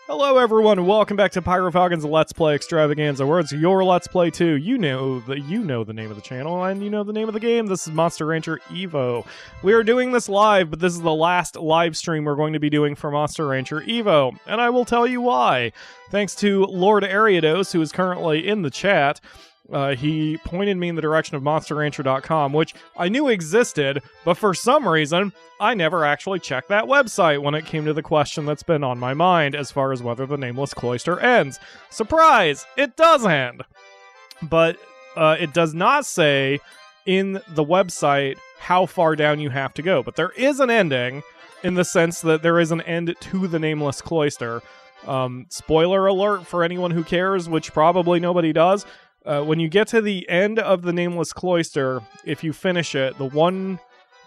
Hello everyone, and welcome back to PyroFalkon's Let's Play Extravaganza, where it's your Let's Play too. You know the name of the channel, and you know the name of the game. This is Monster Rancher Evo. We are doing this live, but this is the last live stream we're going to be doing for Monster Rancher Evo, and I will tell you why. Thanks to Lord Ariados, who is currently in the chat. He pointed me in the direction of monsterrancher.com, which I knew existed, but for some reason, I never actually checked that website when it came to the question that's been on my mind as far as whether the Nameless Cloister ends. Surprise! It does end! But it does not say in the website how far down you have to go. But there is an ending in the sense that there is an end to the Nameless Cloister. Spoiler alert for anyone who cares, which probably nobody does. When you get to the end of the Nameless Cloister, if you finish it, the one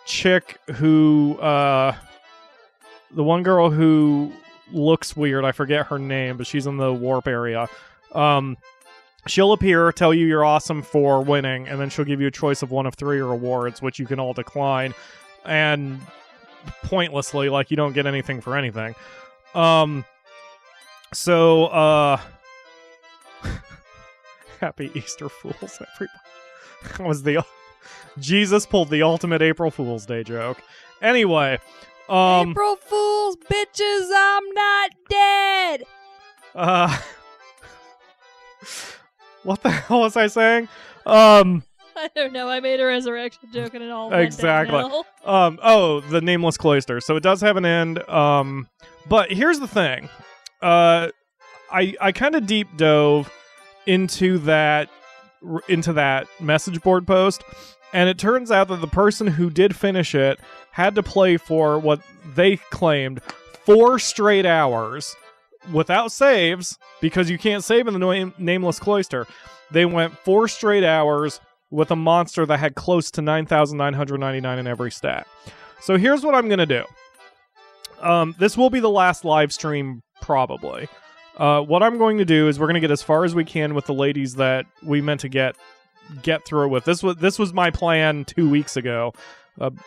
chick who, the one girl who looks weird, I forget her name, but she's in the warp area, she'll appear, tell you you're awesome for winning, and then she'll give you a choice of one of 3 rewards, which you can all decline, and pointlessly, like, you don't get anything for anything. Happy Easter Fools, everybody. That was Jesus pulled the ultimate April Fool's Day joke. Anyway, April Fools, bitches, I'm not dead. What the hell was I saying? I don't know. I made a resurrection joke and it all went exactly. downhill. The Nameless Cloister. So it does have an end. But here's the thing. I kind of deep dove into that message board post, and it turns out that the person who did finish it had to play for what they claimed 4 straight hours without saves, because you can't save in the Nameless Cloister. They went 4 straight hours with a monster that had close to 9,999 in every stat. So here's what I'm gonna do. This will be the last live stream, probably. What I'm going to do is we're going to get as far as we can with the ladies that we meant to get through it with. This was my plan 2 weeks ago,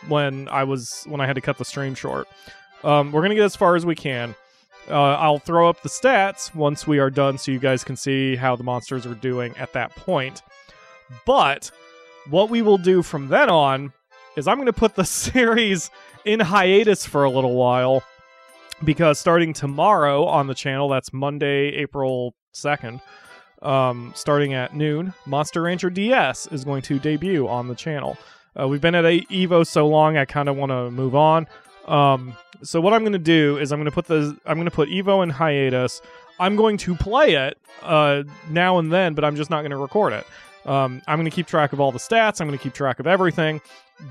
when I had to cut the stream short. We're going to get as far as we can. I'll throw up the stats once we are done so you guys can see how the monsters are doing at that point. But what we will do from then on is I'm going to put the series in hiatus for a little while. Because starting tomorrow on the channel, that's Monday, April 2nd, starting at noon, Monster Rancher DS is going to debut on the channel. We've been at Evo so long, I kind of want to move on. So what I'm going to do is I'm going to put Evo in hiatus. I'm going to play it now and then, but I'm just not going to record it. I'm going to keep track of all the stats. I'm going to keep track of everything,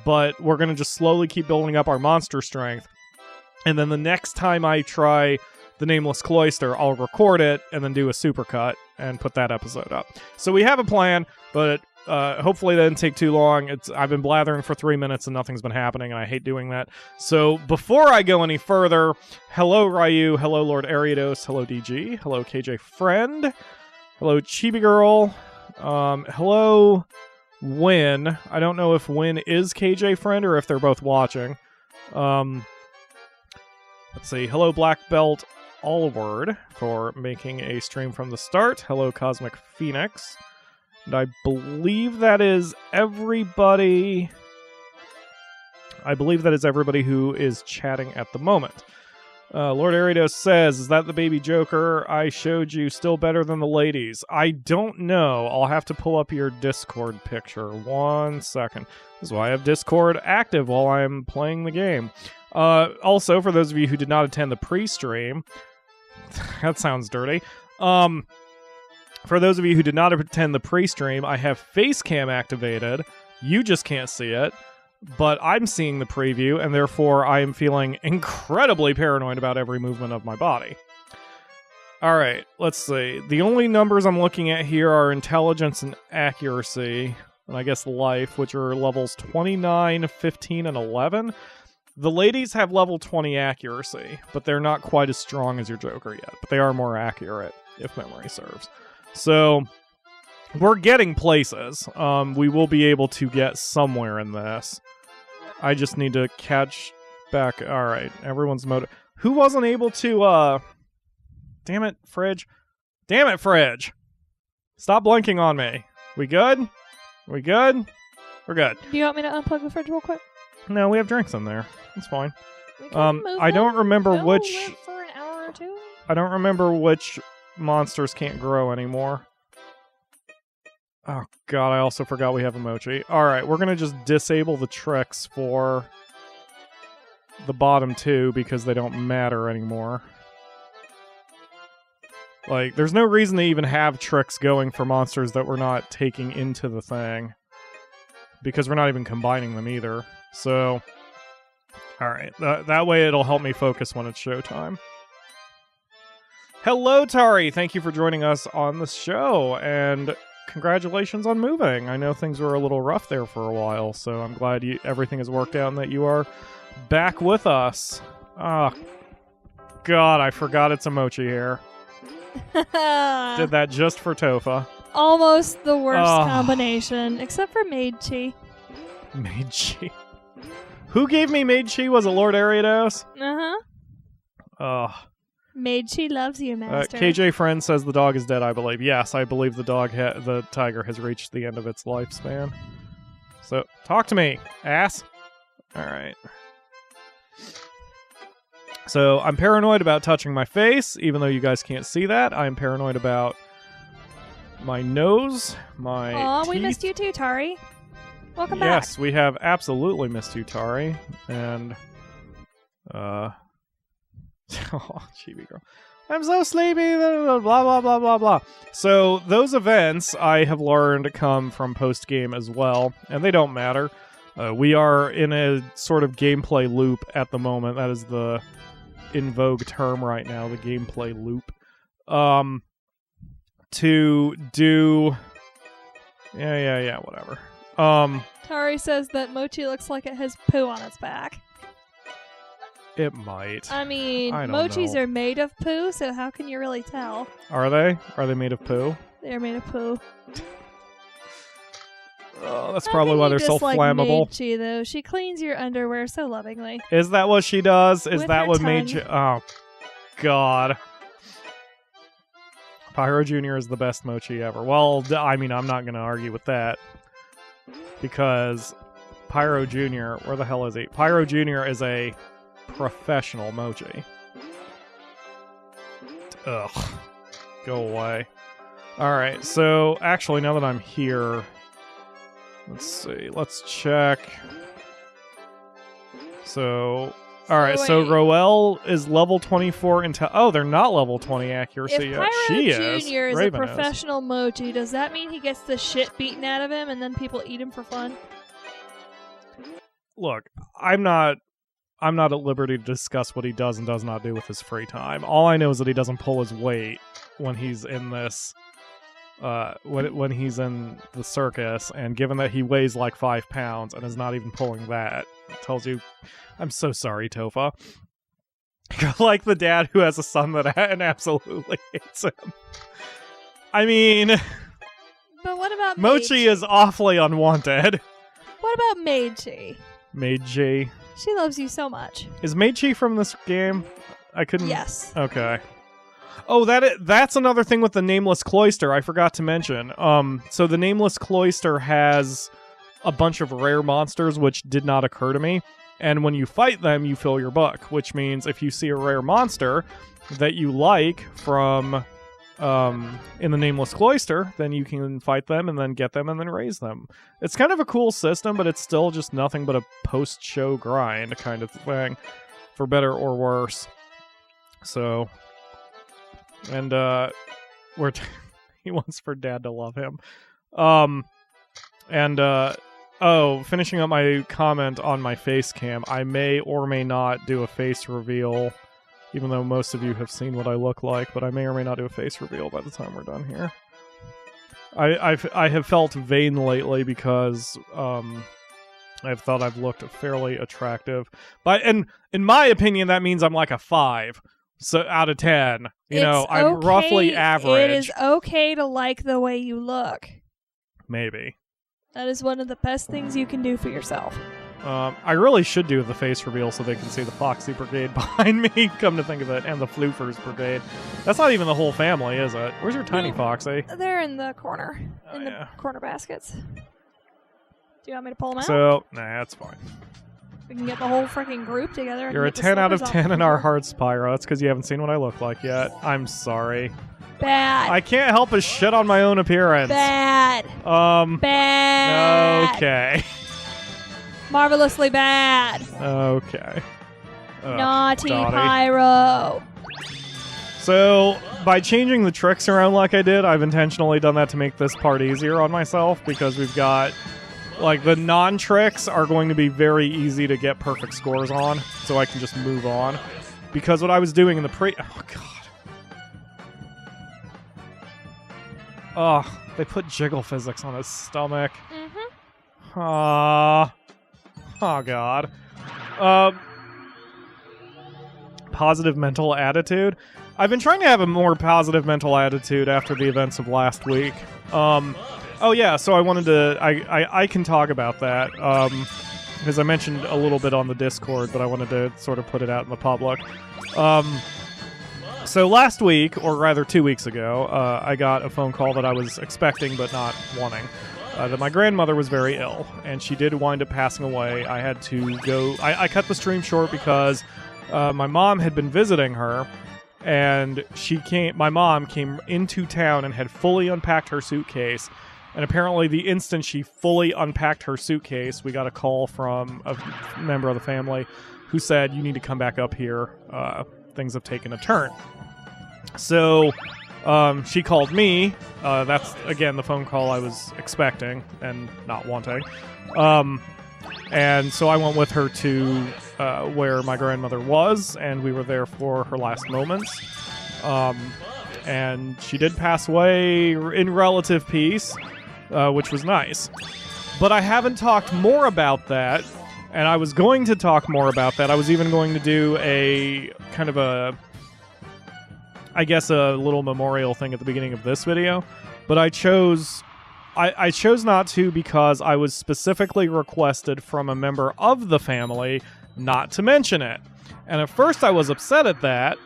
but we're going to just slowly keep building up our monster strength. And then the next time I try the Nameless Cloister, I'll record it and then do a supercut and put that episode up. So we have a plan, but hopefully that didn't take too long. I've been blathering for 3 minutes and nothing's been happening, and I hate doing that. So before I go any further, hello Ryu, hello Lord Ariados, hello DG, hello KJ Friend, hello Chibi Girl, hello Win. I don't know if Win is KJ Friend or if they're both watching. Let's see. Hello, Black Belt Allward for making a stream from the start. Hello, Cosmic Phoenix. And I believe that is everybody. Who is chatting at the moment. Lord Ariados says, "Is that the baby Joker I showed you? Still better than the ladies?" I don't know. I'll have to pull up your Discord picture. 1 second. This is why I have Discord active while I'm playing the game. Also, for those of you who did not attend the pre-stream, that sounds dirty. For those of you who did not attend the pre-stream, I have Facecam activated. You just can't see it, but I'm seeing the preview, and therefore I am feeling incredibly paranoid about every movement of my body. Alright, let's see. The only numbers I'm looking at here are intelligence and accuracy, and I guess life, which are levels 29, 15, and 11. The ladies have level 20 accuracy, but they're not quite as strong as your Joker yet. But they are more accurate, if memory serves. So, we're getting places. We will be able to get somewhere in this. I just need to catch back. Alright, everyone's motive. Who wasn't able to, Damn it, fridge. Damn it, fridge. Stop blinking on me. We good? We good? We're good. Do you want me to unplug the fridge real quick? No, we have drinks in there. It's fine. We can move I don't them. remember They'll which... live for an hour or two. I don't remember which monsters can't grow anymore. Oh, God, I also forgot we have a mochi. Alright, we're gonna just disable the tricks for the bottom two because they don't matter anymore. Like, there's no reason to even have tricks going for monsters that we're not taking into the thing. Because we're not even combining them either. So, alright, that way it'll help me focus when it's showtime. Hello, Tari! Thank you for joining us on the show, and congratulations on moving. I know things were a little rough there for a while, so I'm glad everything has worked out and that you are back with us. Oh, God, I forgot it's a mochi here. Did that just for Tofa. Almost the worst combination, except for Maid-Chi. Maid-Chi. Who gave me Maid-Chi? Was it Lord Ariados? Uh-huh. Ugh. Maid-Chi loves you, Master. KJ Friend says the dog is dead, I believe. Yes, I believe the tiger has reached the end of its lifespan. So, talk to me, ass. Alright. So, I'm paranoid about touching my face, even though you guys can't see that. I'm paranoid about my nose, my teeth. We missed you too, Tari. Welcome back. Yes, we have absolutely missed you, Tari. And, oh, chibi girl. I'm so sleepy, blah, blah, blah, blah, blah. So, those events, I have learned, come from post-game as well, and they don't matter. We are in a sort of gameplay loop at the moment. That is the in vogue term right now, the gameplay loop. To do... Yeah, whatever. Tari says that Mochi looks like it has poo on its back. It might. I mean, I don't mochis know. are made of poo, so how can you really tell? Are they? Are they made of poo? They're made of poo. Oh, that's probably why they're so flammable. Maid-Chi, though. She cleans your underwear so lovingly. Is that what she does? Is With that her what tongue. made you... Oh, God. Pyro Jr. is the best mochi ever. Well, I mean, I'm not going to argue with that. Because Pyro Jr., where the hell is he? Pyro Jr. is a professional mochi. Ugh. Go away. Alright, so actually, now that I'm here, let's see. Let's check. So, alright, so wait. Roelle is level 24 until... Oh, they're not level 20 accuracy If yet. Pyro She Jr. is a Raven professional mochi, does that mean he gets the shit beaten out of him and then people eat him for fun? Look, I'm not at liberty to discuss what he does and does not do with his free time. All I know is that he doesn't pull his weight when he's in this, when he's in the circus, and given that he weighs like 5 pounds and is not even pulling that, it tells you, I'm so sorry, Tofa. Like the dad who has a son that absolutely hates him. I mean... But what about Mochi is awfully unwanted. What about Maid-Chi? Maid-Chi. She loves you so much. Is Maid-Chi from this game? I couldn't... Yes. Okay. Oh, that's another thing with the Nameless Cloister I forgot to mention. So the Nameless Cloister has a bunch of rare monsters, which did not occur to me. And when you fight them, you fill your book, which means if you see a rare monster that you like from... in the Nameless Cloister, then you can fight them and then get them and then raise them. It's kind of a cool system, but it's still just nothing but a post-show grind kind of thing, for better or worse. So, and he wants for Dad to love him. Finishing up my comment on my face cam, I may or may not do a face reveal. Even though most of you have seen what I look like, but I may or may not do a face reveal by the time we're done here. I have felt vain lately because I've thought I've looked fairly attractive. And in my opinion, that means I'm like a 5 out of 10. I'm roughly average. It is okay to like the way you look. Maybe. That is one of the best things you can do for yourself. I really should do the face reveal so they can see the Foxy Brigade behind me, come to think of it, and the Floofers Brigade. That's not even the whole family, is it? Where's your tiny Foxy? They're in the corner. Oh, the corner baskets. Do you want me to pull them out? So, nah, that's fine. We can get the whole freaking group together. You're a 10 out of 10 in our hearts, Pyro. That's because you haven't seen what I look like yet. I'm sorry. Bad. I can't help but shit on my own appearance. Bad. Bad. Okay. Marvelously bad. Okay. Naughty Dottie. Pyro. So, by changing the tricks around like I did, I've intentionally done that to make this part easier on myself, because we've got, like, the non-tricks are going to be very easy to get perfect scores on, so I can just move on. Because what I was doing in the oh, God. Oh, they put jiggle physics on his stomach. Mm-hmm. Oh, God. Positive mental attitude. I've been trying to have a more positive mental attitude after the events of last week. Oh, yeah, so I wanted to... I can talk about that. Because I mentioned a little bit on the Discord, but I wanted to sort of put it out in the public. So last week, or rather 2 weeks ago, I got a phone call that I was expecting but not wanting. That my grandmother was very ill, and she did wind up passing away. I had to go... I cut the stream short because my mom had been visiting her, and my mom came into town and had fully unpacked her suitcase. And apparently the instant she fully unpacked her suitcase, we got a call from a member of the family who said, "You need to come back up here. Things have taken a turn." So she called me. That's, again, the phone call I was expecting and not wanting. And so I went with her to where my grandmother was, and we were there for her last moments. And she did pass away in relative peace, which was nice. But I haven't talked more about that, and I was going to talk more about that. I was even going to do a kind of a little memorial thing at the beginning of this video, but I chose not to because I was specifically requested from a member of the family not to mention it. And at first I was upset at that.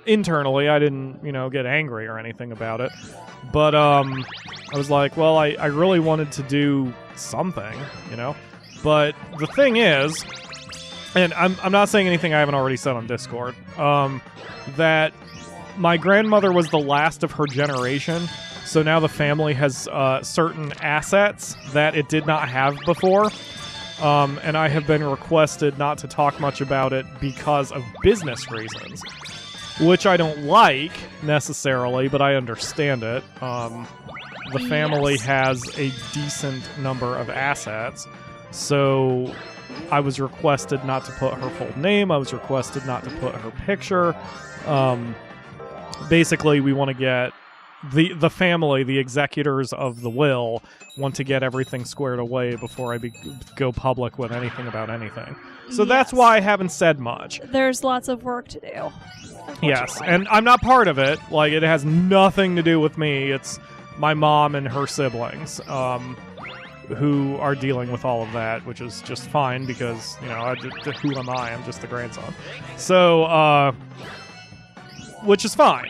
Internally, I didn't, get angry or anything about it. But I was like, well, I really wanted to do something, But the thing is, and I'm not saying anything I haven't already said on Discord, that my grandmother was the last of her generation, so now the family has certain assets that it did not have before, and I have been requested not to talk much about it because of business reasons, which I don't like, necessarily, but I understand it. The family has a decent number of assets, so I was requested not to put her full name, I was requested not to put her picture. Basically, we want to get the family, the executors of the will, want to get everything squared away before I go public with anything about anything. So that's why I haven't said much. There's lots of work to do. Yes, and I'm not part of it. Like, it has nothing to do with me. It's my mom and her siblings who are dealing with all of that, which is just fine because, who am I? I'm just the grandson. So, which is fine.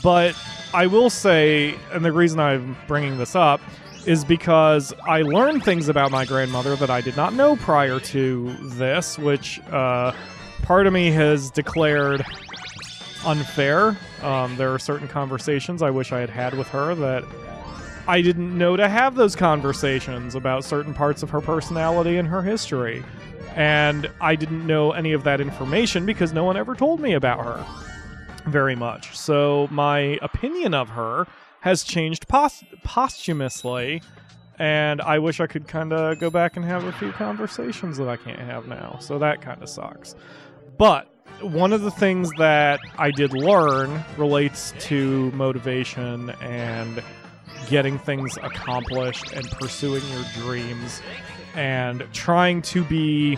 But I will say, and the reason I'm bringing this up is because I learned things about my grandmother that I did not know prior to this, which part of me has declared unfair. There are certain conversations I wish I had had with her that I didn't know to have those conversations about certain parts of her personality and her history. And I didn't know any of that information because no one ever told me about her very much. So my opinion of her has changed posthumously, and I wish I could kind of go back and have a few conversations that I can't have now. So that kind of sucks. But one of the things that I did learn relates to motivation and getting things accomplished and pursuing your dreams and trying to be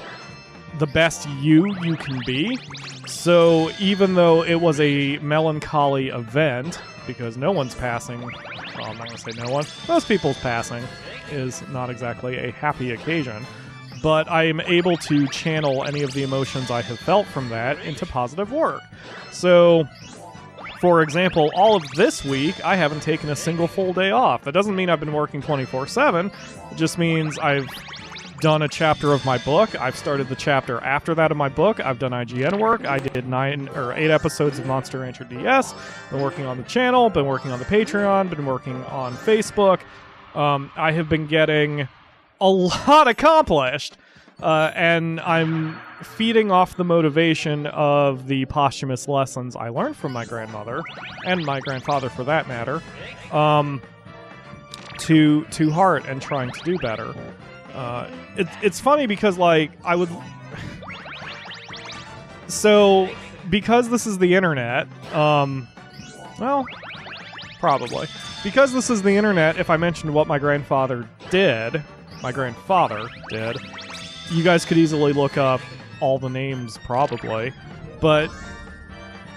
the best you can be. So even though it was a melancholy event, because no one's passing, well, I'm not going to say no one, most people's passing is not exactly a happy occasion. but I am able to channel any of the emotions I have felt from that into positive work. So, for example, all of this week, I haven't taken a single full day off. That doesn't mean I've been working 24/7. It just means I've done a chapter of my book. I've started the chapter after that of my book. I've done IGN work. I did 9 or 8 episodes of Monster Rancher DS. Been working on the channel. Been working on the Patreon. Been working on Facebook. I have been getting a lot accomplished. And I'm feeding off the motivation of the posthumous lessons I learned from my grandmother, and my grandfather for that matter, to heart and trying to do better. It's funny because, like, I would... So, because this is the internet, well, probably. Because this is the internet, if I mentioned what my grandfather did, you guys could easily look up all the names, probably. But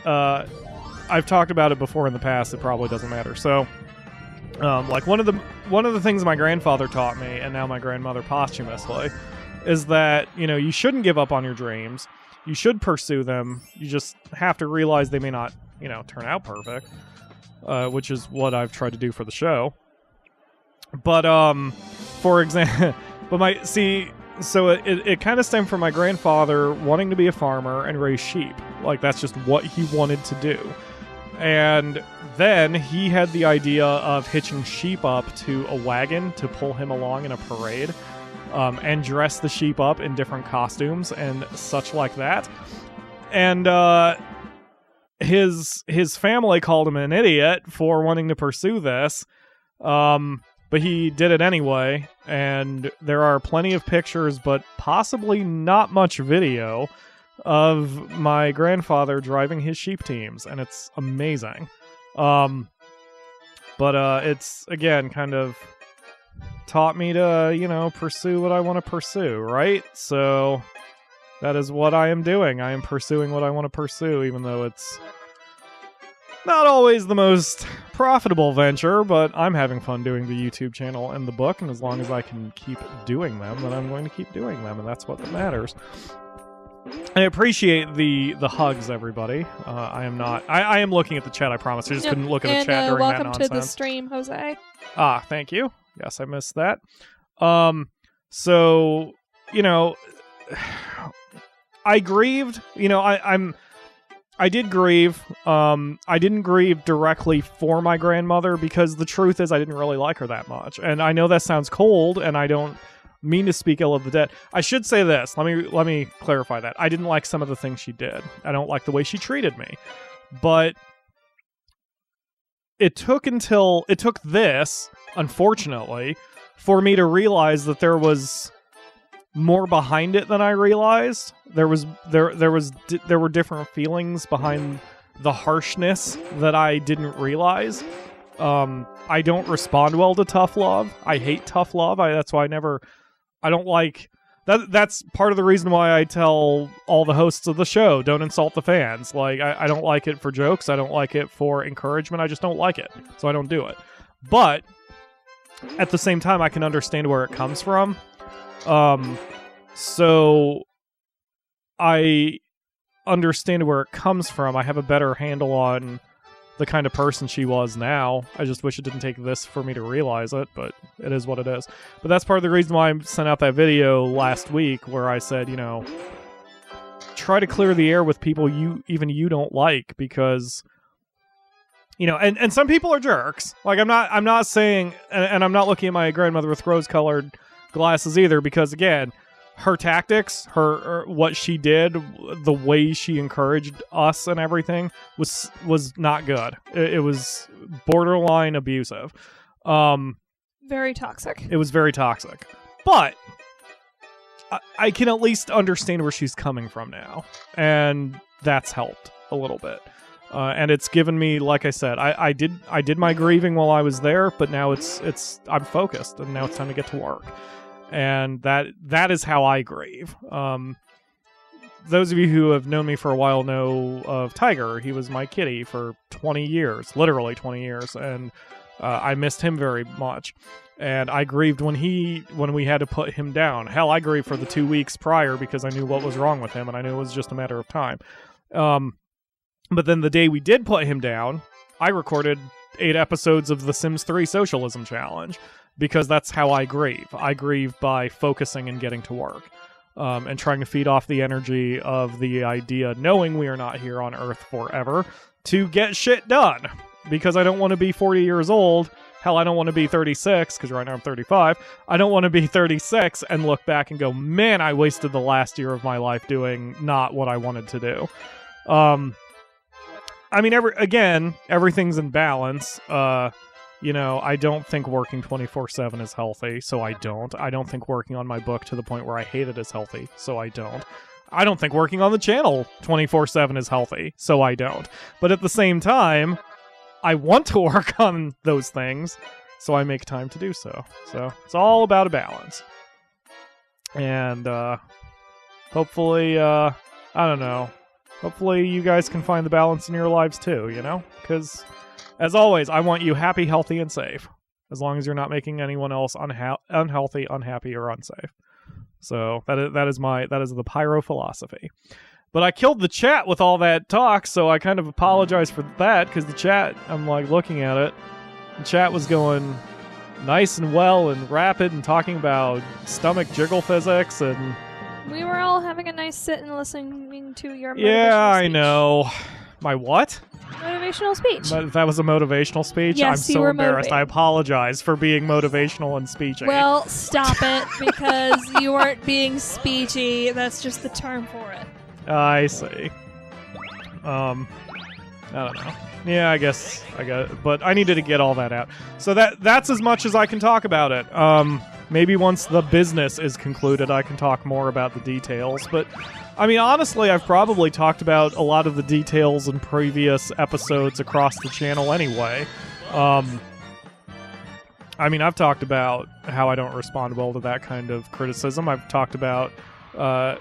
I've talked about it before in the past. It probably doesn't matter. So, like one of the things my grandfather taught me, and now my grandmother posthumously, is that, you know, you shouldn't give up on your dreams. You should pursue them. You just have to realize they may not, you know, turn out perfect, which is what I've tried to do for the show. But for example, So it kind of stemmed from my grandfather wanting to be a farmer and raise sheep. Like, that's just what he wanted to do. And then he had the idea of hitching sheep up to a wagon to pull him along in a parade, and dress the sheep up in different costumes and such like that. And his family called him an idiot for wanting to pursue this. But he did it anyway, and there are plenty of pictures, but possibly not much video, of my grandfather driving his sheep teams, and it's amazing. But it's, again, kind of taught me to, you know, pursue what I want to pursue, right? So that is what I am doing. I am pursuing what I want to pursue, even though it's not always the most profitable venture, but I'm having fun doing the YouTube channel and the book, and as long as I can keep doing them, then I'm going to keep doing them, and that's what matters. I appreciate the hugs, everybody. I am looking at the chat, I promise. I just couldn't look at the chat during that nonsense. Welcome to the stream, Jose. Ah, thank you. Yes, I missed that. So, you know, I grieved. You know, I did grieve. I didn't grieve directly for my grandmother because the truth is I didn't really like her that much. And I know that sounds cold, and I don't mean to speak ill of the dead. I should say this. Let me clarify that. I didn't like some of the things she did. I don't like the way she treated me. But it took this, unfortunately, for me to realize that there was more behind it than I realized. There were different feelings behind the harshness that I didn't realize. I don't respond well to tough love. I hate tough love. That's why I don't like that. That's part of the reason why I tell all the hosts of the show, don't insult the fans. Like, I don't like it for jokes. I don't like it for encouragement. I just don't like it. So I don't do it. But at the same time, I can understand where it comes from. So I understand where it comes from. I have a better handle on the kind of person she was now. I just wish it didn't take this for me to realize it, but it is what it is. But that's part of the reason why I sent out that video last week where I said, you know, try to clear the air with people you don't like, because, you know, and some people are jerks. Like, I'm not saying, and I'm not looking at my grandmother with rose-colored glasses either, because, again, her tactics, her what she did, the way she encouraged us and everything was not good. It was borderline abusive. Very toxic. It was very toxic. But I can at least understand where she's coming from now, and that's helped a little bit. And it's given me, like I said, I did my grieving while I was there, but now I'm focused, and now it's time to get to work. And that is how I grieve. Those of you who have known me for a while know of Tiger. He was my kitty for 20 years, literally 20 years, and I missed him very much. And I grieved when we had to put him down. Hell, I grieved for the 2 weeks prior because I knew what was wrong with him, and I knew it was just a matter of time. But then the day we did put him down, I recorded 8 episodes of the Sims 3 Socialism Challenge, because that's how I grieve. I grieve by focusing and getting to work, and trying to feed off the energy of the idea, knowing we are not here on Earth forever, to get shit done. Because I don't want to be 40 years old. Hell, I don't want to be 36, because right now I'm 35. I don't want to be 36 and look back and go, man, I wasted the last year of my life doing not what I wanted to do. I mean, everything's in balance. I don't think working 24/7 is healthy, so I don't. I don't think working on my book to the point where I hate it is healthy, so I don't. I don't think working on the channel 24/7 is healthy, so I don't. But at the same time, I want to work on those things, so I make time to do so. So it's all about a balance. And hopefully, I don't know. Hopefully you guys can find the balance in your lives too, Because, as always, I want you happy, healthy, and safe. As long as you're not making anyone else unhealthy, unhappy, or unsafe. So that is the Pyro philosophy. But I killed the chat with all that talk, so I kind of apologize for that, because the chat, I'm like looking at it, the chat was going nice and well and rapid and talking about stomach jiggle physics, and we were all having a nice sit and listening to your motivational yeah, I speech. know. My what? Motivational speech. That was a motivational speech? Yes, I'm so you were embarrassed. motivated. I apologize for being motivational and speechy. Well, stop it, because you weren't being speechy. That's just the term for it. I see. I don't know. Yeah, I guess I got it. But I needed to get all that out. So that's as much as I can talk about it. Maybe once the business is concluded, I can talk more about the details. But, I mean, honestly, I've probably talked about a lot of the details in previous episodes across the channel anyway. I mean, I've talked about how I don't respond well to that kind of criticism. I've talked about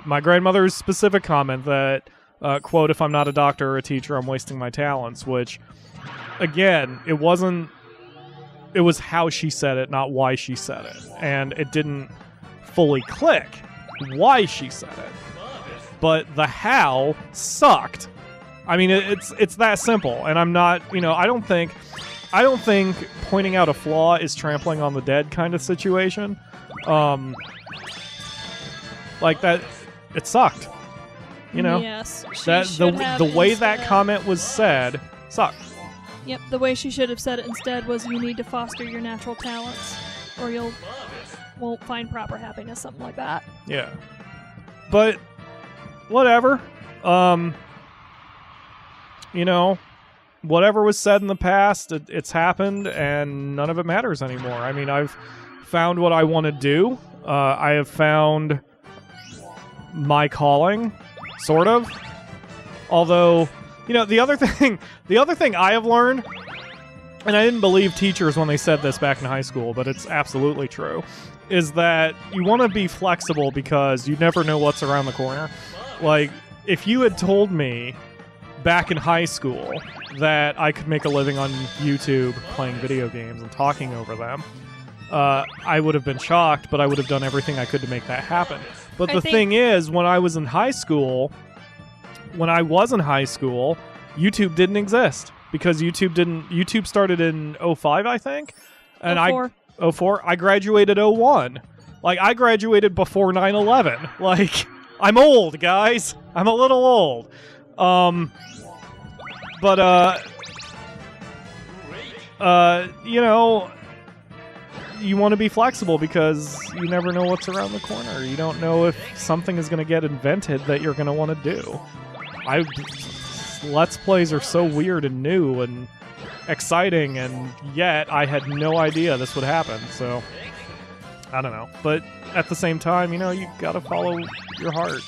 my grandmother's specific comment that, quote, if I'm not a doctor or a teacher, I'm wasting my talents, which, again, it was how she said it, not why she said it. And it didn't fully click why she said it. But the how sucked. I mean, it's that simple. And I'm not, I don't think pointing out a flaw is trampling on the dead kind of situation. Like that, it sucked. Yes. The way that comment was said sucked. Yep, the way she should have said it instead was, you need to foster your natural talents, or you won't find proper happiness, something like that. Yeah. But, whatever. Whatever was said in the past, it's happened, and none of it matters anymore. I mean, I've found what I want to do. I have found my calling, sort of. Although, the other thing I have learned, and I didn't believe teachers when they said this back in high school, but it's absolutely true, is that you want to be flexible because you never know what's around the corner. Like, if you had told me back in high school that I could make a living on YouTube playing video games and talking over them, I would have been shocked, but I would have done everything I could to make that happen. But the thing is, when I was in high school, YouTube didn't exist, because YouTube started in 05, I think. And 04. 04. I graduated 01. Like, I graduated before 9/11. Like, I'm old, guys. I'm a little old. You want to be flexible because you never know what's around the corner. You don't know if something is going to get invented that you're going to want to do. Let's Plays are so weird and new and exciting, and yet I had no idea this would happen, so I don't know. But at the same time, you gotta follow your heart.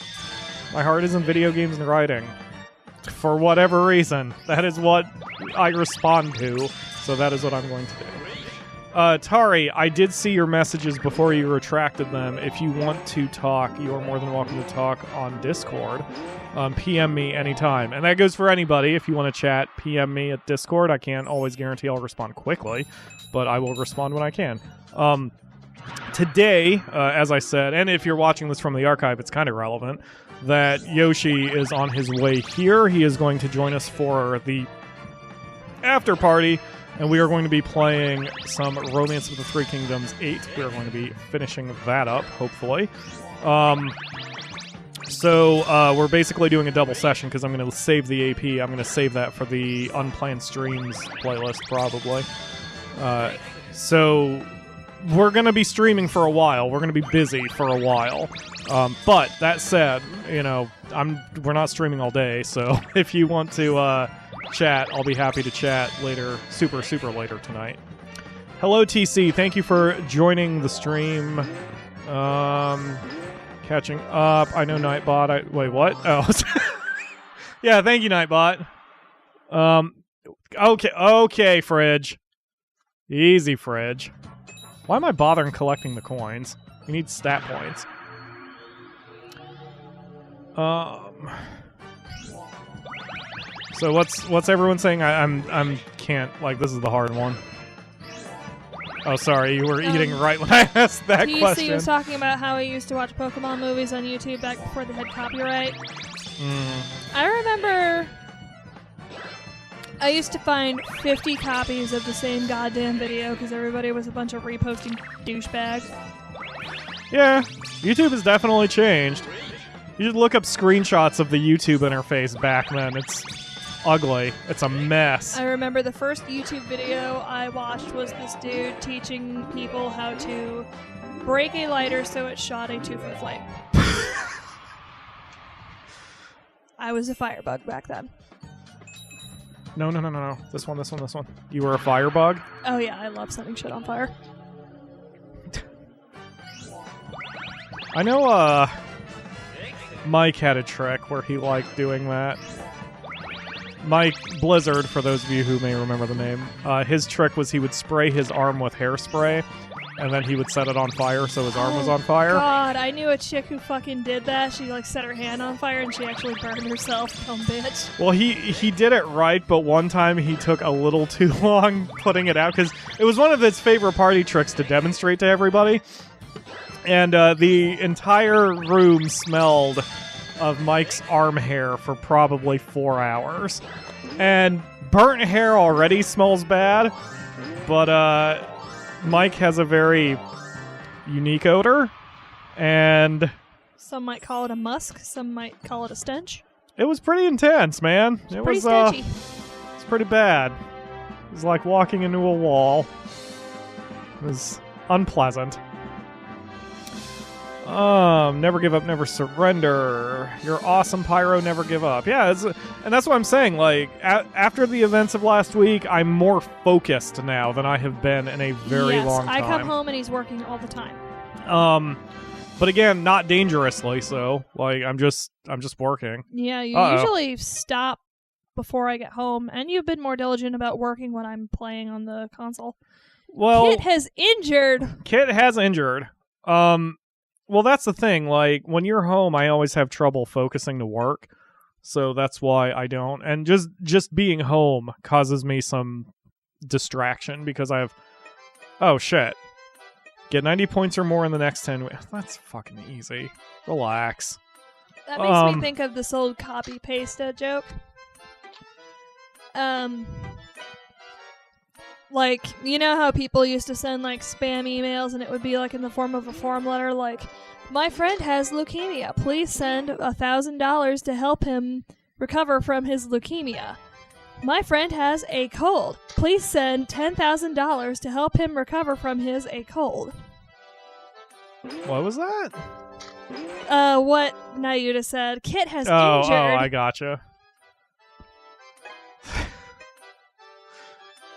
My heart is in video games and writing. For whatever reason, that is what I respond to, so that is what I'm going to do. Tari, I did see your messages before you retracted them. If you want to talk, you are more than welcome to talk on Discord. PM me anytime. And that goes for anybody. If you want to chat, PM me at Discord. I can't always guarantee I'll respond quickly, but I will respond when I can. Today, as I said, and if you're watching this from the archive, it's kind of relevant, that Yoshi is on his way here. He is going to join us for the after party, and we are going to be playing some Romance of the Three Kingdoms 8. We are going to be finishing that up, hopefully. So we're basically doing a double session because I'm going to save the AP. I'm going to save that for the Unplanned Streams playlist, probably. So we're going to be streaming for a while. We're going to be busy for a while. But that said, you know, we're not streaming all day, so if you want to chat, I'll be happy to chat later, super later tonight. Hello, TC. Thank you for joining the stream. Catching up. I know Nightbot. Wait, what? Oh. Yeah, thank you, Nightbot. Okay, Fridge. Easy, Fridge. Why am I bothering collecting the coins? We need stat points. So what's everyone saying? I'm can't, like, this is the hard one. Oh, sorry, you were eating right when I asked that question. TC was talking about how he used to watch Pokemon movies on YouTube back before they had copyright. I remember I used to find 50 copies of the same goddamn video because everybody was a bunch of reposting douchebags. Yeah, YouTube has definitely changed. You should look up screenshots of the YouTube interface back then. It's ugly. It's a mess. I remember the first YouTube video I watched was this dude teaching people how to break a lighter so it shot a 2-foot flame. I was a firebug back then. No. This one. You were a firebug? Oh yeah, I love setting shit on fire. I know, Mike had a trick where he liked doing that. Mike Blizzard, for those of you who may remember the name, his trick was he would spray his arm with hairspray, and then he would set it on fire so his arm was on fire. God, I knew a chick who fucking did that. She, like, set her hand on fire, and she actually burned herself. Dumb bitch. Well, he did it right, but one time he took a little too long putting it out, because it was one of his favorite party tricks to demonstrate to everybody. And the entire room smelled of Mike's arm hair for probably 4 hours. And burnt hair already smells bad, but Mike has a very unique odor, and some might call it a musk, some might call it a stench. It was pretty intense, man. It was stenchy. It's pretty bad. It was like walking into a wall. It was unpleasant. Never give up, never surrender. You're awesome, Pyro, never give up. Yeah, and that's what I'm saying. Like, after the events of last week, I'm more focused now than I have been in a very long time. I come home and he's working all the time. But again, not dangerously so. Like, I'm just working. Yeah, you usually stop before I get home, and you've been more diligent about working when I'm playing on the console. Well, Kit has injured. Well, that's the thing. Like, when you're home, I always have trouble focusing to work, so that's why I don't. And just being home causes me some distraction because I have... Oh, shit. Get 90 points or more in the next 10 weeks. That's fucking easy. Relax. That makes me think of this old copy-paste joke. Like, you know how people used to send, like, spam emails and it would be, like, in the form of a form letter, like, my friend has leukemia. Please send $1,000 to help him recover from his leukemia. My friend has a cold. Please send $10,000 to help him recover from his a cold. What was that? What Nayuta said. Kit has injured. Oh, I gotcha.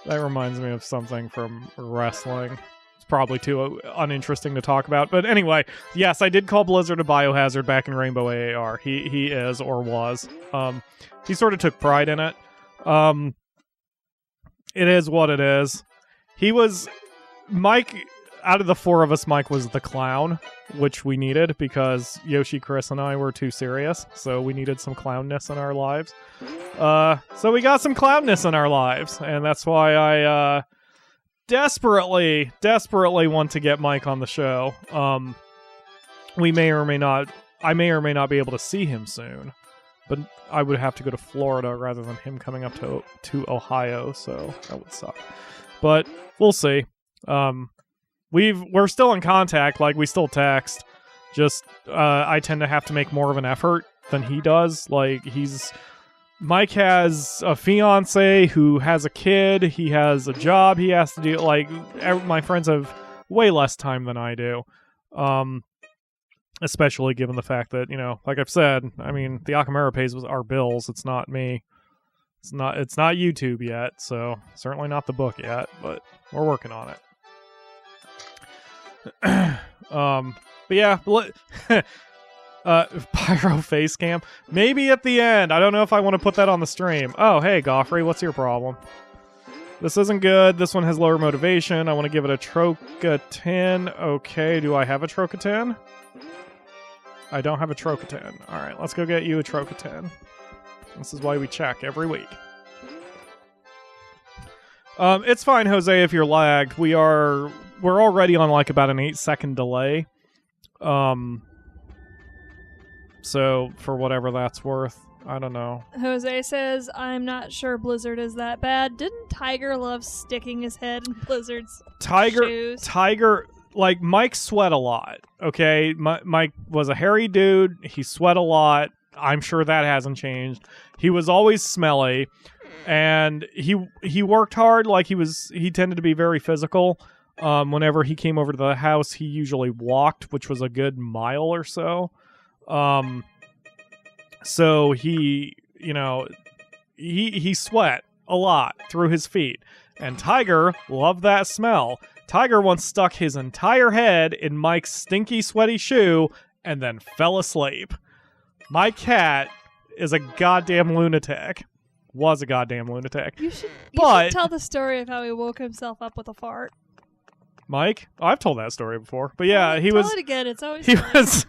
That reminds me of something from wrestling. It's probably too uninteresting to talk about. But anyway, yes, I did call Blizzard a biohazard back in Rainbow AAR. He is, or was. He sort of took pride in it. It is what it is. He was Mike, out of the four of us, Mike was the clown, which we needed because Yoshi, Chris, and I were too serious. So we needed some clownness in our lives. So we got some clownness in our lives. And that's why I desperately want to get Mike on the show. I may or may not be able to see him soon. But I would have to go to Florida rather than him coming up to Ohio. So that would suck. But we'll see. We're still in contact, like we still text. Just I tend to have to make more of an effort than he does. Like Mike has a fiance who has a kid. He has a job he has to do. Like my friends have way less time than I do. Especially given the fact that, like I've said, I mean, the Akamura pays our bills. It's not me. It's not YouTube yet. So certainly not the book yet, but we're working on it. But yeah, Pyro face cam. Maybe at the end. I don't know if I want to put that on the stream. Oh, hey, Goffrey, what's your problem? This isn't good. This one has lower motivation. I want to give it a Troca 10. Okay, do I have a Troca 10? I don't have a Troca 10. Alright, let's go get you a Troca 10. This is why we check every week. It's fine, Jose, if you're lagged. We're already on like about an 8-second delay. So for whatever that's worth, I don't know. Jose says, I'm not sure Blizzard is that bad. Didn't Tiger love sticking his head in Blizzard's shoes? Tiger, like, Mike sweat a lot, okay? Mike was a hairy dude. He sweat a lot. I'm sure that hasn't changed. He was always smelly. And he worked hard. Like, he tended to be very physical. Whenever he came over to the house, he usually walked, which was a good mile or so. So he sweat a lot through his feet. And Tiger loved that smell. Tiger once stuck his entire head in Mike's stinky, sweaty shoe and then fell asleep. My cat is a goddamn lunatic. Was a goddamn lunatic. You should tell the story of how he woke himself up with a fart. Mike? Oh, I've told that story before. But yeah, tell it again. It's always he fun. was.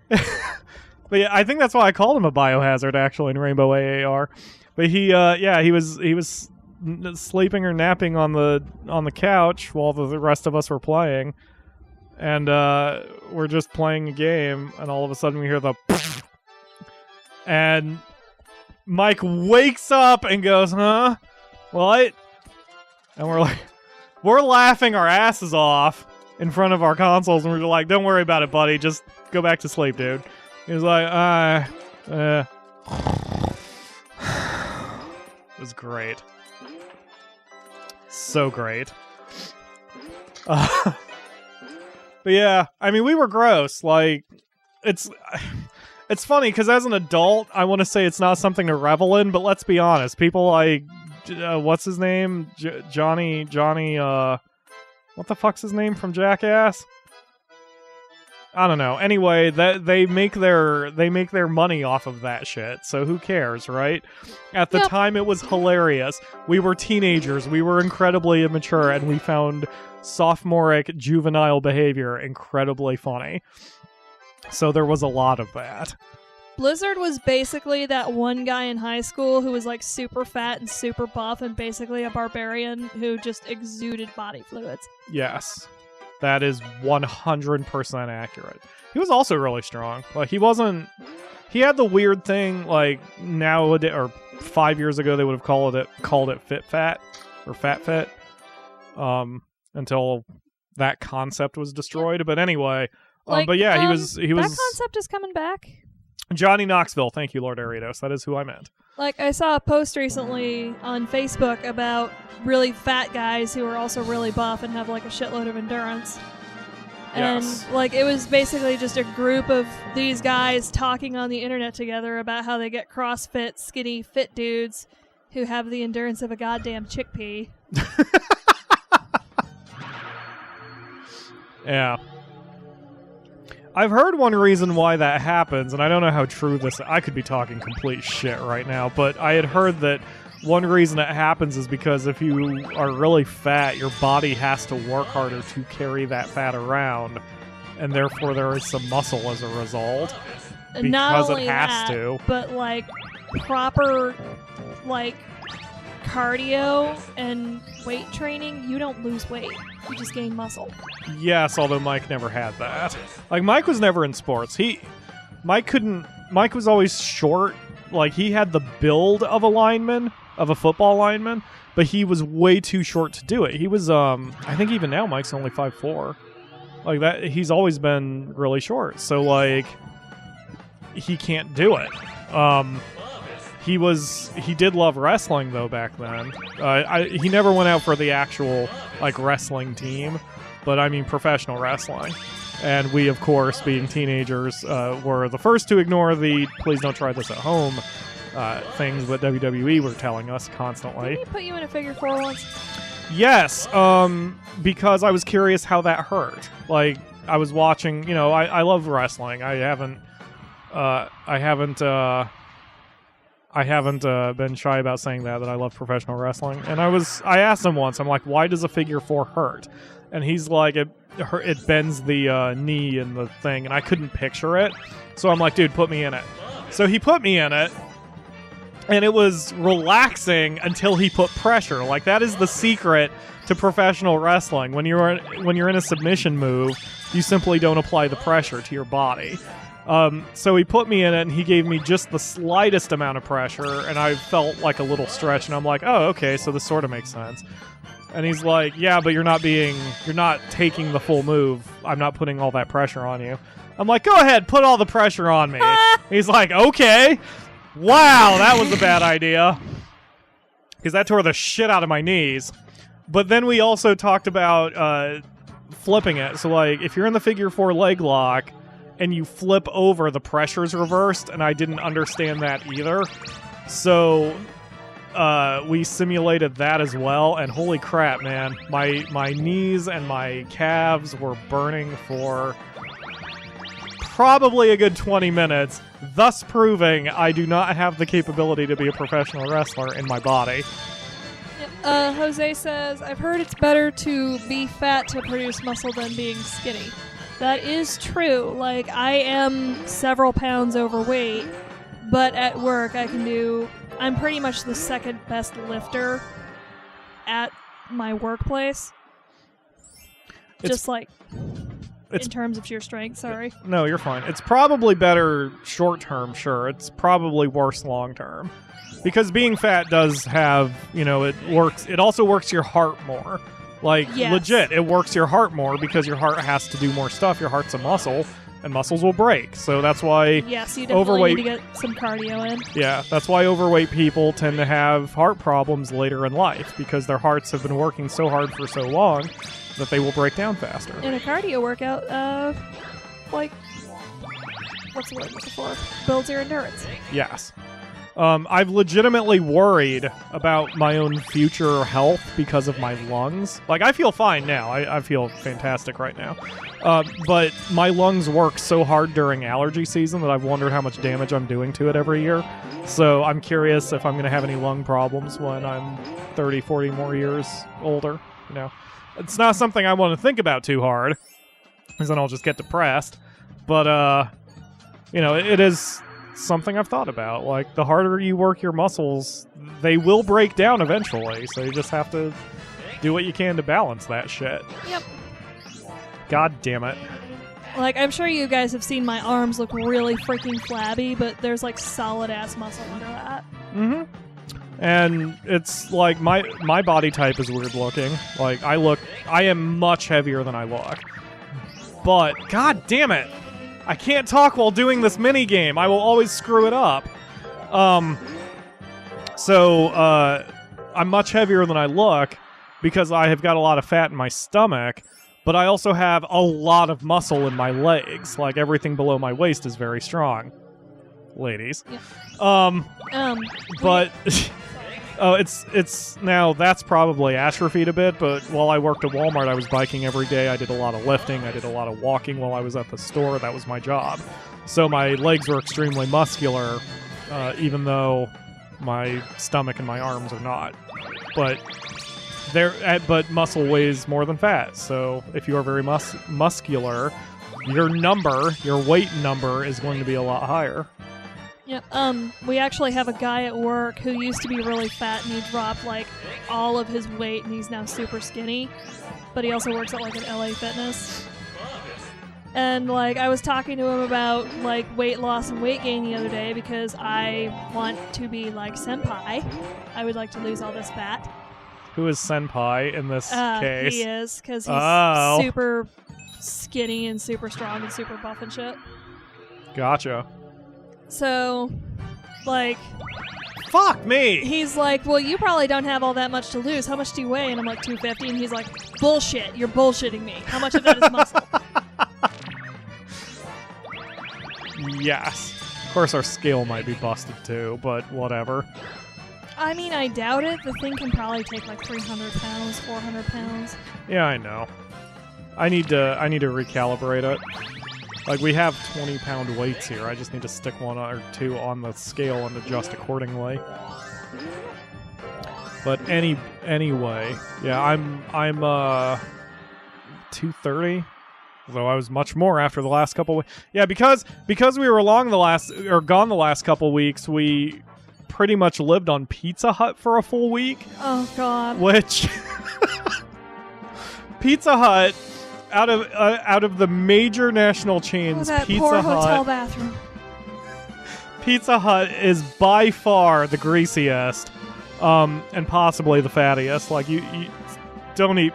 But yeah, I think that's why I called him a biohazard actually in Rainbow AAR. But he was sleeping or napping on the couch while the rest of us were playing, and we're just playing a game, and all of a sudden we hear the and Mike wakes up and goes, "Huh? What?" And we're laughing our asses off in front of our consoles, and we're like, "Don't worry about it, buddy. Just go back to sleep, dude." He was like, It was great. So great. But yeah, I mean, we were gross. Like, it's funny, because as an adult, I want to say it's not something to revel in, but let's be honest. People like, what's his name? Johnny, what the fuck's his name from Jackass? I don't know. Anyway, that they make their money off of that shit. So who cares, right? At the time, it was hilarious. We were teenagers. We were incredibly immature, and we found sophomoric juvenile behavior incredibly funny. So there was a lot of that. Blizzard was basically that one guy in high school who was like super fat and super buff and basically a barbarian who just exuded body fluids. Yes. That is 100% accurate. He was also really strong. Like, he had the weird thing, like, nowadays, or 5 years ago, they would have called it fit fat, or fat fit, until that concept was destroyed. But anyway, but yeah, he was. That concept is coming back. Johnny Knoxville. Thank you, Lord Ariados. That is who I meant. Like, I saw a post recently on Facebook about really fat guys who are also really buff and have, like, a shitload of endurance. Yes. And, like, it was basically just a group of these guys talking on the internet together about how they get CrossFit, skinny, fit dudes who have the endurance of a goddamn chickpea. Yeah. I've heard one reason why that happens, and I don't know how true this... I could be talking complete shit right now, but I had heard that one reason it happens is because if you are really fat, your body has to work harder to carry that fat around, and therefore there is some muscle as a result. Not Because only it has that, to. but like proper like cardio and weight training, you don't lose weight. You just gain muscle. Yes, although Mike never had that. Like, Mike was never in sports. Mike was always short. Like, he had the build of a football lineman, but he was way too short to do it. He was, I think even now Mike's only 5'4". Like, that, he's always been really short. So, like, he can't do it. He did love wrestling though back then. He never went out for the actual like wrestling team, but I mean professional wrestling. And we, of course, being teenagers, were the first to ignore the "please don't try this at home" things that WWE were telling us constantly. Didn't he put you in a figure 4 once? Yes, because I was curious how that hurt. Like, I was watching. You know, I love wrestling. I haven't been shy about saying that I love professional wrestling. And I asked him once, I'm like, why does a figure 4 hurt? And he's like, it bends the knee and the thing, and I couldn't picture it. So I'm like, dude, put me in it. So he put me in it, and it was relaxing until he put pressure. Like, that is the secret to professional wrestling. When you're in a submission move, you simply don't apply the pressure to your body. So he put me in it, and he gave me just the slightest amount of pressure, and I felt like a little stretch, and I'm like, oh, okay, so this sort of makes sense. And he's like, yeah, but you're not taking the full move. I'm not putting all that pressure on you. I'm like, go ahead, put all the pressure on me. He's like, okay. Wow, that was a bad idea. Because that tore the shit out of my knees. But then we also talked about flipping it. So, like, if you're in the figure 4 leg lock, and you flip over, the pressure's reversed, and I didn't understand that either. So we simulated that as well, and holy crap, man. My knees and my calves were burning for probably a good 20 minutes, thus proving I do not have the capability to be a professional wrestler in my body. Jose says, I've heard it's better to be fat to produce muscle than being skinny. That is true. Like, I am several pounds overweight, but at work I'm pretty much the second best lifter at my workplace. In terms of sheer strength, sorry. No, you're fine. It's probably better short term, sure. It's probably worse long term. Because being fat does have, it also works your heart more. Like, yes. Legit, it works your heart more because your heart has to do more stuff. Your heart's a muscle, and muscles will break. So that's why yes, you definitely need to get some cardio in. Yeah, that's why overweight people tend to have heart problems later in life, because their hearts have been working so hard for so long that they will break down faster. In a cardio workout, what's the word I'm looking for? Builds your endurance. Yes. I've legitimately worried about my own future health because of my lungs. Like, I feel fine now. I feel fantastic right now. But my lungs work so hard during allergy season that I've wondered how much damage I'm doing to it every year. So I'm curious if I'm going to have any lung problems when I'm 30, 40 more years older. It's not something I want to think about too hard, because then I'll just get depressed. But, it is something I've thought about. Like, the harder you work your muscles, they will break down eventually. So you just have to do what you can to balance that shit. Yep. God damn it. Like, I'm sure you guys have seen my arms look really freaking flabby, but there's like solid ass muscle under that. Mm-hmm. And it's like my body type is weird looking. Like, I am much heavier than I look. But god damn it, I can't talk while doing this mini game. I will always screw it up. So I'm much heavier than I look because I have got a lot of fat in my stomach, but I also have a lot of muscle in my legs. Like, everything below my waist is very strong. Ladies. Yeah. But oh, it's now that's probably atrophied a bit, but while I worked at Walmart, I was biking every day. I did a lot of lifting. I did a lot of walking while I was at the store. That was my job. So my legs were extremely muscular, even though My stomach and my arms are not. But muscle weighs more than fat. So if you are very muscular, your weight number is going to be a lot higher. Yep. We actually have a guy at work who used to be really fat and he dropped like all of his weight and he's now super skinny. But he also works at like an LA Fitness. And like I was talking to him about like weight loss and weight gain the other day because I want to be like Senpai. I would like to lose all this fat. Who is Senpai in this case? He is, because he's super skinny and super strong and super buff and shit. Gotcha. So, like... Fuck me! He's like, well, you probably don't have all that much to lose. How much do you weigh? And I'm like, 250. And he's like, bullshit. You're bullshitting me. How much of that is muscle? Yes. Of course, our scale might be busted too, but whatever. I mean, I doubt it. The thing can probably take like 300 pounds, 400 pounds. Yeah, I know. I need to recalibrate it. Like, we have 20-pound weights here. I just need to stick one or two on the scale and adjust accordingly. But anyway, yeah, I'm 230. Though I was much more after the last couple weeks. Yeah, because we were gone the last couple weeks, we pretty much lived on Pizza Hut for a full week. Oh God. Which Pizza Hut, out of the major national chains, that Pizza poor Hut hotel bathroom. Pizza Hut is by far the greasiest, and possibly the fattiest. Like you don't eat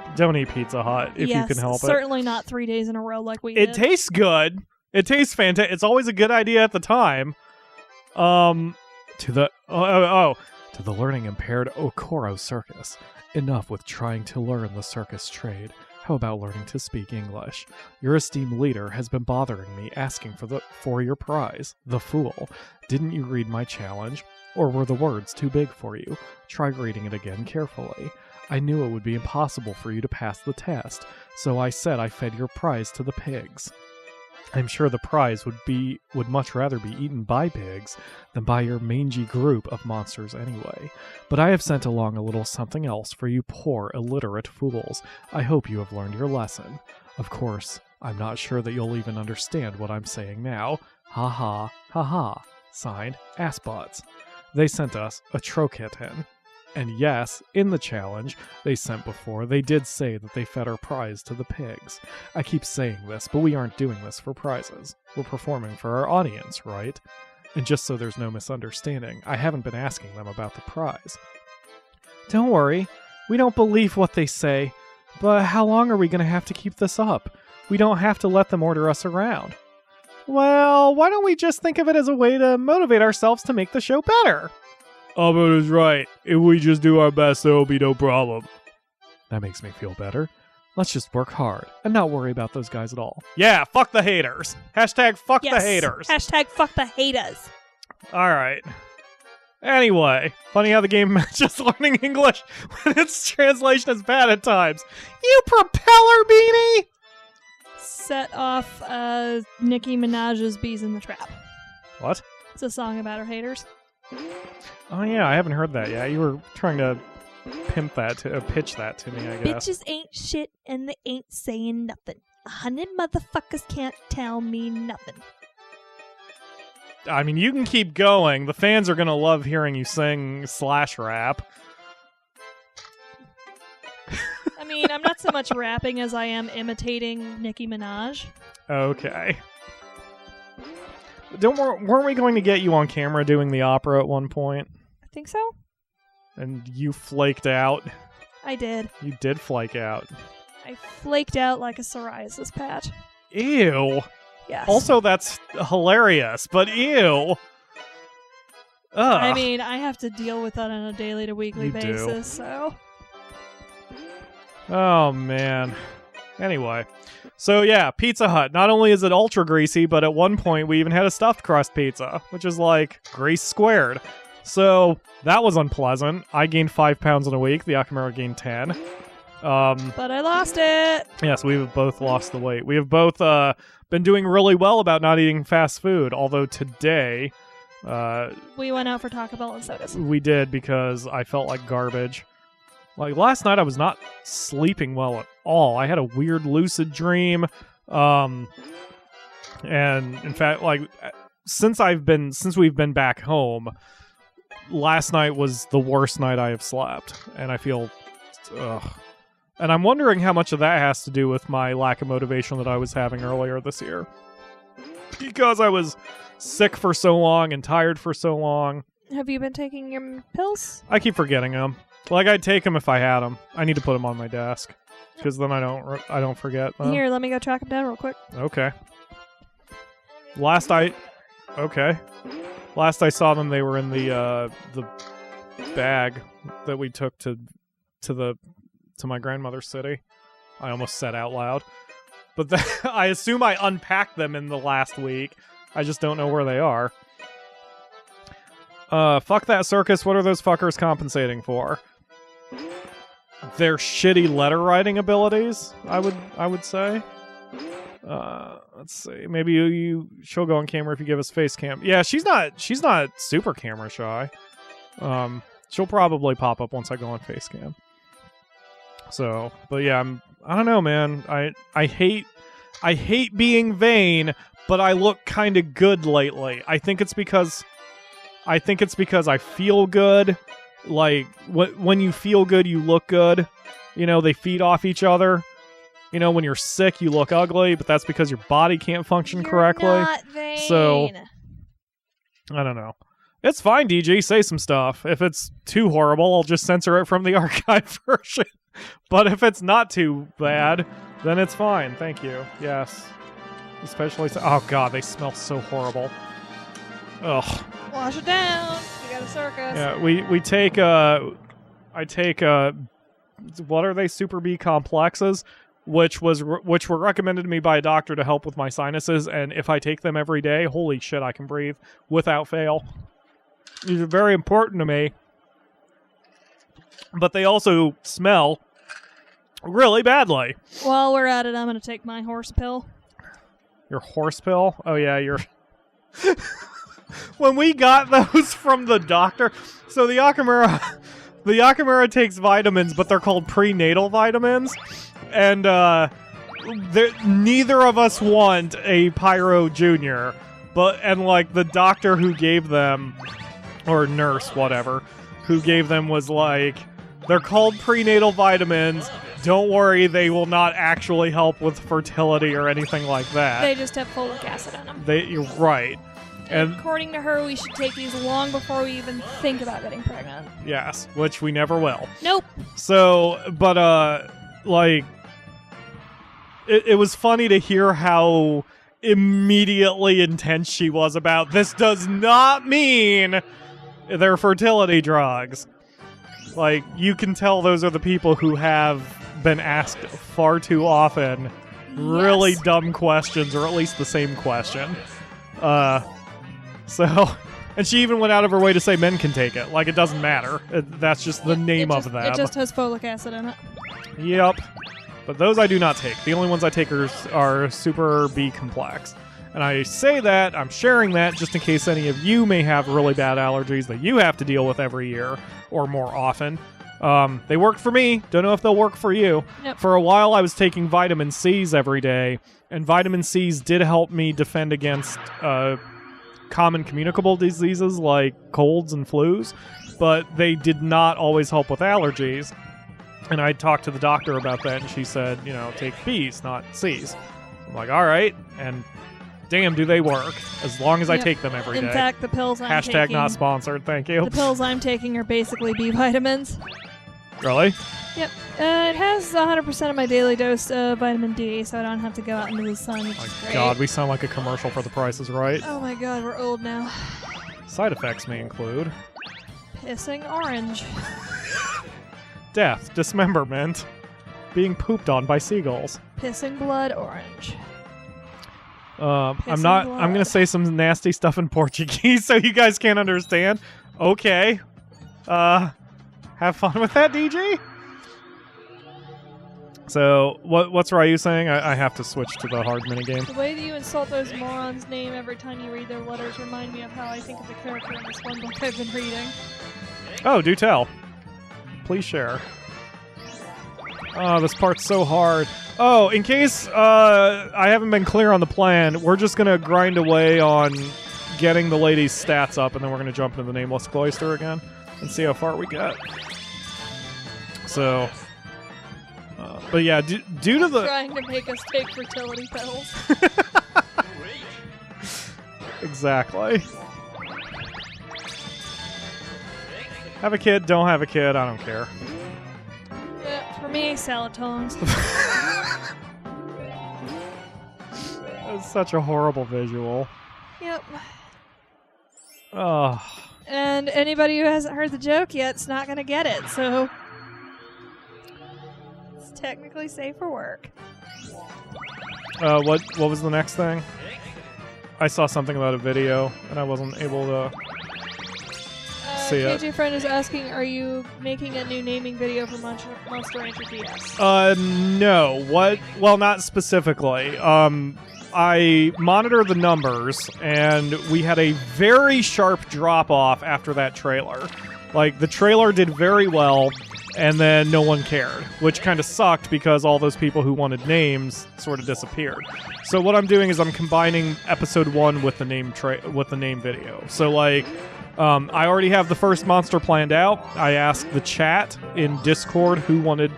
Pizza Hut if you can help it. Certainly not 3 days in a row like we did. It tastes good. It tastes fantastic. It's always a good idea at the time. To the learning impaired Okoro Circus. Enough with trying to learn the circus trade. How about learning to speak English? Your esteemed leader has been bothering me asking for your prize. The fool. Didn't you read my challenge? Or were the words too big for you? Try reading it again carefully. I knew it would be impossible for you to pass the test, so I said I fed your prize to the pigs. I'm sure the prize would much rather be eaten by pigs than by your mangy group of monsters anyway. But I have sent along a little something else for you poor, illiterate fools. I hope you have learned your lesson. Of course, I'm not sure that you'll even understand what I'm saying now. Ha ha, ha ha. Signed, Assbots. They sent us a Trokitten. And yes, in the challenge they sent before, they did say that they fed our prize to the pigs. I keep saying this, but we aren't doing this for prizes. We're performing for our audience, right? And just so there's no misunderstanding, I haven't been asking them about the prize. Don't worry, we don't believe what they say, but how long are we going to have to keep this up? We don't have to let them order us around. Well, why don't we just think of it as a way to motivate ourselves to make the show better? Albert is right. If we just do our best, there will be no problem. That makes me feel better. Let's just work hard and not worry about those guys at all. Yeah, fuck the haters. Hashtag fuck the haters. Hashtag fuck the haters. All right. Anyway, funny how the game matches learning English when its translation is bad at times. You propeller beanie! Set off Nicki Minaj's Bees in the Trap. What? It's a song about her haters. Oh yeah, I haven't heard that yet. You were trying to pitch that to me, I guess. Bitches ain't shit and they ain't saying nothing. 100 motherfuckers can't tell me nothing. I mean, you can keep going. The fans are gonna love hearing you sing /rap. I mean, I'm not so much rapping as I am imitating Nicki Minaj. Okay. Weren't we going to get you on camera doing the opera at one point? I think so. And you flaked out. I did. You did flake out. I flaked out like a psoriasis patch. Ew. Yes. Also, that's hilarious, but ew. Ugh. I mean, I have to deal with that on a daily to weekly basis, so. Oh, man. Anyway. So yeah, Pizza Hut. Not only is it ultra greasy, but at one point we even had a stuffed crust pizza, which is like grease squared. So that was unpleasant. I gained 5 pounds in a week. The Akamura gained 10. But I lost it. Yes, we've both lost the weight. We have both been doing really well about not eating fast food. Although today, We went out for Taco Bell and sodas. We did because I felt like garbage. Like last night I was not sleeping well at all. I had a weird lucid dream. And in fact, like since we've been back home, last night was the worst night I have slept, and I feel and I'm wondering how much of that has to do with my lack of motivation that I was having earlier this year. Because I was sick for so long and tired for so long. Have you been taking your pills? I keep forgetting them. Like, I'd take them if I had them. I need to put them on my desk, because then I don't forget them. Here, let me go track them down real quick. Okay. Last I saw them, they were in the bag that we took to my grandmother's city. I almost said out loud. But I assume I unpacked them in the last week. I just don't know where they are. Fuck that circus. What are those fuckers compensating for? Their shitty letter writing abilities, I would say. Let's see. Maybe she'll go on camera if you give us face cam. Yeah, she's not super camera shy. She'll probably pop up once I go on face cam. So, but yeah, I don't know, man. I hate being vain, but I look kind of good lately. I think it's because I feel good. Like when you feel good, you look good. You know, they feed off each other. You know, when you're sick, you look ugly, but that's because your body can't function correctly. Not vain. So, I don't know. It's fine, DG. Say some stuff. If it's too horrible, I'll just censor it from the archive version. But if it's not too bad, then it's fine. Thank you. Yes. Especially... Oh, God. They smell so horrible. Ugh. Wash it down. You got a circus. Yeah, we take... I take... what are they? Super B complexes, which were recommended to me by a doctor to help with my sinuses, and if I take them every day, holy shit, I can breathe without fail. These are very important to me. But they also smell really badly. While we're at it, I'm going to take my horse pill. Your horse pill? Oh, yeah, your... When we got those from the doctor... So the Yakamura takes vitamins, but they're called prenatal vitamins. And neither of us want a Pyro Jr. And like the doctor who gave them, or nurse, whatever, who gave them was like, they're called prenatal vitamins. Don't worry, they will not actually help with fertility or anything like that. They just have folic acid in them. You're right. And according to her, we should take these long before we even think about getting pregnant. Yes, which we never will. Nope. So, but, like, it was funny to hear how immediately intense she was about, this does not mean they're fertility drugs. Like, you can tell those are the people who have been asked far too often really dumb questions, or at least the same question. So, and she even went out of her way to say men can take it. Like, it doesn't matter. That's just the name of them. It just has folic acid in it. Yep. But those I do not take. The only ones I take are Super B complex. And I say that, I'm sharing that, just in case any of you may have really bad allergies that you have to deal with every year, or more often. They worked for me. Don't know if they'll work for you. Yep. For a while, I was taking vitamin C's every day, and vitamin C's did help me defend against common communicable diseases like colds and flus, but they did not always help with allergies. And I talked to the doctor about that, and she said, you know, take B's, not C's. I'm like, all right, and damn, do they work, as long as I take them every day. In fact, the pills I'm taking... Hashtag not sponsored, thank you. The pills I'm taking are basically B vitamins. Really? Yep. It has 100% of my daily dose of vitamin D, so I don't have to go out into the sun, which is great. God, we sound like a commercial for The Price is Right. Oh my god, we're old now. Side effects may include... Pissing orange. Death, dismemberment, being pooped on by seagulls. Pissing blood orange. I'm going to say some nasty stuff in Portuguese so you guys can't understand. Okay. Have fun with that, DG? So, what's Ryu saying? I have to switch to the hard minigame. The way that you insult those morons' name every time you read their letters remind me of how I think of the character in this one book I've been reading. Oh, do tell. Please share. Oh, this part's so hard. Oh, in case I haven't been clear on the plan, we're just going to grind away on getting the lady's stats up, and then we're going to jump into the Nameless Cloister again and see how far we get. So... but yeah, due to the... Trying to make us take fertility pills. Exactly. Have a kid, don't have a kid, I don't care. Yeah, for me, salad tongs. It's such a horrible visual. Yep. Oh. And anybody who hasn't heard the joke yet is not going to get it, so... It's technically safe for work. What was the next thing? I saw something about a video, and I wasn't able to see it. KJ Friend is asking, are you making a new naming video for Monster Rancher DS? No. What? Well, not specifically. I monitor the numbers, and we had a very sharp drop-off after that trailer. Like, the trailer did very well, and then no one cared, which kind of sucked because all those people who wanted names sort of disappeared. So what I'm doing is I'm combining episode 1 with the name video. So like, I already have the first monster planned out. I asked the chat in Discord who wanted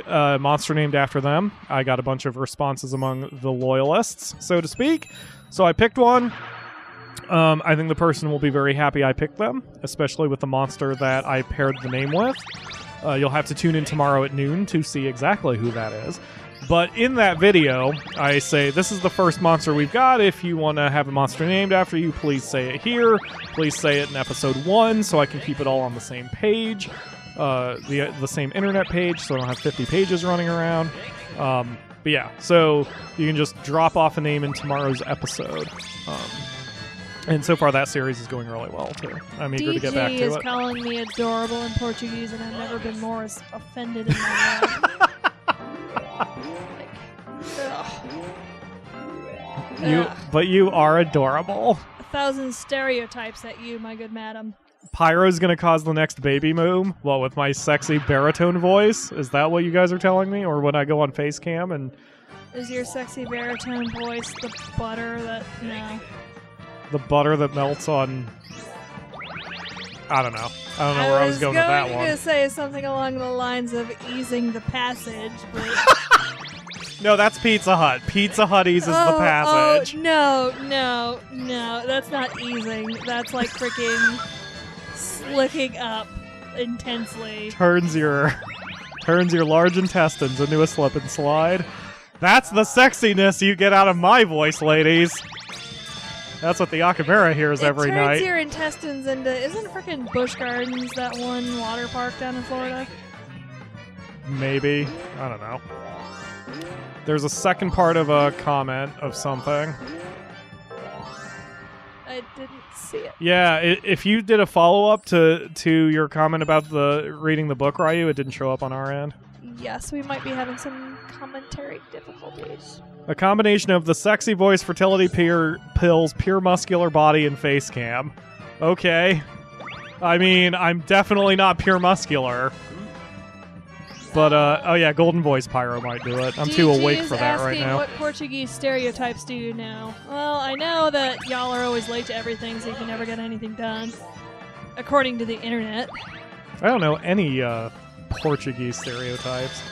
a monster named after them. I got a bunch of responses among the loyalists, so to speak. So I picked one. I think the person will be very happy I picked them, especially with the monster that I paired the name with. You'll have to tune in tomorrow at noon to see exactly who that is. But in that video, I say, this is the first monster we've got. If you want to have a monster named after you, please say it here. Please say it in episode 1 so I can keep it all on the same page, the same internet page, so I don't have 50 pages running around. But yeah, so you can just drop off a name in tomorrow's episode. And so far, that series is going really well, too. I'm eager to get back to it. DG is calling me adorable in Portuguese, and I've never been more offended in my life. But you are adorable. 1,000 stereotypes at you, my good madam. Pyro's gonna cause the next baby boom? What, with my sexy baritone voice? Is that what you guys are telling me? Or when I go on Facecam and... Is your sexy baritone voice the butter that... No. The butter that melts on... I don't know. I don't know where I was going with that one. I was going to say something along the lines of easing the passage, but... No, that's Pizza Hut. Pizza Hut eases the passage. Oh, no. That's not easing. That's like freaking slicking up intensely. Turns your large intestines into a slip and slide. That's the sexiness you get out of my voice, ladies. That's what the Akamura hears every night. It turns your intestines into... Isn't freaking Busch Gardens that one water park down in Florida? Maybe. I don't know. There's a second part of a comment of something. I didn't see it. Yeah, if you did a follow-up to your comment about reading the book, Ryu, it didn't show up on our end. Yes, we might be having some commentary difficulties. A combination of the sexy voice, fertility pills, pure muscular body, and face cam. Okay. I mean, I'm definitely not pure muscular. But, oh yeah, Golden Voice Pyro might do it. I'm too awake for that right now. What Portuguese stereotypes do you know? Well, I know that y'all are always late to everything, so you can never get anything done. According to the internet. I don't know any, Portuguese stereotypes.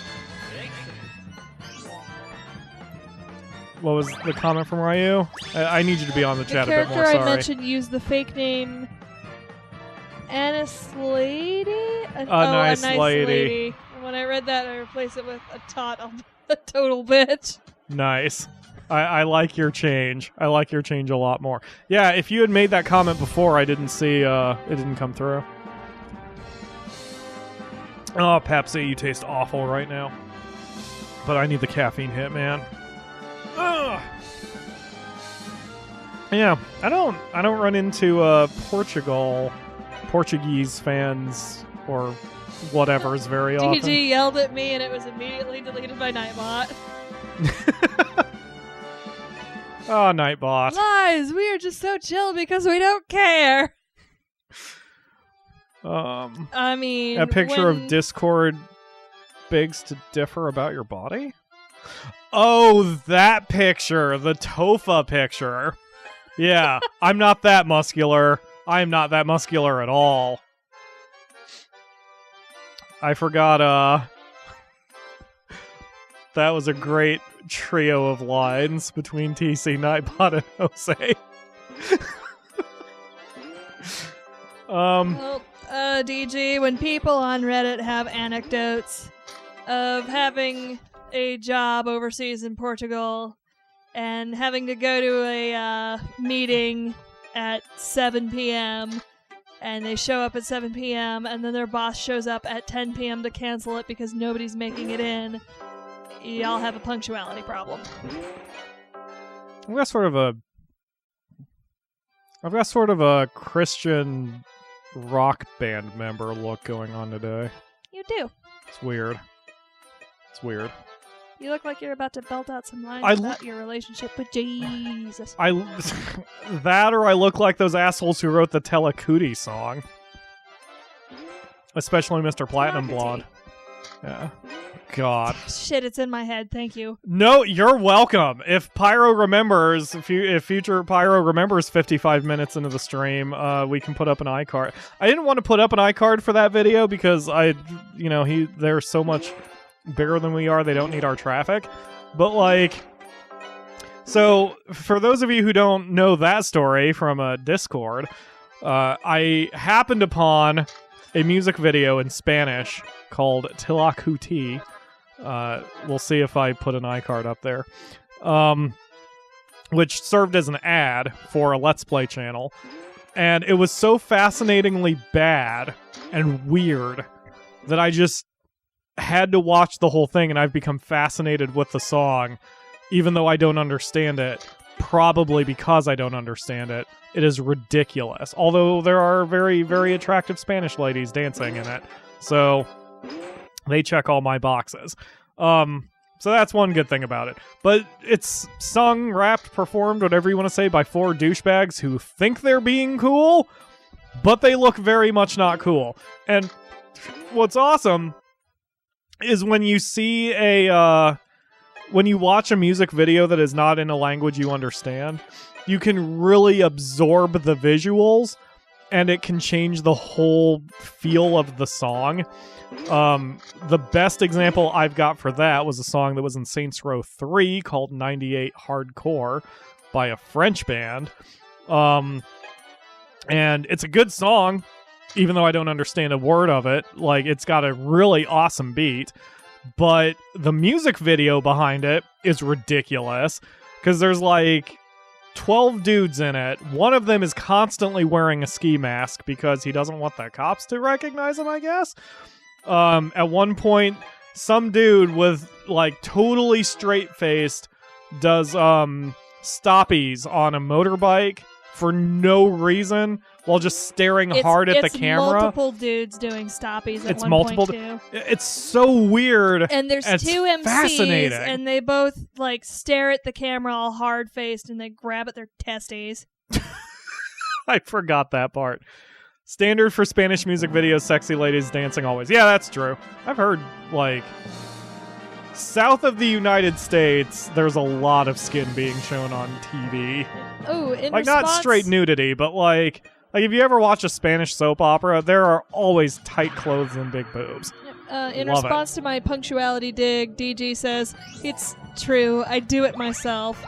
What was the comment from Ryu? I need you to be on the chat a bit more, sorry. The character I mentioned used the fake name Anis Lady? Nice lady. When I read that, I replaced it with a total bitch. Nice. I like your change. I like your change a lot more. Yeah, if you had made that comment before, I didn't see, it didn't come through. Oh, Pepsi, you taste awful right now. But I need the caffeine hit, man. Ugh. Yeah, I don't run into Portuguese fans or whatever's very often. DG yelled at me and it was immediately deleted by Nightbot. Oh, Nightbot. Lies! We are just so chill because we don't care. I mean, a picture of Discord begs to differ about your body? Oh, that picture. The Tofa picture. Yeah, I'm not that muscular. I am not that muscular at all. I forgot, that was a great trio of lines between TC, Nightbot, and Jose. Well, DG, when people on Reddit have anecdotes of having a job overseas in Portugal and having to go to a meeting at 7 p.m., and they show up at 7 p.m., and then their boss shows up at 10 p.m. to cancel it because nobody's making it in, y'all have a punctuality problem. I've got sort of a Christian rock band member look going on today. You do. It's weird. You look like you're about to belt out some lines about your relationship with Jesus. That or I look like those assholes who wrote the Telekuti song. Especially Mr. Platinum Blonde. Yeah. God. Shit, it's in my head. Thank you. No, you're welcome. If Pyro remembers, if future Pyro remembers 55 minutes into the stream, we can put up an iCard. I didn't want to put up an iCard for that video because they're so much bigger than we are. They don't need our traffic. But so for those of you who don't know that story from Discord, I happened upon a music video in Spanish called Tilacuti. We'll see if I put an iCard up there. Which served as an ad for a Let's Play channel. And it was so fascinatingly bad and weird that I just had to watch the whole thing, and I've become fascinated with the song, even though I don't understand it. Probably because I don't understand it. It is ridiculous. Although there are very, very attractive Spanish ladies dancing in it. So they check all my boxes. So that's one good thing about it. But it's sung, rapped, performed, whatever you want to say, by 4 douchebags who think they're being cool, but they look very much not cool. And what's awesome is when you see when you watch a music video that is not in a language you understand, you can really absorb the visuals, and it can change the whole feel of the song. The best example I've got for that was a song that was in Saints Row 3 called 98 Hardcore by a French band. And it's a good song, even though I don't understand a word of it. It's got a really awesome beat, but the music video behind it is ridiculous because there's 12 dudes in it. One of them is constantly wearing a ski mask because he doesn't want the cops to recognize him, I guess. At one point, some dude with totally straight-faced does stoppies on a motorbike for no reason while just staring hard at the camera. It's multiple dudes doing stoppies at it's one multiple point, too. It's so weird. And there's 2 MCs, and they both stare at the camera all hard-faced, and they grab at their testes. I forgot that part. Standard for Spanish music videos, sexy ladies dancing always. Yeah, that's true. I've heard, south of the United States, there's a lot of skin being shown on TV. Oh, in response... not straight nudity, but if you ever watch a Spanish soap opera, there are always tight clothes and big boobs. In response to my punctuality dig, DG says, "It's true, I do it myself."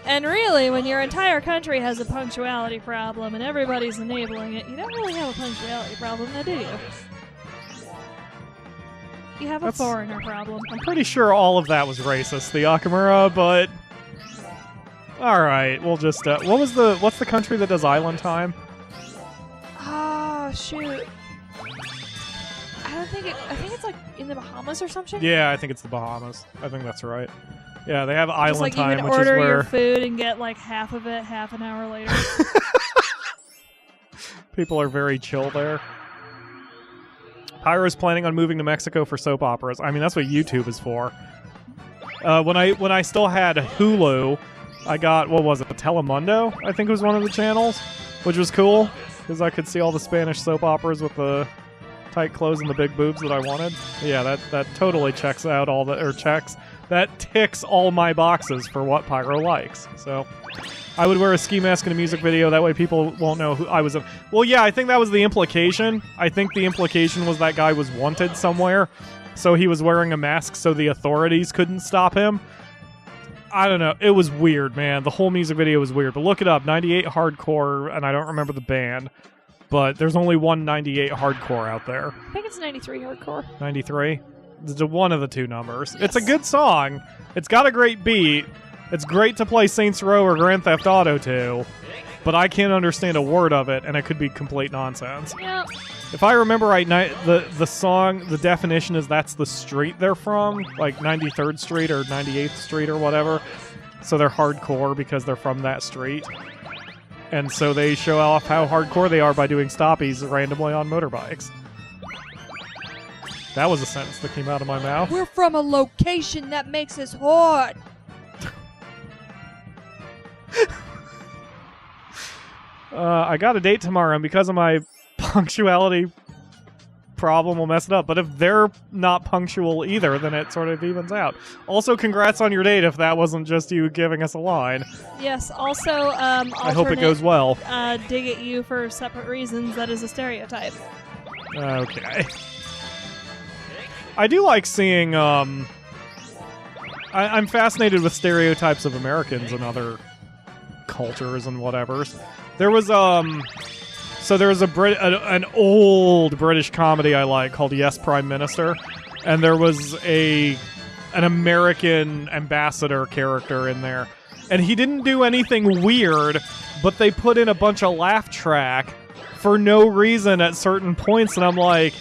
And really, when your entire country has a punctuality problem and everybody's enabling it, you don't really have a punctuality problem, now do you? You have a foreigner problem. I'm pretty sure all of that was racist, the Akamura, but... Alright, we'll just... what's the country that does island time? Oh, shoot. I think it's in the Bahamas or something? Yeah, I think it's the Bahamas. I think that's right. Yeah, they have island time, which is where... you can order your food and get half of it half an hour later. People are very chill there. Pyro's planning on moving to Mexico for soap operas. I mean, that's what YouTube is for. When I still had Hulu, I got, what was it, Telemundo, I think was one of the channels, which was cool, because I could see all the Spanish soap operas with the tight clothes and the big boobs that I wanted. Yeah, that totally checks out all the, or checks, that ticks all my boxes for what Pyro likes. So I would wear a ski mask in a music video, that way people won't know who I was. Well, yeah, I think that was the implication. I think the implication was that guy was wanted somewhere, so he was wearing a mask so the authorities couldn't stop him. I don't know. It was weird, man. The whole music video was weird. But look it up. 98 Hardcore, and I don't remember the band, but there's only one 98 Hardcore out there. I think it's 93 Hardcore. 93? It's one of the two numbers. Yes. It's a good song. It's got a great beat. It's great to play Saints Row or Grand Theft Auto to, but I can't understand a word of it, and it could be complete nonsense. Yep. If I remember right, the song, the definition is that's the street they're from, like 93rd Street or 98th Street or whatever. So they're hardcore because they're from that street. And so they show off how hardcore they are by doing stoppies randomly on motorbikes. That was a sentence that came out of my mouth. We're from a location that makes us hot. I got a date tomorrow, and because of my punctuality problem, will mess it up. But if they're not punctual either, then it sort of evens out. Also, congrats on your date if that wasn't just you giving us a line. Yes, also, I hope it goes well. Dig at you for separate reasons. That is a stereotype. Okay. I do like seeing, I'm fascinated with stereotypes of Americans and other cultures and whatevers. There was, so there was an old British comedy I like called Yes, Prime Minister, and there was an American ambassador character in there, and he didn't do anything weird, but they put in a bunch of laugh track for no reason at certain points, and I'm like,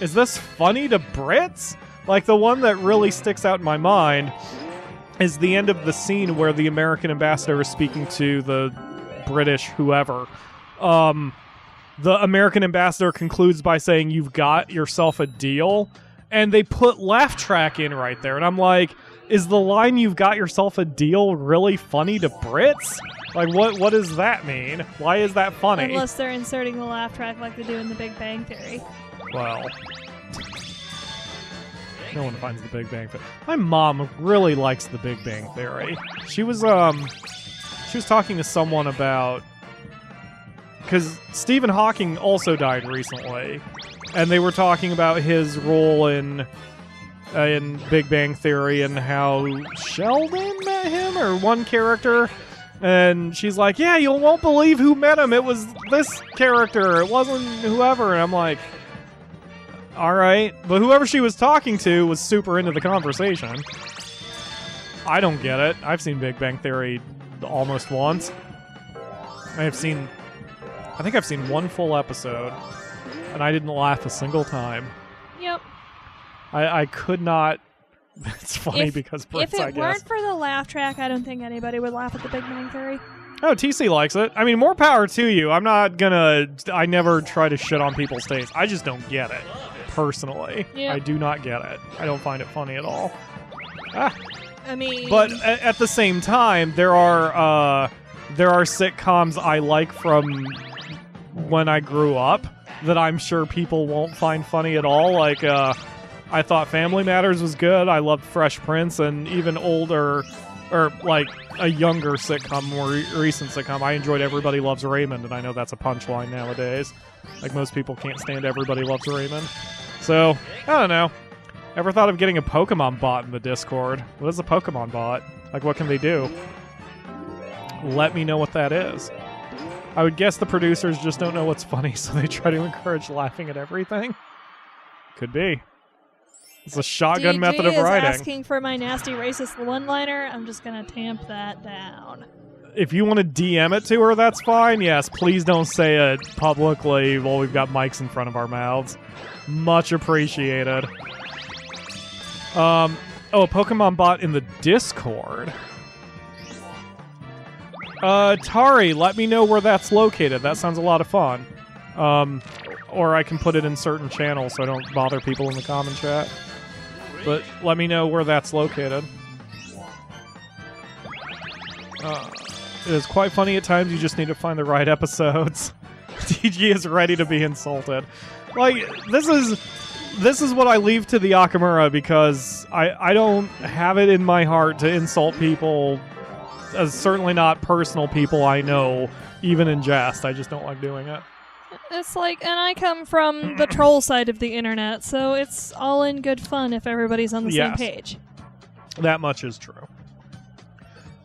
is this funny to Brits? Like, the one that really sticks out in my mind is the end of the scene where the American ambassador is speaking to the British whoever. The American ambassador concludes by saying, "You've got yourself a deal," and they put laugh track in right there, and I'm like, is the line "You've got yourself a deal" really funny to Brits? Like, what does that mean? Why is that funny? Unless they're inserting the laugh track like they do in The Big Bang Theory. Well, no one finds The Big Bang Theory. My mom really likes The Big Bang Theory. She was talking to someone about, because Stephen Hawking also died recently, and they were talking about his role in Big Bang Theory and how Sheldon met him, or one character, and she's like, yeah, you won't believe who met him. It was this character. It wasn't whoever. And I'm like, all right. But whoever she was talking to was super into the conversation. I don't get it. I've seen Big Bang Theory almost once. I think I've seen one full episode, and I didn't laugh a single time. Yep. I could not. It's funny because Brits, I guess. If it weren't for the laugh track, I don't think anybody would laugh at The Big Bang Theory. Oh, TC likes it. I mean, more power to you. I never try to shit on people's taste. I just don't get it, personally. Yep. I do not get it. I don't find it funny at all. I mean... But at the same time, there are sitcoms I like from when I grew up that I'm sure people won't find funny at all. Like, I thought Family Matters was good. I loved Fresh Prince, and even older, or like a younger sitcom, more recent sitcom, I enjoyed Everybody Loves Raymond, and I know that's a punchline nowadays. Like, most people can't stand Everybody Loves Raymond. So, I don't know. Ever thought of getting a Pokemon bot in the Discord? What is a Pokemon bot? Like, what can they do? Let me know what that is. I would guess the producers just don't know what's funny, so they try to encourage laughing at everything. Could be. It's a shotgun method of writing. Is asking for my nasty racist one-liner. I'm just going to tamp that down. If you want to DM it to her, that's fine. Yes, please don't say it publicly while we've got mics in front of our mouths. Much appreciated. A Pokemon bot in the Discord. Tari, let me know where that's located. That sounds a lot of fun. or I can put it in certain channels so I don't bother people in the common chat. But let me know where that's located. It is quite funny at times. You just need to find the right episodes. TG is ready to be insulted. Like, this is what I leave to the Akamura, because I don't have it in my heart to insult people, certainly not personal people I know, even in jest. I just don't like doing it. It's like, and I come from the troll side of the internet, so it's all in good fun if everybody's on the same page. That much is true.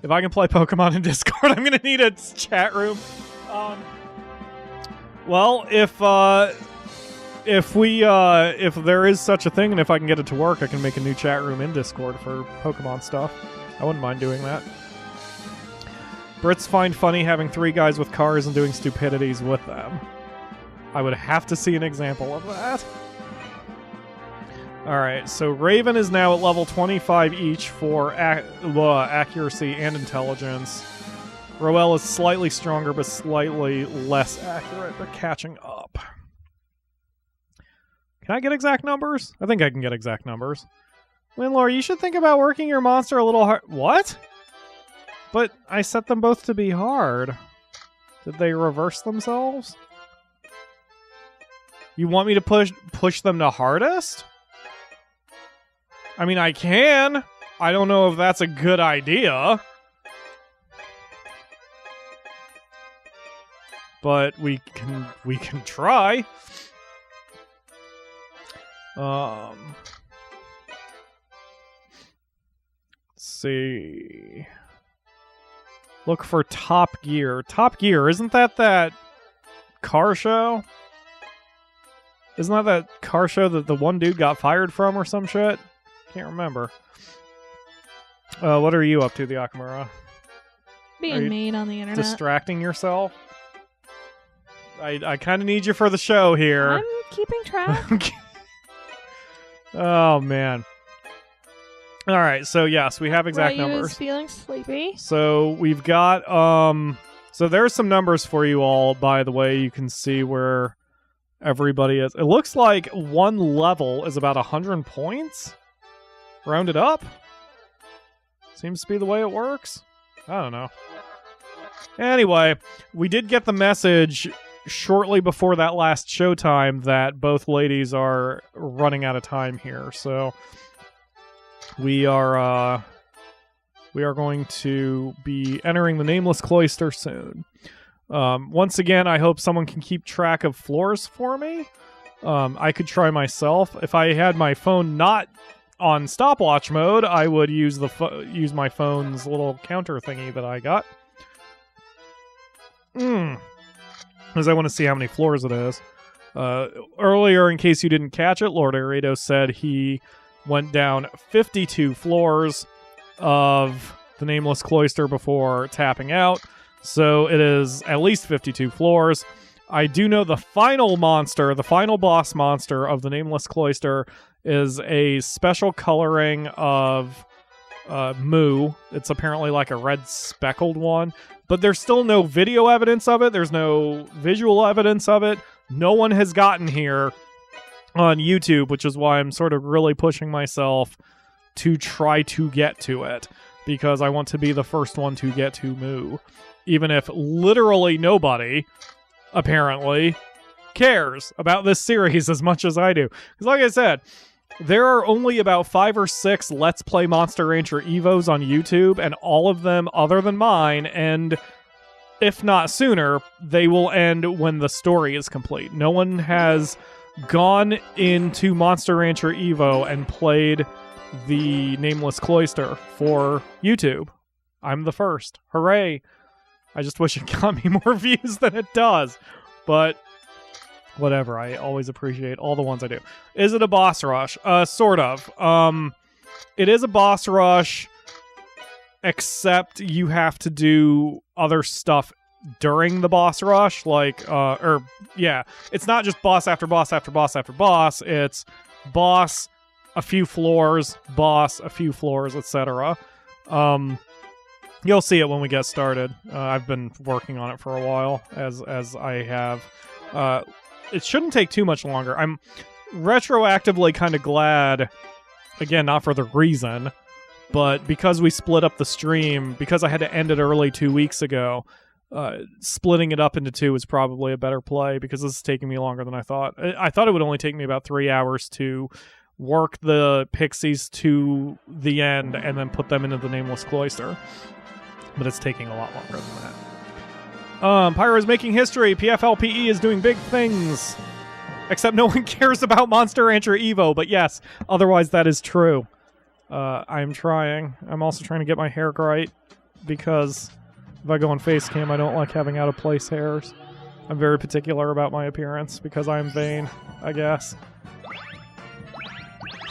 If I can play Pokemon in Discord, I'm gonna need a chat room. Well, if there is such a thing, and if I can get it to work, I can make a new chat room in Discord for Pokemon stuff. I wouldn't mind doing that. Brits find funny having 3 guys with cars and doing stupidities with them. I would have to see an example of that. Alright, so Raven is now at level 25 each for accuracy and intelligence. Roel is slightly stronger, but slightly less accurate, but catching up. Can I get exact numbers? I think I can get exact numbers. Winlord, you should think about working your monster a little hard. What? But I set them both to be hard. Did they reverse themselves? You want me to push them to hardest? I mean, I can. I don't know if that's a good idea. But we can try. Let's see. Look for Top Gear. Top Gear, isn't that car show? Isn't that car show that the one dude got fired from or some shit? Can't remember. What are you up to, the Akamura? Being mean on the internet. Distracting yourself? I kind of need you for the show here. I'm keeping track. Oh, man. All right, so yes, we have exact numbers. Is feeling sleepy. So we've got so there's some numbers for you all. By the way, you can see where everybody is. It looks like one level is about 100 points, rounded up. Seems to be the way it works. I don't know. Anyway, we did get the message shortly before that last showtime that both ladies are running out of time here, so we are going to be entering the Nameless Cloister soon. Once again, I hope someone can keep track of floors for me. I could try myself. If I had my phone not on stopwatch mode, I would use use my phone's little counter thingy that I got. Because I want to see how many floors it is. Earlier, in case you didn't catch it, Lord Aredo said he went down 52 floors of the Nameless Cloister before tapping out. So it is at least 52 floors. I do know the final monster, the final boss monster of the Nameless Cloister is a special coloring of Moo. It's apparently like a red speckled one. But there's still no video evidence of it. There's no visual evidence of it. No one has gotten here on YouTube, which is why I'm sort of really pushing myself to try to get to it. Because I want to be the first one to get to Moo. Even if literally nobody, apparently, cares about this series as much as I do. Because like I said, there are only about 5 or 6 Let's Play Monster Rancher Evos on YouTube, and all of them, other than mine, and if not sooner, they will end when the story is complete. No one has gone into Monster Rancher Evo and played the Nameless Cloister for YouTube. I'm the first. Hooray! I just wish it got me more views than it does. But whatever, I always appreciate all the ones I do. Is it a boss rush? Sort of. It is a boss rush, except you have to do other stuff during the boss rush. Like, it's not just boss after boss after boss after boss. It's boss, a few floors, boss, a few floors, etc. You'll see it when we get started. I've been working on it for a while, as I have. it shouldn't take too much longer. I'm retroactively kind of glad, again, not for the reason, but because we split up the stream, because I had to end it early 2 weeks ago, splitting it up into 2 is probably a better play because this is taking me longer than I thought. I thought it would only take me about 3 hours to work the pixies to the end and then put them into the Nameless Cloister. But it's taking a lot longer than that. Pyro is making history. PFLPE is doing big things. Except no one cares about Monster Rancher Evo. But yes, otherwise that is true. I'm trying. I'm also trying to get my hair right because if I go on face cam, I don't like having out-of-place hairs. I'm very particular about my appearance because I'm vain, I guess.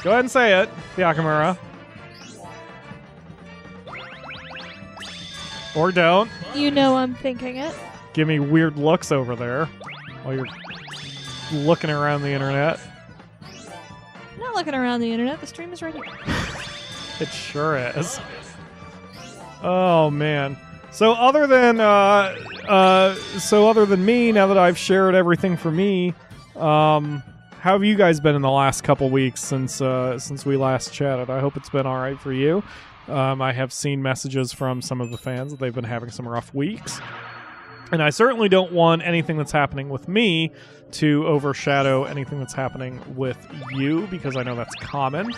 Go ahead and say it, Yakamura. Or don't. You know I'm thinking it. Give me weird looks over there while you're looking around the internet. I'm not looking around the internet. The stream is right here. It sure is. Oh man. So other than me, now that I've shared everything for me, how have you guys been in the last couple weeks since we last chatted? I hope it's been all right for you. I have seen messages from some of the fans that they've been having some rough weeks. And I certainly don't want anything that's happening with me to overshadow anything that's happening with you, because I know that's common.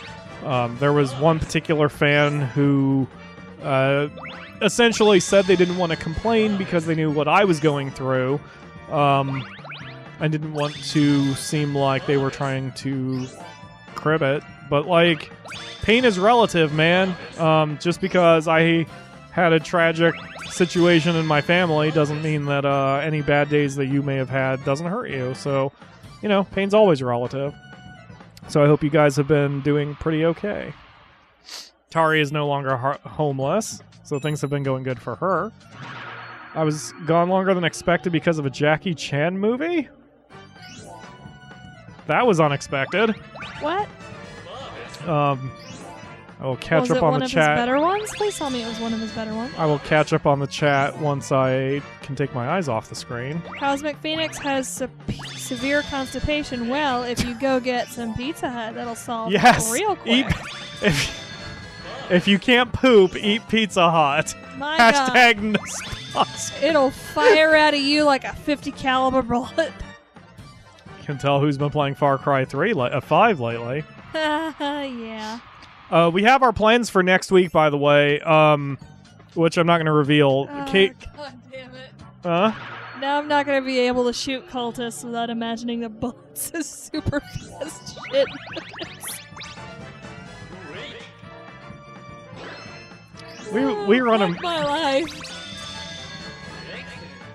There was one particular fan who essentially said they didn't want to complain because they knew what I was going through. I didn't want to seem like they were trying to crib it. But, like, pain is relative, man. Just because I had a tragic situation in my family doesn't mean that any bad days that you may have had doesn't hurt you. So, you know, pain's always relative. So I hope you guys have been doing pretty okay. Tari is no longer homeless, so things have been going good for her. I was gone longer than expected because of a Jackie Chan movie? That was unexpected. What? I will catch up on the chat. Was it one of his better ones? Please tell me it was one of his better ones. I will catch up on the chat once I can take my eyes off the screen. Cosmic Phoenix has severe constipation. Well, if you go get some Pizza Hut, that'll solve it real quick. If you can't poop, eat Pizza Hut. My Hashtag God. It'll fire out of you like a 50 caliber bullet. Can tell who's been playing Far Cry 5 lately. Yeah. We have our plans for next week, by the way, which I'm not going to reveal. Kate, God damn it. Huh? Now I'm not going to be able to shoot cultists without imagining the bullets as super fast shit. We run my life.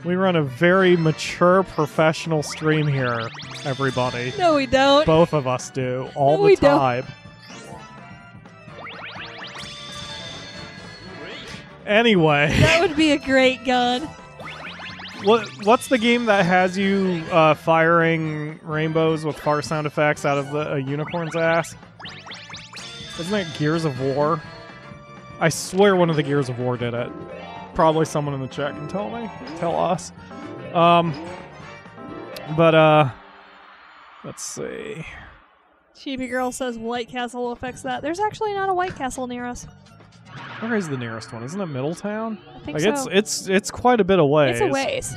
We run a very mature professional stream here, everybody. No, we don't. Both of us do all the time. Don't. Anyway. That would be a great gun. What's the game that has you firing rainbows with fart sound effects out of a unicorn's ass? Isn't that Gears of War? I swear one of the Gears of War did it. Probably someone in the chat can tell us. Let's see. Sheepy Girl says White Castle will fix that. There's actually not a White Castle near us. Where is the nearest one? Isn't it Middletown? I think so. It's quite a bit away. It's a ways.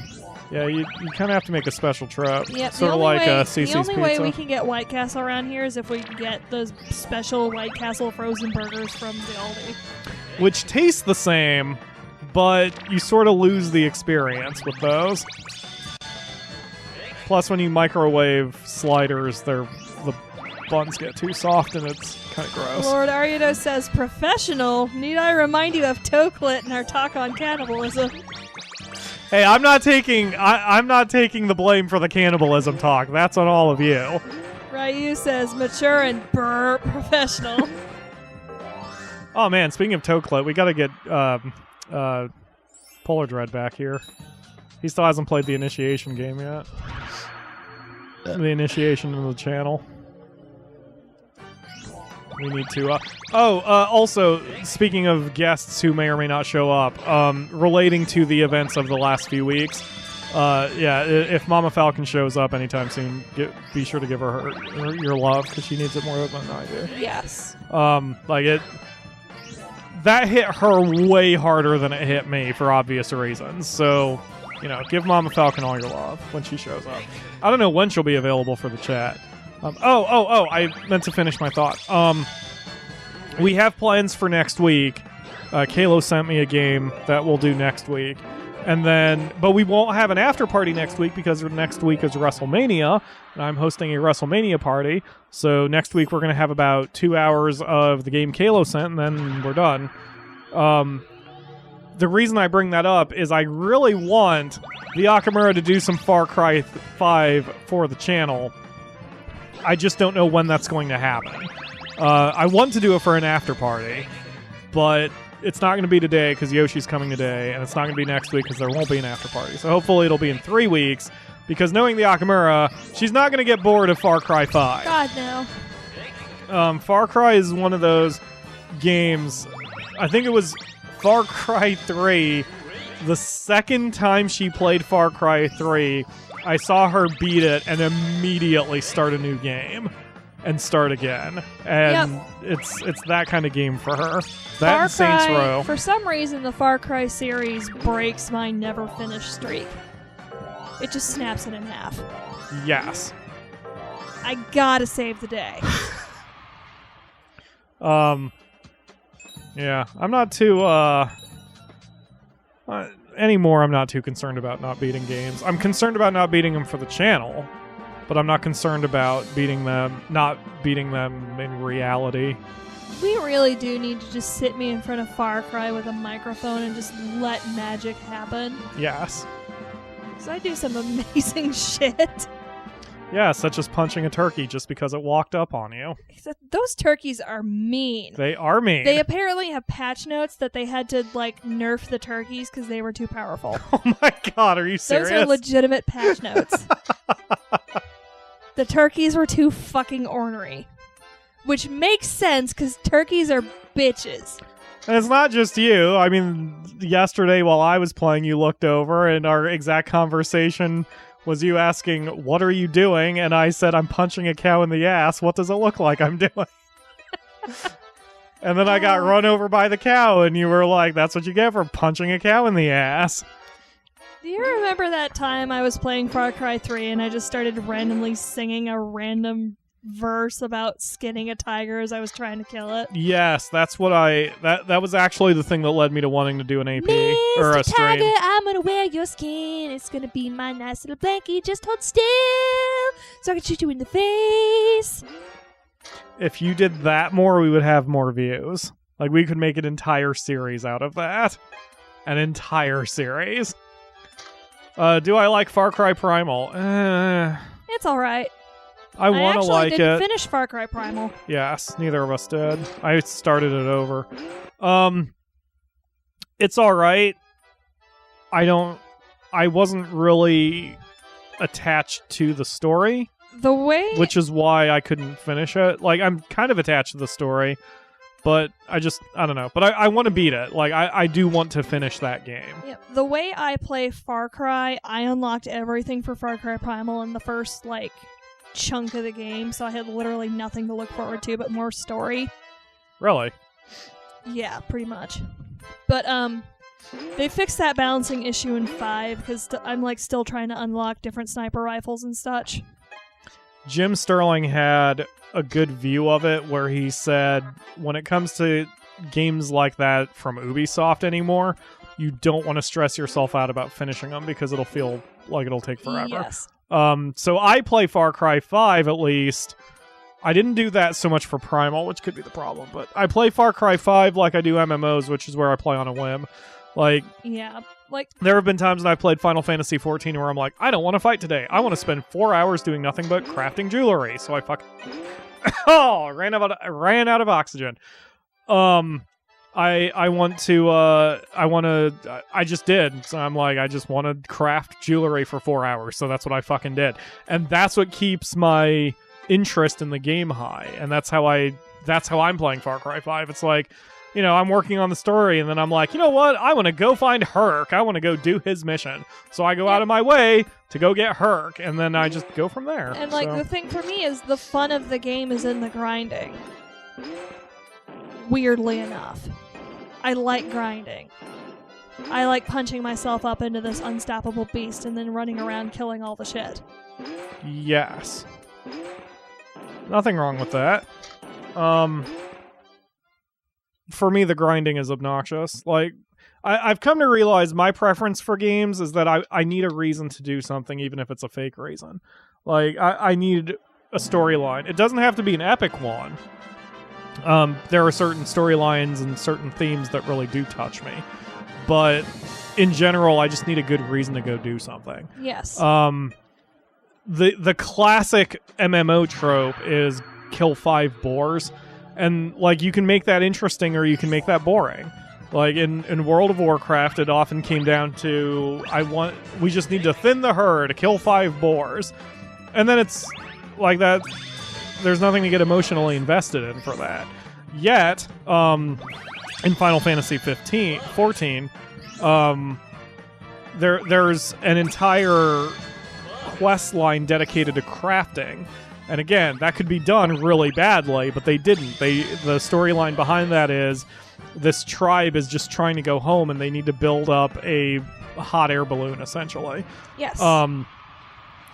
Yeah, you kind of have to make a special trip. Yep, sort of like CC's The only Pizza. way we can get White Castle around here is if we get those special White Castle frozen burgers from the Aldi. Which taste the same, but you sort of lose the experience with those. Plus, when you microwave sliders, the buns get too soft and it's kind of gross. Lord Ariado says, professional? Need I remind you of Toklet and our talk on cannibalism? Hey, I'm not taking the blame for the cannibalism talk. That's on all of you. Ryu says, mature and professional. Oh man, speaking of Toklet, we gotta get Polar Dread back here. He still hasn't played the initiation game yet. The initiation into the channel. We need to... also, speaking of guests who may or may not show up, relating to the events of the last few weeks, If Mama Falcon shows up anytime soon, be sure to give her your love because she needs it more than I do. Yes. That hit her way harder than it hit me for obvious reasons. So, give Mama Falcon all your love when she shows up. I don't know when she'll be available for the chat. I meant to finish my thought. We have plans for next week. Kalo sent me a game that we'll do next week. But we won't have an after party next week because next week is WrestleMania, and I'm hosting a WrestleMania party. So next week we're going to have about 2 hours of the game Kalo sent, and then we're done. The reason I bring that up is I really want the Akamura to do some Far Cry 5 for the channel. I just don't know when that's going to happen. I want to do it for an after party, but it's not going to be today because Yoshi's coming today, and it's not going to be next week because there won't be an after party. So hopefully it'll be in 3 weeks, because knowing the Akamura, she's not going to get bored of Far Cry 5. God, no. Far Cry is one of those games. I think it was Far Cry 3. The second time she played Far Cry 3, I saw her beat it and immediately start a new game and start again. And it's that kind of game for her. That and Saints Row. For some reason, the Far Cry series breaks my never finished streak. It just snaps it in half. Yes. I gotta save the day. Yeah, I'm not too, anymore, I'm not too concerned about not beating games. I'm concerned about not beating them for the channel, but I'm not concerned about not beating them in reality. We really do need to just sit me in front of Far Cry with a microphone and just let magic happen. Yes. Because I do some amazing shit. Yeah, such as punching a turkey just because it walked up on you. Those turkeys are mean. They are mean. They apparently have patch notes that they had to, nerf the turkeys because they were too powerful. Oh my god, are you serious? Those are legitimate patch notes. The turkeys were too fucking ornery. Which makes sense because turkeys are bitches. And it's not just you. I mean, yesterday while I was playing, you looked over and our exact conversation was you asking, "What are you doing?" And I said, "I'm punching a cow in the ass. What does it look like I'm doing?" And then I got run over by the cow, and you were like, "That's what you get for punching a cow in the ass." Do you remember that time I was playing Far Cry 3 and I just started randomly singing a random verse about skinning a tiger as I was trying to kill it? Yes, that's what that was actually the thing that led me to wanting to do an AP Mr. or a stream. Tiger, I'm gonna wear your skin. It's gonna be my nice little blankie. Just hold still so I can shoot you in the face. If you did that more, we would have more views. Like, we could make an entire series out of that. An entire series. Do I like Far Cry Primal? It's alright. I want to like it. I actually didn't finish Far Cry Primal. Yes, neither of us did. I started it over. It's alright. I wasn't really attached to the story. Which is why I couldn't finish it. Like, I'm kind of attached to the story, but I don't know. But I want to beat it. Like, I do want to finish that game. Yeah, the way I play Far Cry, I unlocked everything for Far Cry Primal in the first, chunk of the game, so I had literally nothing to look forward to but more story. Really? Yeah, pretty much. But, they fixed that balancing issue in 5, because I'm, still trying to unlock different sniper rifles and such. Jim Sterling had a good view of it where he said when it comes to games like that from Ubisoft anymore, you don't want to stress yourself out about finishing them because it'll feel like it'll take forever. Yes. So I play Far Cry 5 at least. I didn't do that so much for Primal, which could be the problem, but I play Far Cry 5 like I do MMOs, which is where I play on a whim. Yeah. There have been times when I played Final Fantasy XIV where I'm like, I don't want to fight today. I want to spend 4 hours doing nothing but crafting jewelry. So I ran out of oxygen. I just did. So I'm like, I just want to craft jewelry for 4 hours. So that's what I fucking did. And that's what keeps my interest in the game high. And that's how I'm playing Far Cry 5. It's like, I'm working on the story, and then I'm like, you know what? I want to go find Herc. I want to go do his mission. So I go out of my way to go get Herc, and then I just go from there. And the thing for me is the fun of the game is in the grinding. Weirdly enough. I like grinding. I like punching myself up into this unstoppable beast and then running around killing all the shit. Yes. Nothing wrong with that. For me, the grinding is obnoxious. Like, I've come to realize my preference for games is that I need a reason to do something, even if it's a fake reason. Like, I need a storyline. It doesn't have to be an epic one. There are certain storylines and certain themes that really do touch me. But in general, I just need a good reason to go do something. Yes. The classic MMO trope is kill 5 boars. And, like, you can make that interesting or you can make that boring. Like, in World of Warcraft, it often came down to, we just need to thin the herd, kill 5 boars. And then it's like that, there's nothing to get emotionally invested in for that. Yet, in Final Fantasy 14, there's an entire quest line dedicated to crafting. And again, that could be done really badly, but they didn't. The storyline behind that is this tribe is just trying to go home, and they need to build up a hot air balloon, essentially. Yes.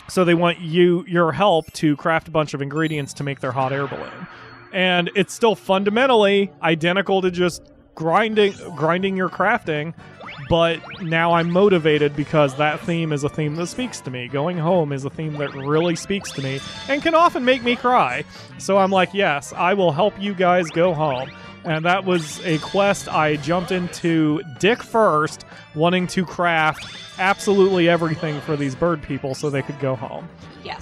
So they want your help to craft a bunch of ingredients to make their hot air balloon. And it's still fundamentally identical to just grinding your crafting, but now I'm motivated because that theme is a theme that speaks to me. Going home is a theme that really speaks to me and can often make me cry. So I'm like, yes, I will help you guys go home. And that was a quest I jumped into dick first, wanting to craft absolutely everything for these bird people so they could go home. Yes.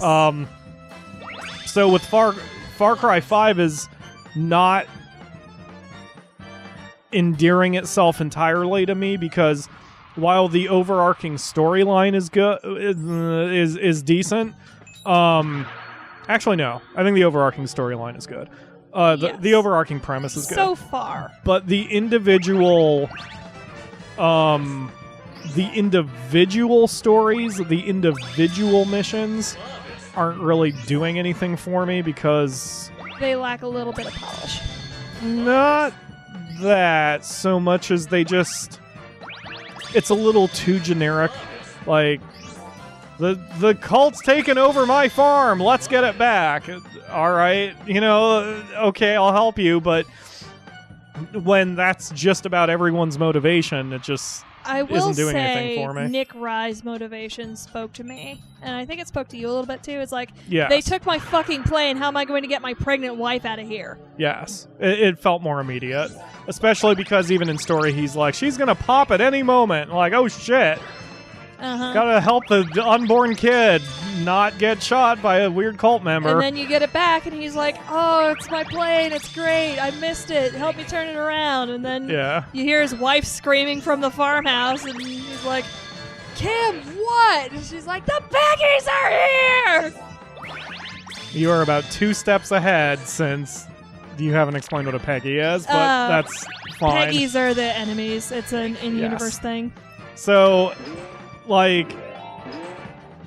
So with Far Cry 5 is not endearing itself entirely to me, because while the overarching storyline is good, is decent. Actually, no. I think the overarching storyline is good. Yes. The overarching premise is good so far, but the individual stories, the individual missions aren't really doing anything for me because they lack a little bit of polish. Not that so much as it's a little too generic. Like, the cult's taken over my farm, let's get it back. All right, okay, I'll help you, but when that's just about everyone's motivation, it just isn't doing anything for me. Nick Rye's motivation spoke to me, and I think it spoke to you a little bit too. It's like, yes. They took my fucking plane, how am I going to get my pregnant wife out of here? Yes, it felt more immediate, especially because even in story he's like, she's gonna pop at any moment. Like, oh shit. Gotta help the unborn kid not get shot by a weird cult member. And then you get it back, and he's like, oh, it's my plane, it's great, I missed it, help me turn it around. And then you hear his wife screaming from the farmhouse, and he's like, Kim, what? And she's like, the Peggies are here! You are about 2 steps ahead, since you haven't explained what a Peggy is, but that's fine. Peggies are the enemies. It's an in-universe thing. So, like,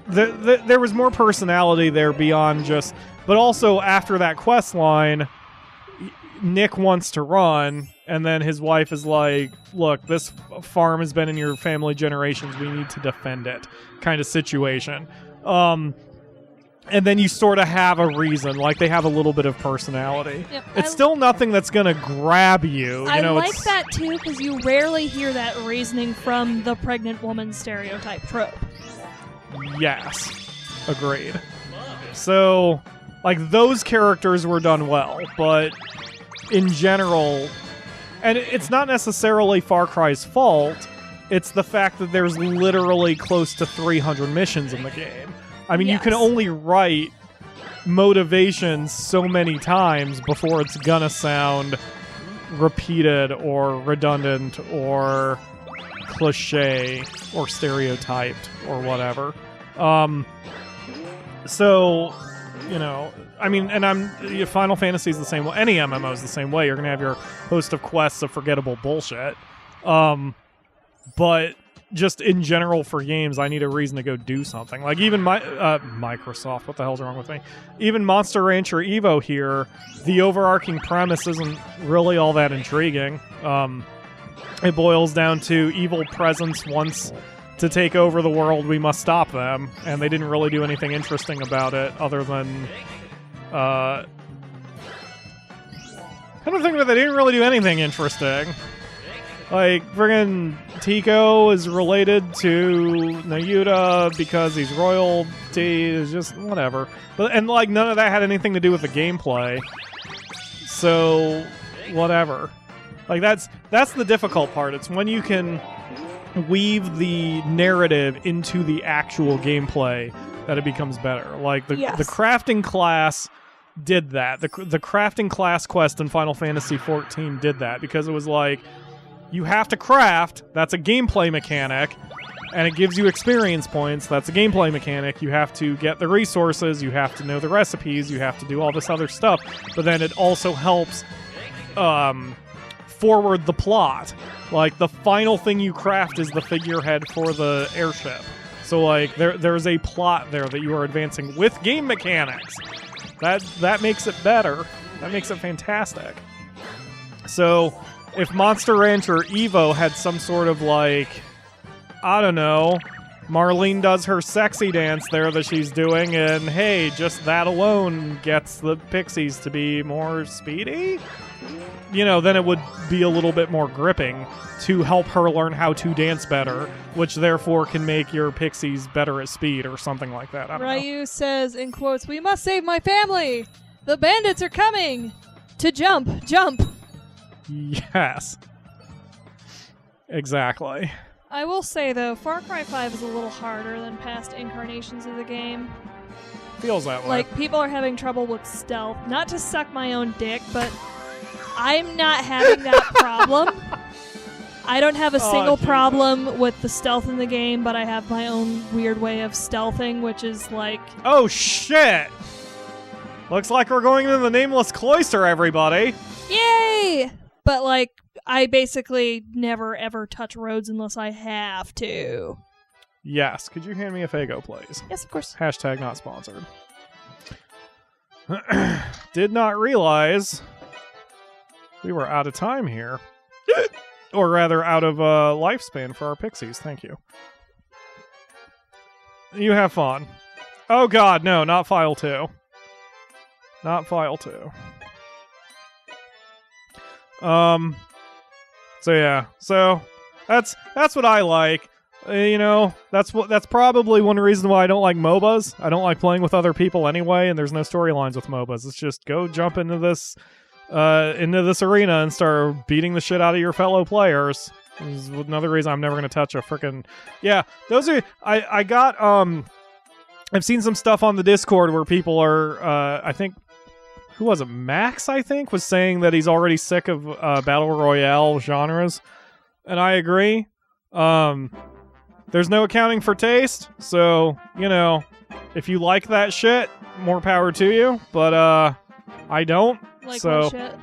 there was more personality there beyond just... But also, after that quest line, Nick wants to run, and then his wife is like, look, this farm has been in your family generations, we need to defend it, kind of situation. And then you sort of have a reason, like they have a little bit of personality. Yep, it's still nothing that's going to grab you. I like that too, because you rarely hear that reasoning from the pregnant woman stereotype trope. Yes, agreed. So, like, those characters were done well, but in general, and it's not necessarily Far Cry's fault, it's the fact that there's literally close to 300 missions in the game. I mean, you can only write motivations so many times before it's gonna sound repeated or redundant or cliche or stereotyped or whatever. So you know, I mean, and Final Fantasy's the same way. Any MMO's the same way. You're gonna have your host of quests of forgettable bullshit. But just in general for games, I need a reason to go do something. Like even Microsoft, what the hell's wrong with me? Even Monster Rancher Evo here, the overarching premise isn't really all that intriguing. It boils down to evil presence wants to take over the world, we must stop them, and they didn't really do anything interesting about it other than I don't think that they didn't really do anything interesting. Like, friggin' Tico is related to Nayuta because he's royalty, is just whatever. And like none of that had anything to do with the gameplay. So whatever. Like that's the difficult part. It's when you can weave the narrative into the actual gameplay that it becomes better. Like the crafting class did that. The crafting class quest in Final Fantasy XIV did that because it was like, you have to craft, that's a gameplay mechanic, and it gives you experience points, that's a gameplay mechanic. You have to get the resources, you have to know the recipes, you have to do all this other stuff, but then it also helps forward the plot. Like, the final thing you craft is the figurehead for the airship. So, like, there's a plot there that you are advancing with game mechanics. That makes it better. That makes it fantastic. So, if Monster Rancher Evo had some sort of, like, I don't know, Marlene does her sexy dance there that she's doing, and hey, just that alone gets the pixies to be more speedy? You know, then it would be a little bit more gripping to help her learn how to dance better, which therefore can make your pixies better at speed or something like that. I don't know. Ryu says, in quotes, "We must save my family! The bandits are coming! To jump, jump!" Yes. Exactly. I will say, though, Far Cry 5 is a little harder than past incarnations of the game. Feels that way. Like, people are having trouble with stealth. Not to suck my own dick, but I'm not having that problem. I don't have a single problem with the stealth in the game, but I have my own weird way of stealthing, which is like... Oh, shit! Looks like we're going into the Nameless Cloister, everybody! Yay! But, like, I basically never, ever touch roads unless I have to. Yes. Could you hand me a Faygo, please? Yes, of course. Hashtag not sponsored. Did not realize we were out of time here. Or rather, out of lifespan for our pixies. Thank you. You have fun. Oh god, no, not file 2. Not file 2. So yeah, so that's what I like. You know, that's probably one reason why I don't like MOBAs. I don't like playing with other people anyway, and there's no storylines with MOBAs. It's just go jump into this arena and start beating the shit out of your fellow players. This is another reason I'm never gonna touch a frickin'... Yeah, those are... I got I've seen some stuff on the Discord where people are I think... Who was it? Max, I think, was saying that he's already sick of Battle Royale genres. And I agree. There's no accounting for taste. So, you know, if you like that shit, more power to you. But I don't. Like so, what shit?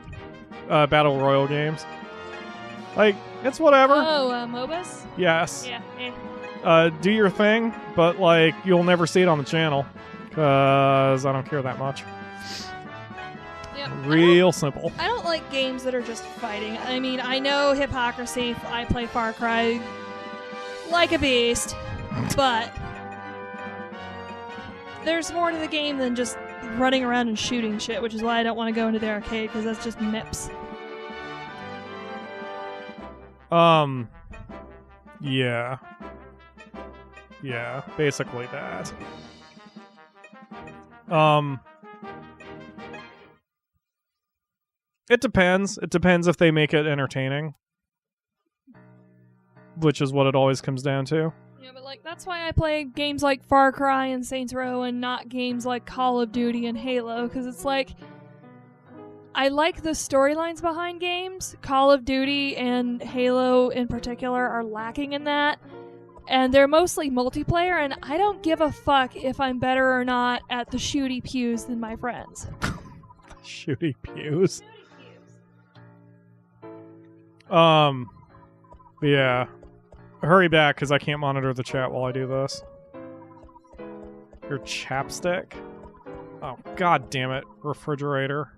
Battle Royale games. Like, it's whatever. Oh, MOBAs? Yes. Yeah. Do your thing, but, like, you'll never see it on the channel. Because I don't care that much. Yep. Real simple. I don't like games that are just fighting. I mean, I know hypocrisy. I play Far Cry like a beast, but there's more to the game than just running around and shooting shit, which is why I don't want to go into the arcade, because that's just MIPS. Yeah. Yeah, basically that. It depends. It depends if they make it entertaining. Which is what it always comes down to. Yeah, but like that's why I play games like Far Cry and Saints Row and not games like Call of Duty and Halo, because it's like I like the storylines behind games. Call of Duty and Halo in particular are lacking in that. and they're mostly multiplayer, and I don't give a fuck if I'm better or not at the shooty pews than my friends. Shooty pews. Yeah. Hurry back, because I can't monitor the chat while I do this. Your chapstick? Oh, god damn it. Refrigerator.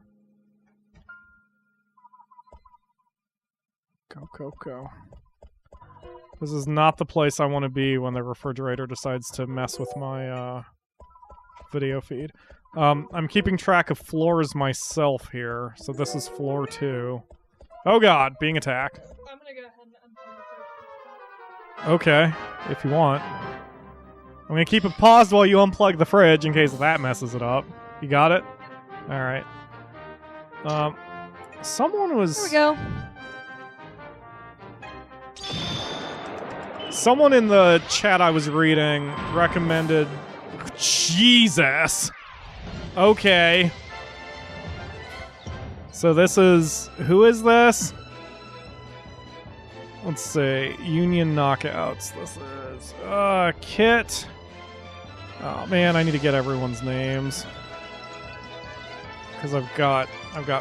Go. This is not the place I want to be when the refrigerator decides to mess with my video feed. I'm keeping track of floors myself here, so this is floor 2. Oh god, being attacked. I'm gonna go ahead and unplug the fridge. Okay, if you want. I'm gonna keep it paused while you unplug the fridge in case that messes it up. You got it? Alright. Someone was... There we go. Someone in the chat I was reading recommended... Jesus! Okay. So this is... Who is this? Let's see. Union Knockouts. This is... Kit. Oh man, I need to get everyone's names. Because I've got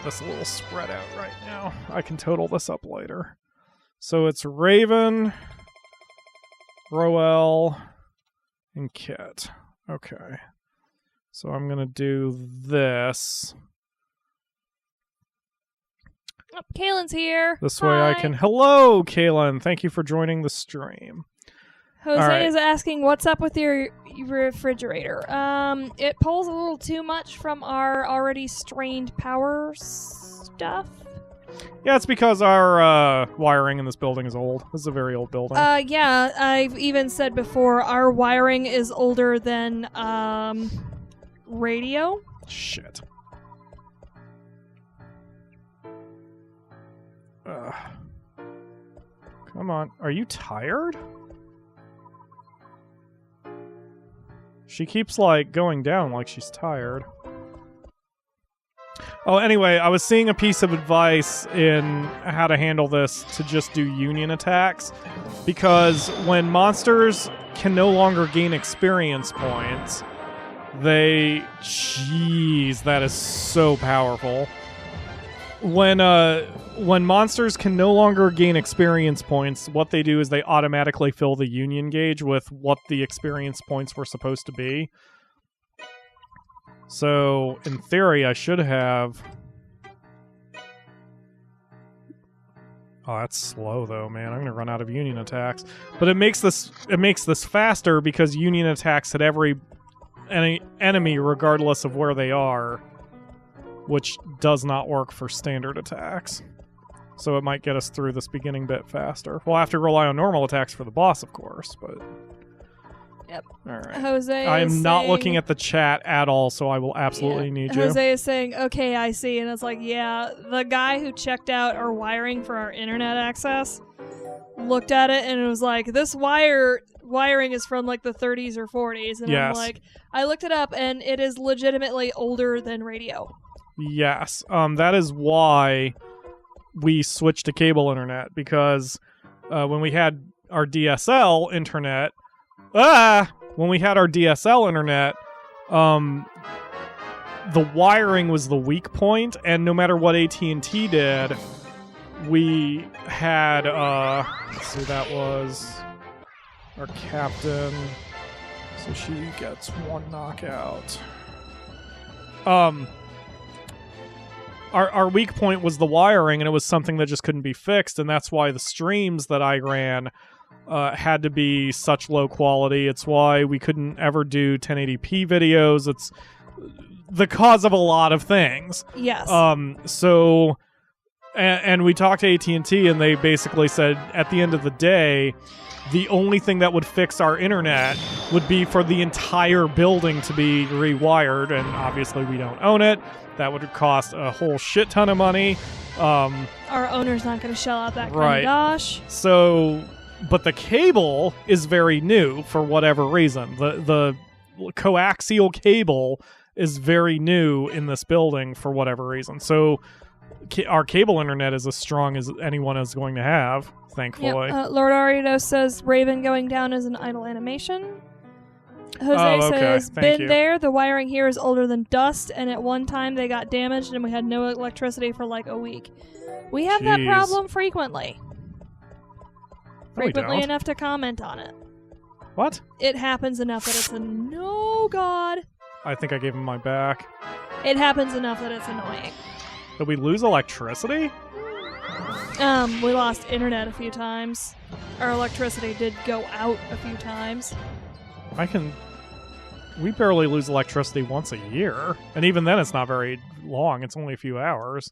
this a little spread out right now. I can total this up later. So it's Raven, Roel, and Kit. Okay. So I'm going to do this. Oh, Kaylin's here. This way I can... Hello, Kaylin. Thank you for joining the stream. Jose is asking, what's up with your refrigerator? It pulls a little too much from our already strained power stuff. Yeah, it's because our wiring in this building is old. This is a very old building. Yeah, I've even said before, our wiring is older than radio. Shit. Come on. Are you tired? She keeps, like, going down like she's tired. Oh, anyway, I was seeing a piece of advice in how to handle this to just do union attacks. Because when monsters can no longer gain experience points, they... Jeez, that is so powerful. When monsters can no longer gain experience points, what they do is they automatically fill the union gauge with what the experience points were supposed to be. So, in theory, I should have... Oh, that's slow, though, man. I'm going to run out of union attacks. But it makes this faster because union attacks hit any enemy regardless of where they are, which does not work for standard attacks. So it might get us through this beginning bit faster. We'll have to rely on normal attacks for the boss, of course, but... Yep. All right. Jose I am is not saying, looking at the chat at all, so I will absolutely need you. Jose is saying, okay, I see. And it's like, yeah, the guy who checked out our wiring for our internet access looked at it and it was like, this wiring is from like the 30s or 40s. And Yes. I'm like, I looked it up and it is legitimately older than radio. Yes. That is why we switched to cable internet, because when we had our DSL internet, the wiring was the weak point, and no matter what AT&T did, we had, let's see, that was our captain, so she gets one knockout. Our weak point was the wiring, and it was something that just couldn't be fixed, and that's why the streams that I ran had to be such low quality. It's why we couldn't ever do 1080p videos. It's the cause of a lot of things. Yes. So, and we talked to AT&T, and they basically said, at the end of the day, the only thing that would fix our internet would be for the entire building to be rewired, and obviously we don't own it. That would cost a whole shit ton of money. Our owner's not going to shell out that kind of dosh. So, but the cable is very new for whatever reason. The coaxial cable is very new in this building for whatever reason. So our cable internet is as strong as anyone is going to have, thankfully. Yep. Lord Arido says Raven going down is an idle animation. Jose says, been there, the wiring here is older than dust, and at one time they got damaged and we had no electricity for like a week. We have that problem frequently. Frequently enough to comment on it. What? It happens enough that it's no god. I think I gave him my back. It happens enough that it's annoying. Did we lose electricity? We lost internet a few times. Our electricity did go out a few times. We barely lose electricity once a year. And even then it's not very long. It's only a few hours.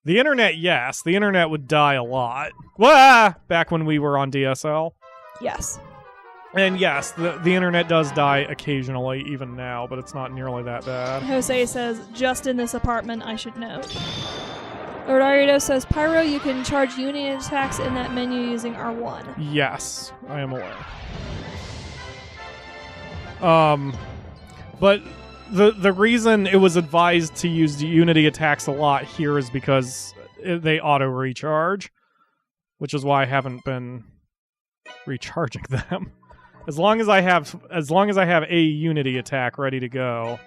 The internet, yes. The internet would die a lot. Wah! Back when we were on DSL. Yes. And yes, the internet does die occasionally, even now, but it's not nearly that bad. Jose says, just in this apartment, I should note. Lord Arido says, Pyro, you can charge unit attacks in that menu using R1. Yes, I am aware. But the reason it was advised to use Unity attacks a lot here is because they auto recharge, which is why I haven't been recharging them. As long as I have a Unity attack ready to go.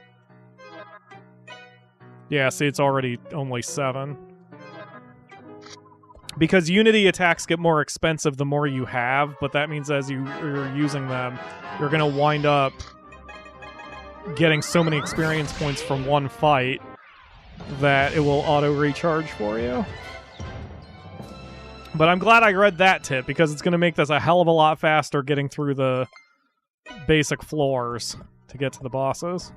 Yeah, see, it's already only 7. Because Unity attacks get more expensive the more you have, but that means as you're using them, you're going to wind up getting so many experience points from one fight that it will auto-recharge for you. But I'm glad I read that tip, because it's going to make this a hell of a lot faster getting through the basic floors to get to the bosses.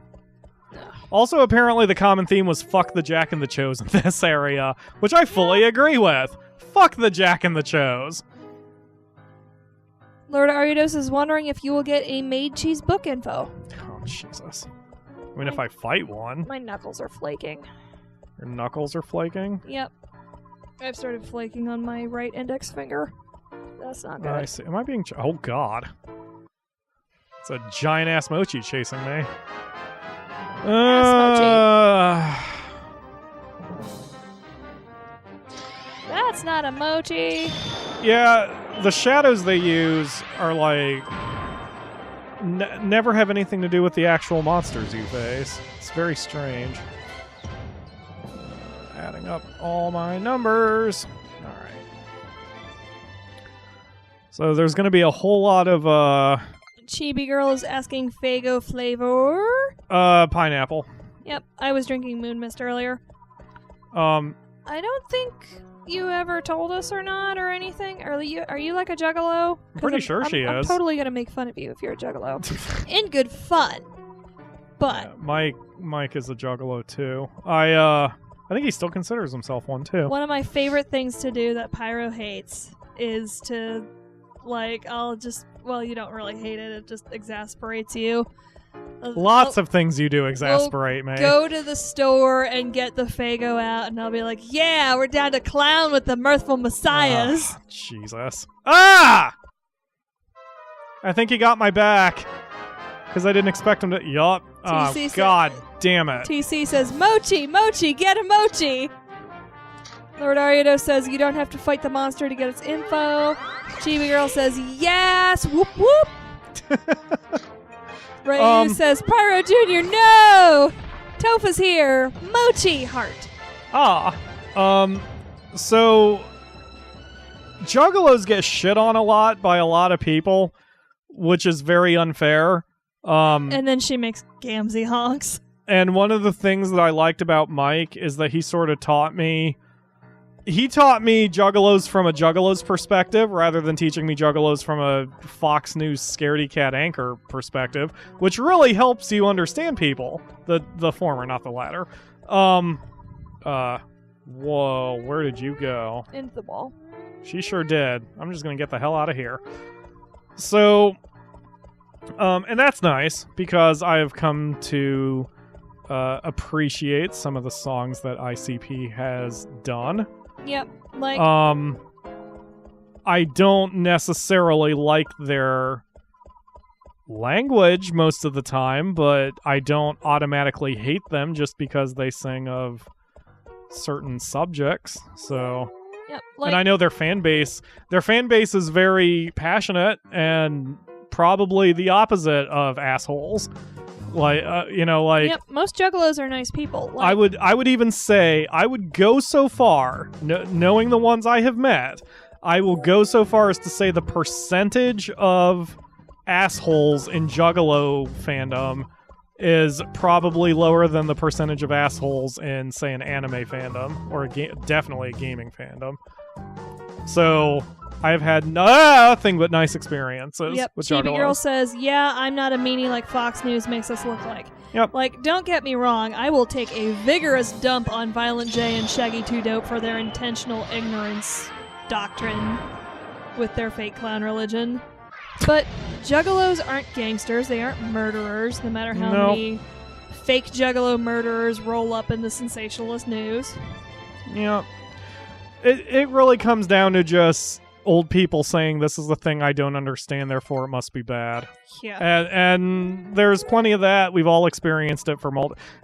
Also, apparently the common theme was fuck the Jack and the Chose in this area, which I fully agree with. Fuck the Jack and the Chose. Lord Aridos is wondering if you will get a Made Cheese book info. Oh, Jesus. I mean, if I fight one. My knuckles are flaking. Your knuckles are flaking? Yep. I've started flaking on my right index finger. That's not good. I see. Am I being... Oh, God. It's a giant-ass mochi chasing me. That's not a mochi. Yeah, the shadows they use are like... never have anything to do with the actual monsters you face. It's very strange. Adding up all my numbers. Alright. So there's going to be a whole lot of, Chibi Girl is asking Fago flavor. Pineapple. Yep, I was drinking Moon Mist earlier. I don't think you ever told us or not or anything. Are you like a juggalo? I'm pretty sure she is. I'm totally going to make fun of you if you're a juggalo. In good fun. But... Yeah, Mike is a juggalo, too. I think he still considers himself one, too. One of my favorite things to do that Pyro hates is to, like, you don't really hate it. It just exasperates you. Lots of things you do exasperate me. Go to the store and get the Fago out, and I'll be like, yeah, we're down to clown with the mirthful messiahs. Jesus. Ah! I think he got my back. Because I didn't expect him to... Yup. Oh, God damn it. TC says, Mochi, Mochi, get a Mochi! Lord Arido says, you don't have to fight the monster to get its info. Chibi Girl says, yes! Whoop, whoop! Ryu says, Pyro Jr., no! Tofa's here! Mochi heart! So... Juggalos get shit on a lot by a lot of people, which is very unfair. And then she makes Gamzee honks. And one of the things that I liked about Mike is that he sort of taught me... He taught me Juggalos from a Juggalo's perspective rather than teaching me Juggalos from a Fox News scaredy cat anchor perspective, which really helps you understand people. The former, not the latter. Whoa, where did you go? Into the wall. She sure did. I'm just gonna get the hell out of here. So... and that's nice, because I have come to appreciate some of the songs that ICP has done. Yep, like... I don't necessarily like their language most of the time, but I don't automatically hate them just because they sing of certain subjects. So, Yep. and I know their fan base is very passionate and probably the opposite of assholes. Yep, most juggalos are nice people. I would even say, I would go so far, knowing the ones I have met, I will go so far as to say the percentage of assholes in juggalo fandom is probably lower than the percentage of assholes in, say, an anime fandom, or definitely a gaming fandom. So I've had nothing but nice experiences with Chibi juggalos. Girl says, yeah, I'm not a meanie like Fox News makes us look like. Yep. Like, don't get me wrong, I will take a vigorous dump on Violent J and Shaggy 2 Dope for their intentional ignorance doctrine with their fake clown religion. But juggalos aren't gangsters, they aren't murderers, no matter how many fake juggalo murderers roll up in the sensationalist news. Yeah. It really comes down to just old people saying this is the thing I don't understand, therefore it must be bad. Yeah. And there's plenty of that. We've all experienced it for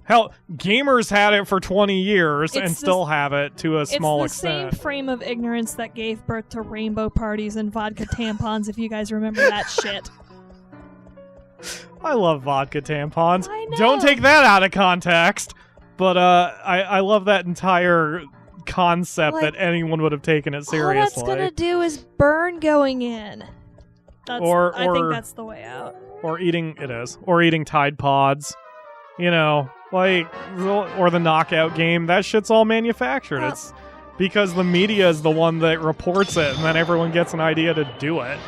hell, gamers had it for 20 years and still have it to a small extent. It's the same frame of ignorance that gave birth to rainbow parties and vodka tampons, if you guys remember that shit. I love vodka tampons. I know. Don't take that out of context. But I love that entire concept that anyone would have taken it seriously. All that's gonna do is burn going in. I think that's the way out. Or eating Tide Pods, or the knockout game. That shit's all manufactured. It's because the media is the one that reports it, and then everyone gets an idea to do it.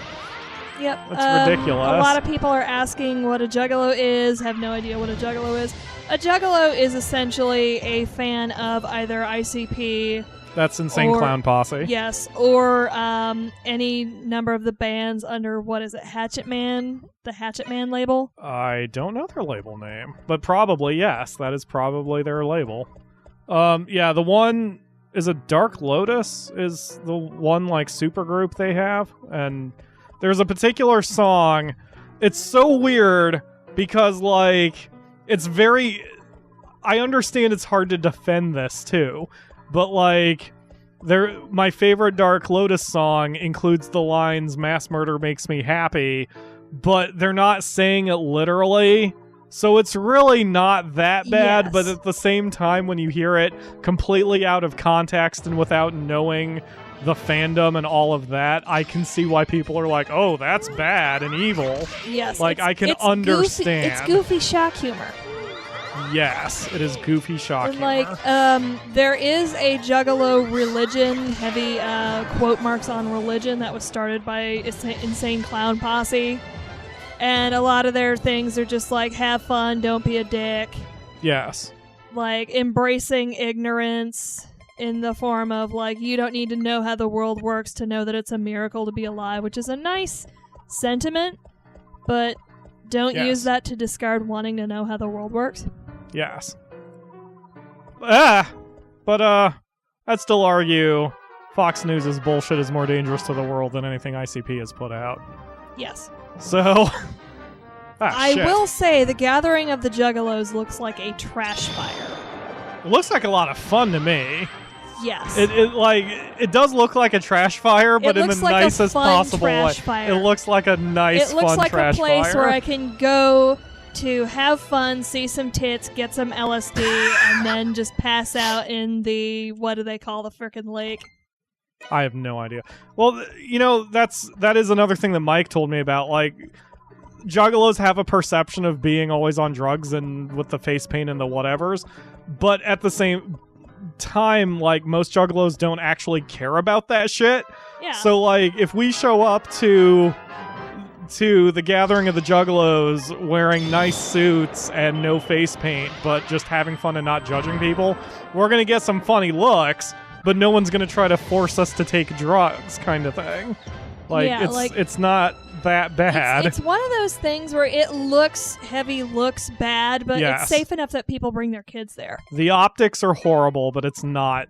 Yep, it's ridiculous. A lot of people are asking what a juggalo is. Have no idea what a juggalo is. A juggalo is essentially a fan of either ICP. That's Insane Clown Posse. Yes, or any number of the bands under, what is it, Hatchet Man? The Hatchet Man label? I don't know their label name, but probably, yes. That is probably their label. The one is a Dark Lotus is the one, supergroup they have, and there's a particular song. It's so weird because, it's very... I understand it's hard to defend this, too. But, my favorite Dark Lotus song includes the lines, "Mass murder makes me happy," but they're not saying it literally. So it's really not that bad, Yes. but at the same time, when you hear it completely out of context and without knowing the fandom and all of that, I can see why people are like, oh, that's bad and evil. Yes. I can understand. It's goofy shock humor. Yes, it is goofy shock humor. There is a juggalo religion, heavy quote marks on religion, that was started by Insane Clown Posse. And a lot of their things are just have fun, don't be a dick. Yes. Embracing ignorance in the form of, you don't need to know how the world works to know that it's a miracle to be alive, which is a nice sentiment, but don't use that to discard wanting to know how the world works. Yes. But I'd still argue Fox News' bullshit is more dangerous to the world than anything ICP has put out. Yes. So, I will say the Gathering of the Juggalos looks like a trash fire. It looks like a lot of fun to me. Yes. It does look like a trash fire, but in the nicest possible way. Fire. It looks like a nice, fun trash fire. It looks like a place where I can go to have fun, see some tits, get some LSD, and then just pass out in the, what do they call the frickin' lake? I have no idea. Well, that is another thing that Mike told me about. Juggalos have a perception of being always on drugs and with the face paint and the whatevers, but at the same time, most juggalos don't actually care about that shit. Yeah. So, if we show up to the Gathering of the Juggalos wearing nice suits and no face paint, but just having fun and not judging people, we're gonna get some funny looks, but no one's gonna try to force us to take drugs, kind of thing. It's not that bad. It's one of those things where it looks heavy, looks bad, but it's safe enough that people bring their kids there. The optics are horrible, but it's not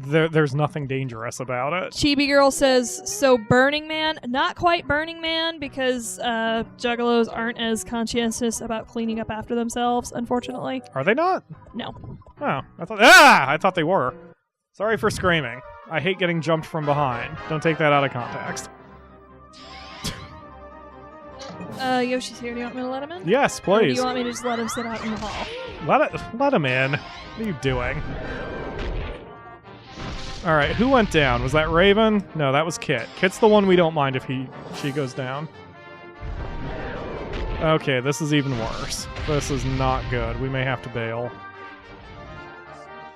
there's nothing dangerous about it. Chibi Girl says, so Burning Man? Not quite Burning Man, because juggalos aren't as conscientious about cleaning up after themselves, unfortunately. Are they not? No. Oh, I thought they were. Sorry for screaming. I hate getting jumped from behind. Don't take that out of context. Yoshi's here. Do you want me to let him in? Yes, please. Or do you want me to just let him sit out in the hall? Let him in. What are you doing? All right, who went down? Was that Raven? No, that was Kit. Kit's the one we don't mind if she goes down. Okay, this is even worse. This is not good. We may have to bail.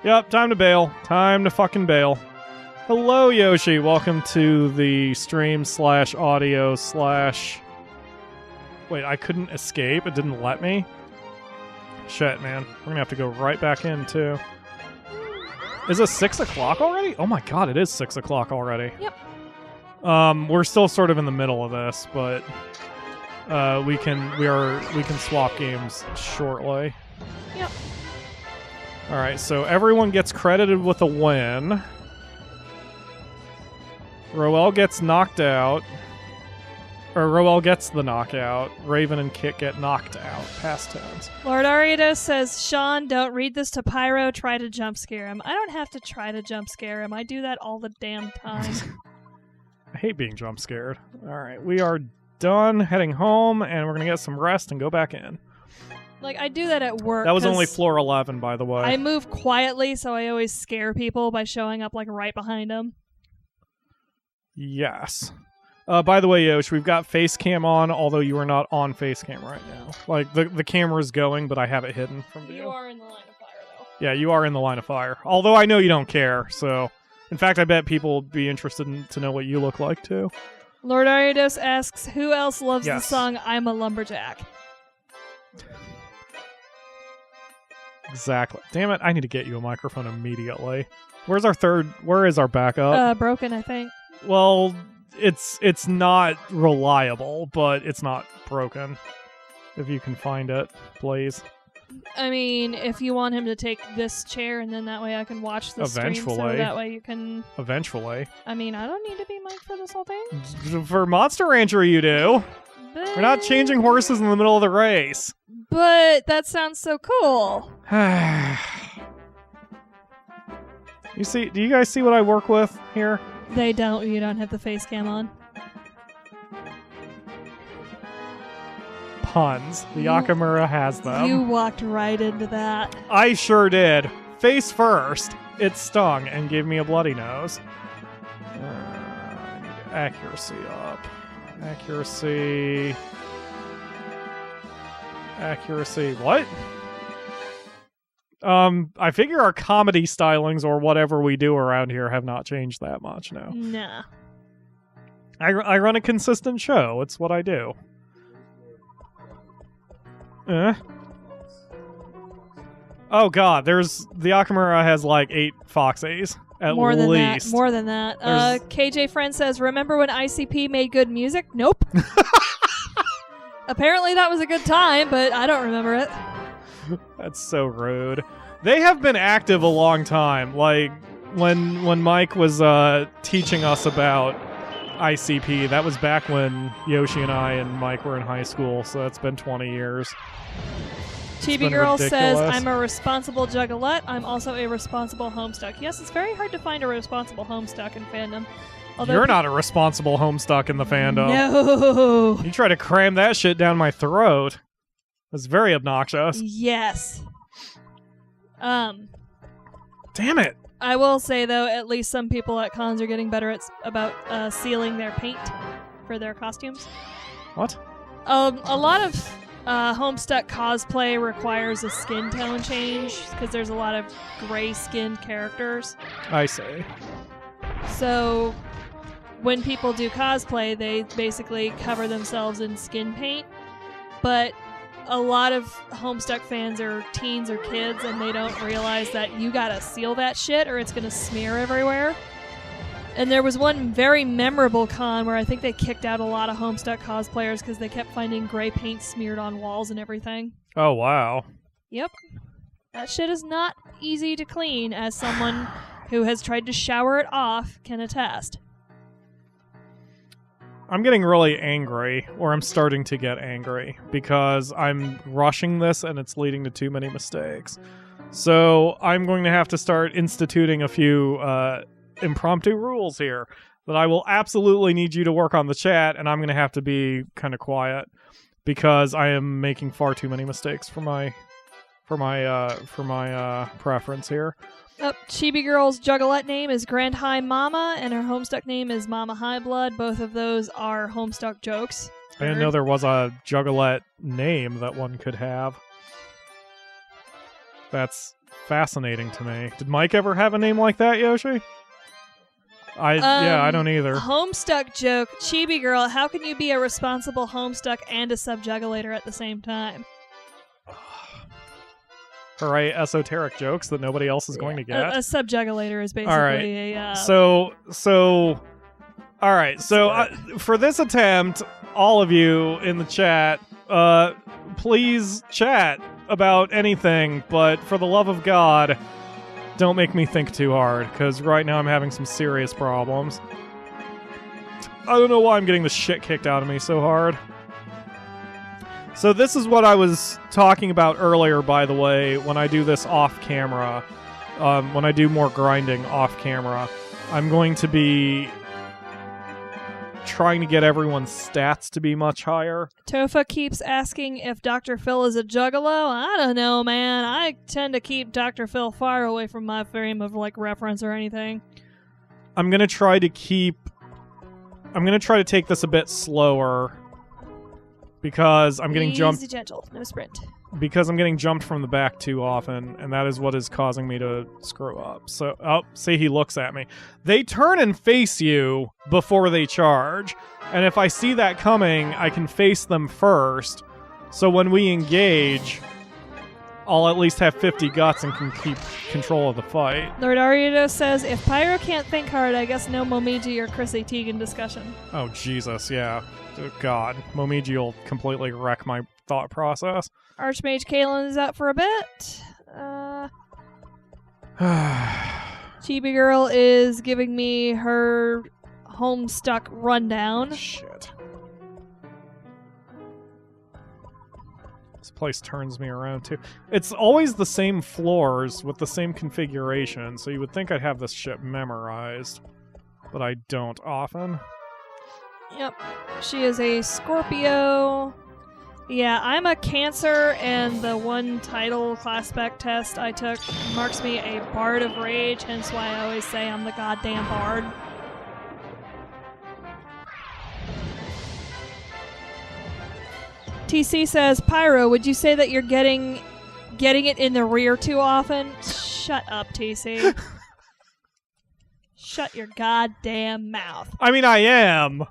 Yep, time to bail. Time to fucking bail. Hello, Yoshi. Welcome to the stream / audio / Wait, I couldn't escape? It didn't let me? Shit, man. We're gonna have to go right back in, too. Is it 6 o'clock already? Oh my god, it is 6 o'clock already. Yep. We're still sort of in the middle of this, but we can swap games shortly. Yep. All right, so everyone gets credited with a win. Roel gets knocked out. Or Roel gets the knockout. Raven and Kit get knocked out. Past tense. Lord Arido says, Sean, don't read this to Pyro. Try to jump scare him. I don't have to try to jump scare him. I do that all the damn time. I hate being jump scared. All right, we are done heading home, and we're going to get some rest and go back in. Like, I do that at work. That was only floor 11, by the way. I move quietly, so I always scare people by showing up, like, right behind them. Yes. By the way, Yosh, we've got face cam on, although you are not on face cam right now. Like, the camera's going, but I have it hidden from view. You are in the line of fire, though. Yeah, you are in the line of fire. Although I know you don't care, so... In fact, I bet people would be interested to know what you look like, too. Lord Aridos asks, who else loves Yes. the song I'm a Lumberjack? Exactly. Damn it, I need to get you a microphone immediately. Where is our backup? Broken, I think. Well... It's not reliable, but it's not broken. If you can find it, please. I mean, if you want him to take this chair, and then that way I can watch the stream, so that way you can... Eventually. I mean, I don't need to be mic'd for this whole thing. For Monster Rancher, you do. But... We're not changing horses in the middle of the race. But that sounds so cool. Do you guys see what I work with here? They don't. You don't have the face cam on. Puns. The Yakamura has them. You walked right into that. I sure did. Face first. It stung and gave me a bloody nose. I need accuracy up. Accuracy. What? I figure our comedy stylings or whatever we do around here have not changed that much, no. Nah. I run a consistent show. It's what I do. Oh god, the Akamura has like 8 Foxies. At More than least. that. More than that. KJ Friend says, remember when ICP made good music? Nope. Apparently that was a good time, but I don't remember it. That's so rude. They have been active a long time. Like, when Mike was teaching us about ICP, that was back when Yoshi and I and Mike were in high school, so that's been 20 years. Chibi Girl says, I'm a responsible juggalette. I'm also a responsible homestuck. Yes, it's very hard to find a responsible homestuck in fandom. Although You're not a responsible homestuck in the fandom. No. You try to cram that shit down my throat. It's very obnoxious. Yes. Damn it. I will say, though, at least some people at cons are getting better about sealing their paint for their costumes. What? A lot of Homestuck cosplay requires a skin tone change because there's a lot of gray-skinned characters. I see. So when people do cosplay, they basically cover themselves in skin paint, but a lot of Homestuck fans are teens or kids, and they don't realize that you gotta seal that shit or it's gonna smear everywhere. And there was one very memorable con where I think they kicked out a lot of Homestuck cosplayers because they kept finding gray paint smeared on walls and everything. Oh, wow. Yep. That shit is not easy to clean as someone who has tried to shower it off, can attest. I'm getting really angry, or I'm starting to get angry, because I'm rushing this and it's leading to too many mistakes. So I'm going to have to start instituting a few impromptu rules here that I will absolutely need you to work on the chat, and I'm going to have to be kind of quiet because I am making far too many mistakes for my preference here. Chibi Girl's Juggalette name is Grand High Mama, and her Homestuck name is Mama High Blood. Both of those are Homestuck jokes. I didn't know there was a Juggalette name that one could have. That's fascinating to me. Did Mike ever have a name like that, Yoshi? I don't either. Homestuck joke. Chibi Girl, how can you be a responsible Homestuck and a Subjuggulator at the same time? Hooray, esoteric jokes that nobody else is going to get. A Subjuggulator is basically a... Alright, so for this attempt, all of you in the chat, please chat about anything, but for the love of God, don't make me think too hard, because right now I'm having some serious problems. I don't know why I'm getting the shit kicked out of me so hard. So this is what I was talking about earlier, by the way, when I do this off camera. When I do more grinding off camera, I'm going to be trying to get everyone's stats to be much higher. Tofa keeps asking if Dr. Phil is a juggalo. I don't know, man. I tend to keep Dr. Phil far away from my frame of reference or anything. I'm going to try to take this a bit slower because I'm getting jumped. Easy, gentle, no sprint. Because I'm getting jumped from the back too often, and that is what is causing me to screw up. So, see, he looks at me. They turn and face you before they charge, and if I see that coming, I can face them first. So when we engage, I'll at least have 50 guts and can keep control of the fight. Lord Ariado says, if Pyro can't think hard, I guess no Momiji or Chrissy Teigen discussion. Oh, Jesus, yeah. Oh, God. Momiji will completely wreck my thought process. Archmage Kalen is out for a bit. Chibi Girl is giving me her Homestuck rundown. Shit. This place turns me around, too. It's always the same floors with the same configuration, so you would think I'd have this shit memorized. But I don't often. Yep. She is a Scorpio. Yeah, I'm a Cancer, and the one title class spec test I took marks me a Bard of Rage, hence why I always say I'm the goddamn Bard. TC says, Pyro, would you say that you're getting it in the rear too often? Shut up, TC. Shut your goddamn mouth. I mean, I am.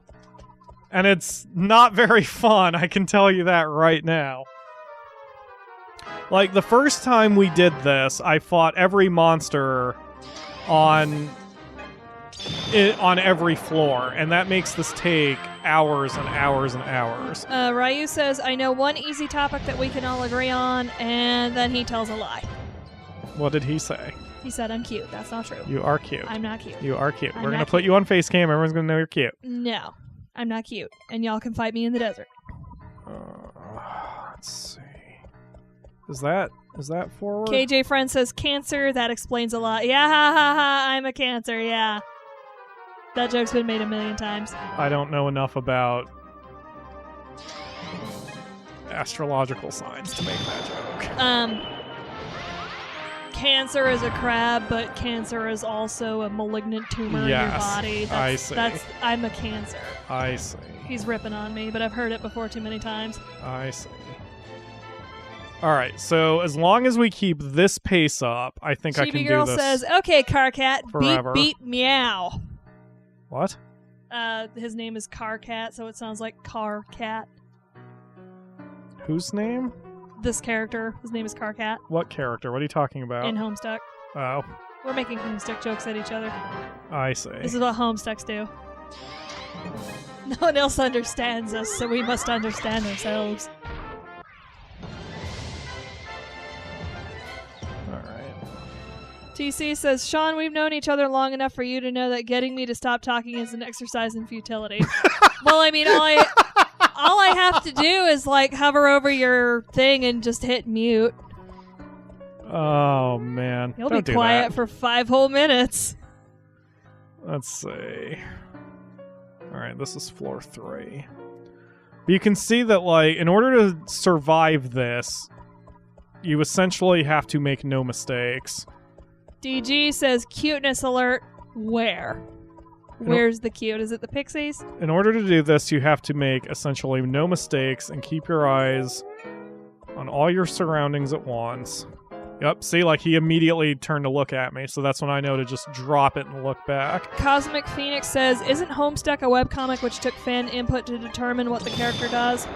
And it's not very fun, I can tell you that right now. Like, the first time we did this, I fought every monster on every floor, and that makes this take hours and hours and hours. Ryu says, I know one easy topic that we can all agree on, and then he tells a lie. What did he say? He said I'm cute. That's not true. You are cute. I'm not cute. You are cute. We're going to put you on face cam. Everyone's going to know you're cute. No, I'm not cute. And y'all can fight me in the desert. Let's see. Is that forward? KJ Friend says Cancer. That explains a lot. Yeah, ha ha ha. I'm a Cancer. Yeah. That joke's been made a million times. I don't know enough about astrological signs to make that joke. Cancer is a crab, but Cancer is also a malignant tumor in your body. I see. I'm a Cancer. I see. He's ripping on me, but I've heard it before too many times. I see. Alright, so as long as we keep this pace up, I think I can do this Chibi Girl says, okay, Carcat, forever. Beep, beep, meow. What? His name is Carcat, so it sounds like Carcat. Whose name? This character. His name is Carcat. What character? What are you talking about? In Homestuck. Oh. We're making Homestuck jokes at each other. I see. This is what Homestucks do. No one else understands us, so we must understand ourselves. TC says, Sean, we've known each other long enough for you to know that getting me to stop talking is an exercise in futility. Well, I mean, all I have to do is, like, hover over your thing and just hit mute. Oh, man. You'll Don't be do quiet that. for 5 whole minutes. Let's see. Alright, this is floor 3. But you can see that, like, in order to survive this, you essentially have to make no mistakes. DG says, cuteness alert. Where? Where's the cute? Is it the Pixies? In order to do this, you have to make essentially no mistakes and keep your eyes on all your surroundings at once. Yep, see, like, he immediately turned to look at me, so that's when I know to just drop it and look back. Cosmic Phoenix says, isn't Homestuck a webcomic which took fan input to determine what the character does?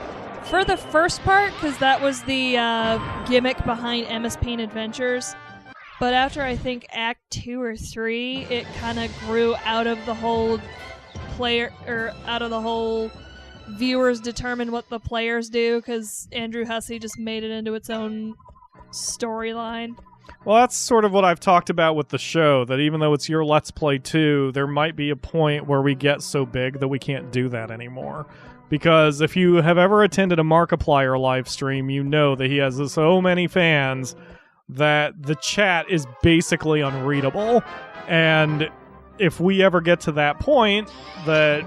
For the first part, because that was the gimmick behind MS Paint Adventures. But after, I think, Act 2 or 3, it kind of grew out of the whole viewers determine what the players do, because Andrew Hussey just made it into its own storyline. Well, that's sort of what I've talked about with the show, that even though it's your Let's Play 2, there might be a point where we get so big that we can't do that anymore. Because if you have ever attended a Markiplier live stream, you know that he has so many fans that the chat is basically unreadable. And if we ever get to that point that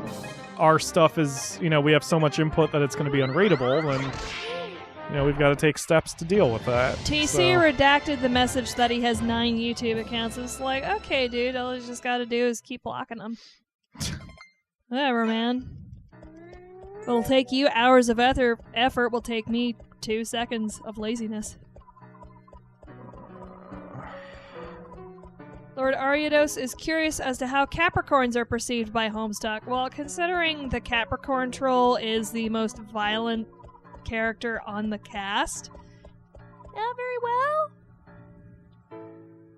our stuff is, we have so much input that it's going to be unreadable, then, we've got to take steps to deal with that. TC redacted the message that he has 9 YouTube accounts. It's like, okay, dude, all you just got to do is keep blocking them. Whatever, man. It'll take you hours of effort. Will take me 2 seconds of laziness. Lord Ariados is curious as to how Capricorns are perceived by Homestuck. Well, considering the Capricorn troll is the most violent character on the cast, not very well.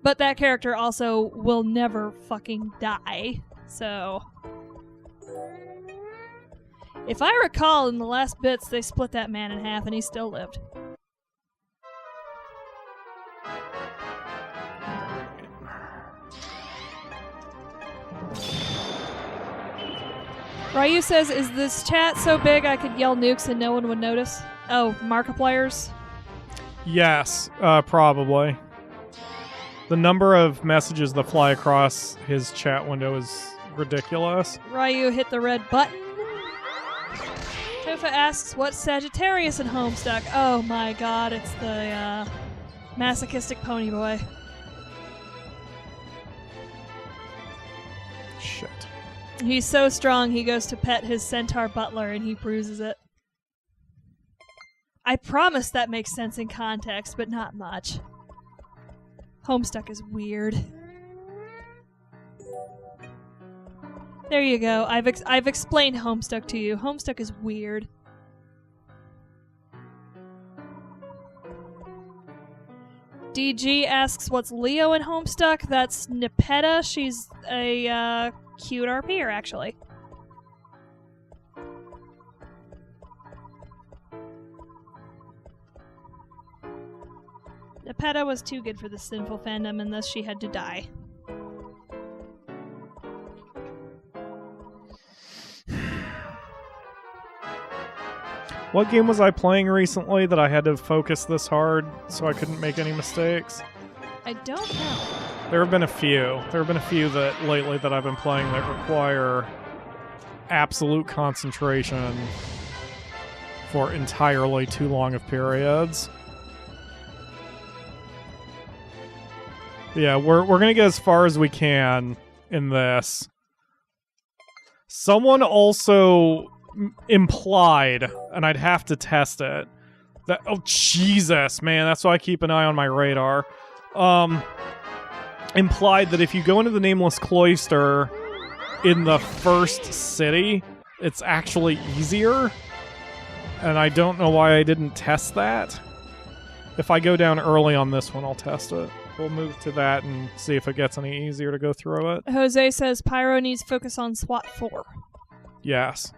But that character also will never fucking die, so... If I recall, in the last bits, they split that man in half and he still lived. Ryu says, is this chat so big I could yell nukes and no one would notice? Oh, Markipliers? Yes, probably. The number of messages that fly across his chat window is ridiculous. Ryu hit the red button. Tofa asks, what's Sagittarius in Homestuck? Oh my god, it's the masochistic pony boy. Shit. He's so strong he goes to pet his centaur butler and he bruises it. I promise that makes sense in context, but not much. Homestuck is weird. There you go. I've explained Homestuck to you. Homestuck is weird. DG asks, what's Leo in Homestuck? That's Nepeta. She's a cute RPer, actually. Nepeta was too good for the sinful fandom, and thus she had to die. What game was I playing recently that I had to focus this hard so I couldn't make any mistakes? I don't know. There have been a few. There have been a few that lately that I've been playing that require absolute concentration for entirely too long of periods. Yeah, we're gonna get as far as we can in this. Someone also implied, and I'd have to test it, that, oh Jesus, man, that's why I keep an eye on my radar. Implied that if you go into the Nameless Cloister in the first city, it's actually easier. And I don't know why I didn't test that. If I go down early on this one, I'll test it. We'll move to that and see if it gets any easier to go through it. Jose says Pyro needs focus on SWAT 4. Yes.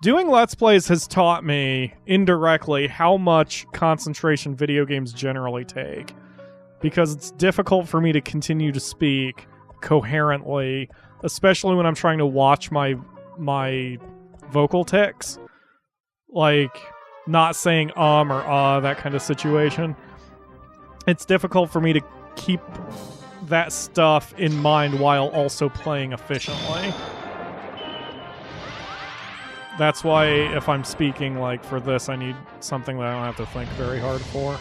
Doing Let's Plays has taught me, indirectly, how much concentration video games generally take. because it's difficult for me to continue to speak coherently, especially when I'm trying to watch my vocal tics, like not saying or that kind of situation. It's difficult for me to keep that stuff in mind while also playing efficiently. That's why if I'm speaking like for this, I need something that I don't have to think very hard for,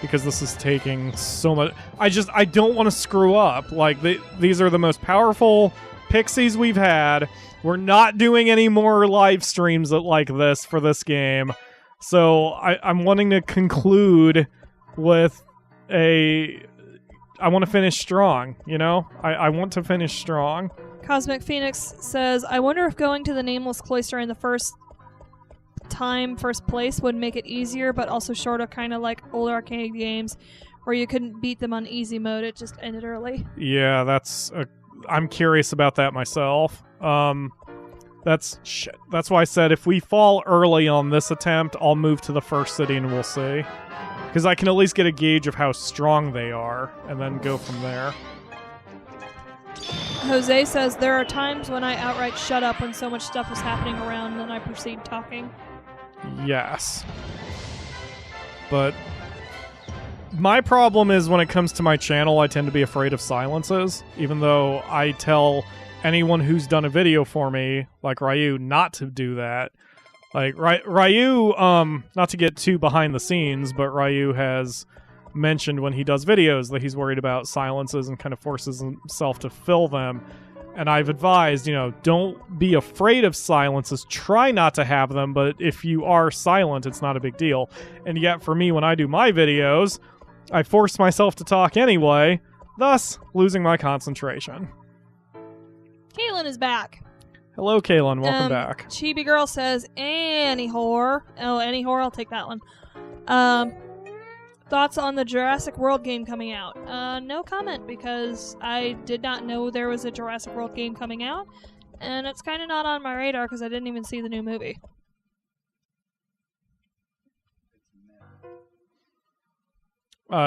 because this is taking so much. I don't want to screw up. Like, these are the most powerful pixies we've had. We're not doing any more live streams like this for this game. So I'm wanting to conclude with I want to finish strong, you know? I want to finish strong. Cosmic Phoenix says, I wonder if going to the Nameless Cloister in the first place would make it easier, but also shorter, kind of like old arcade games where you couldn't beat them on easy mode. It just ended early. Yeah, I'm curious about that myself. That's why I said if we fall early on this attempt, I'll move to the first city and we'll see. Because I can at least get a gauge of how strong they are, and then go from there. Jose says, there are times when I outright shut up when so much stuff is happening around, and then I proceed talking. Yes. But my problem is when it comes to my channel, I tend to be afraid of silences, even though I tell anyone who's done a video for me, like Ryu, not to do that. Like, Ryu, not to get too behind the scenes, but Ryu has mentioned when he does videos that he's worried about silences and kind of forces himself to fill them. And I've advised, don't be afraid of silences. Try not to have them, but if you are silent, it's not a big deal. And yet, for me, when I do my videos, I force myself to talk anyway, thus losing my concentration. Kaylin is back. Hello, Kaylin. Welcome back. Chibi Girl says, Annie whore. Oh, Annie whore, I'll take that one. Thoughts on the Jurassic World game coming out? No comment, because I did not know there was a Jurassic World game coming out, and it's kind of not on my radar because I didn't even see the new movie.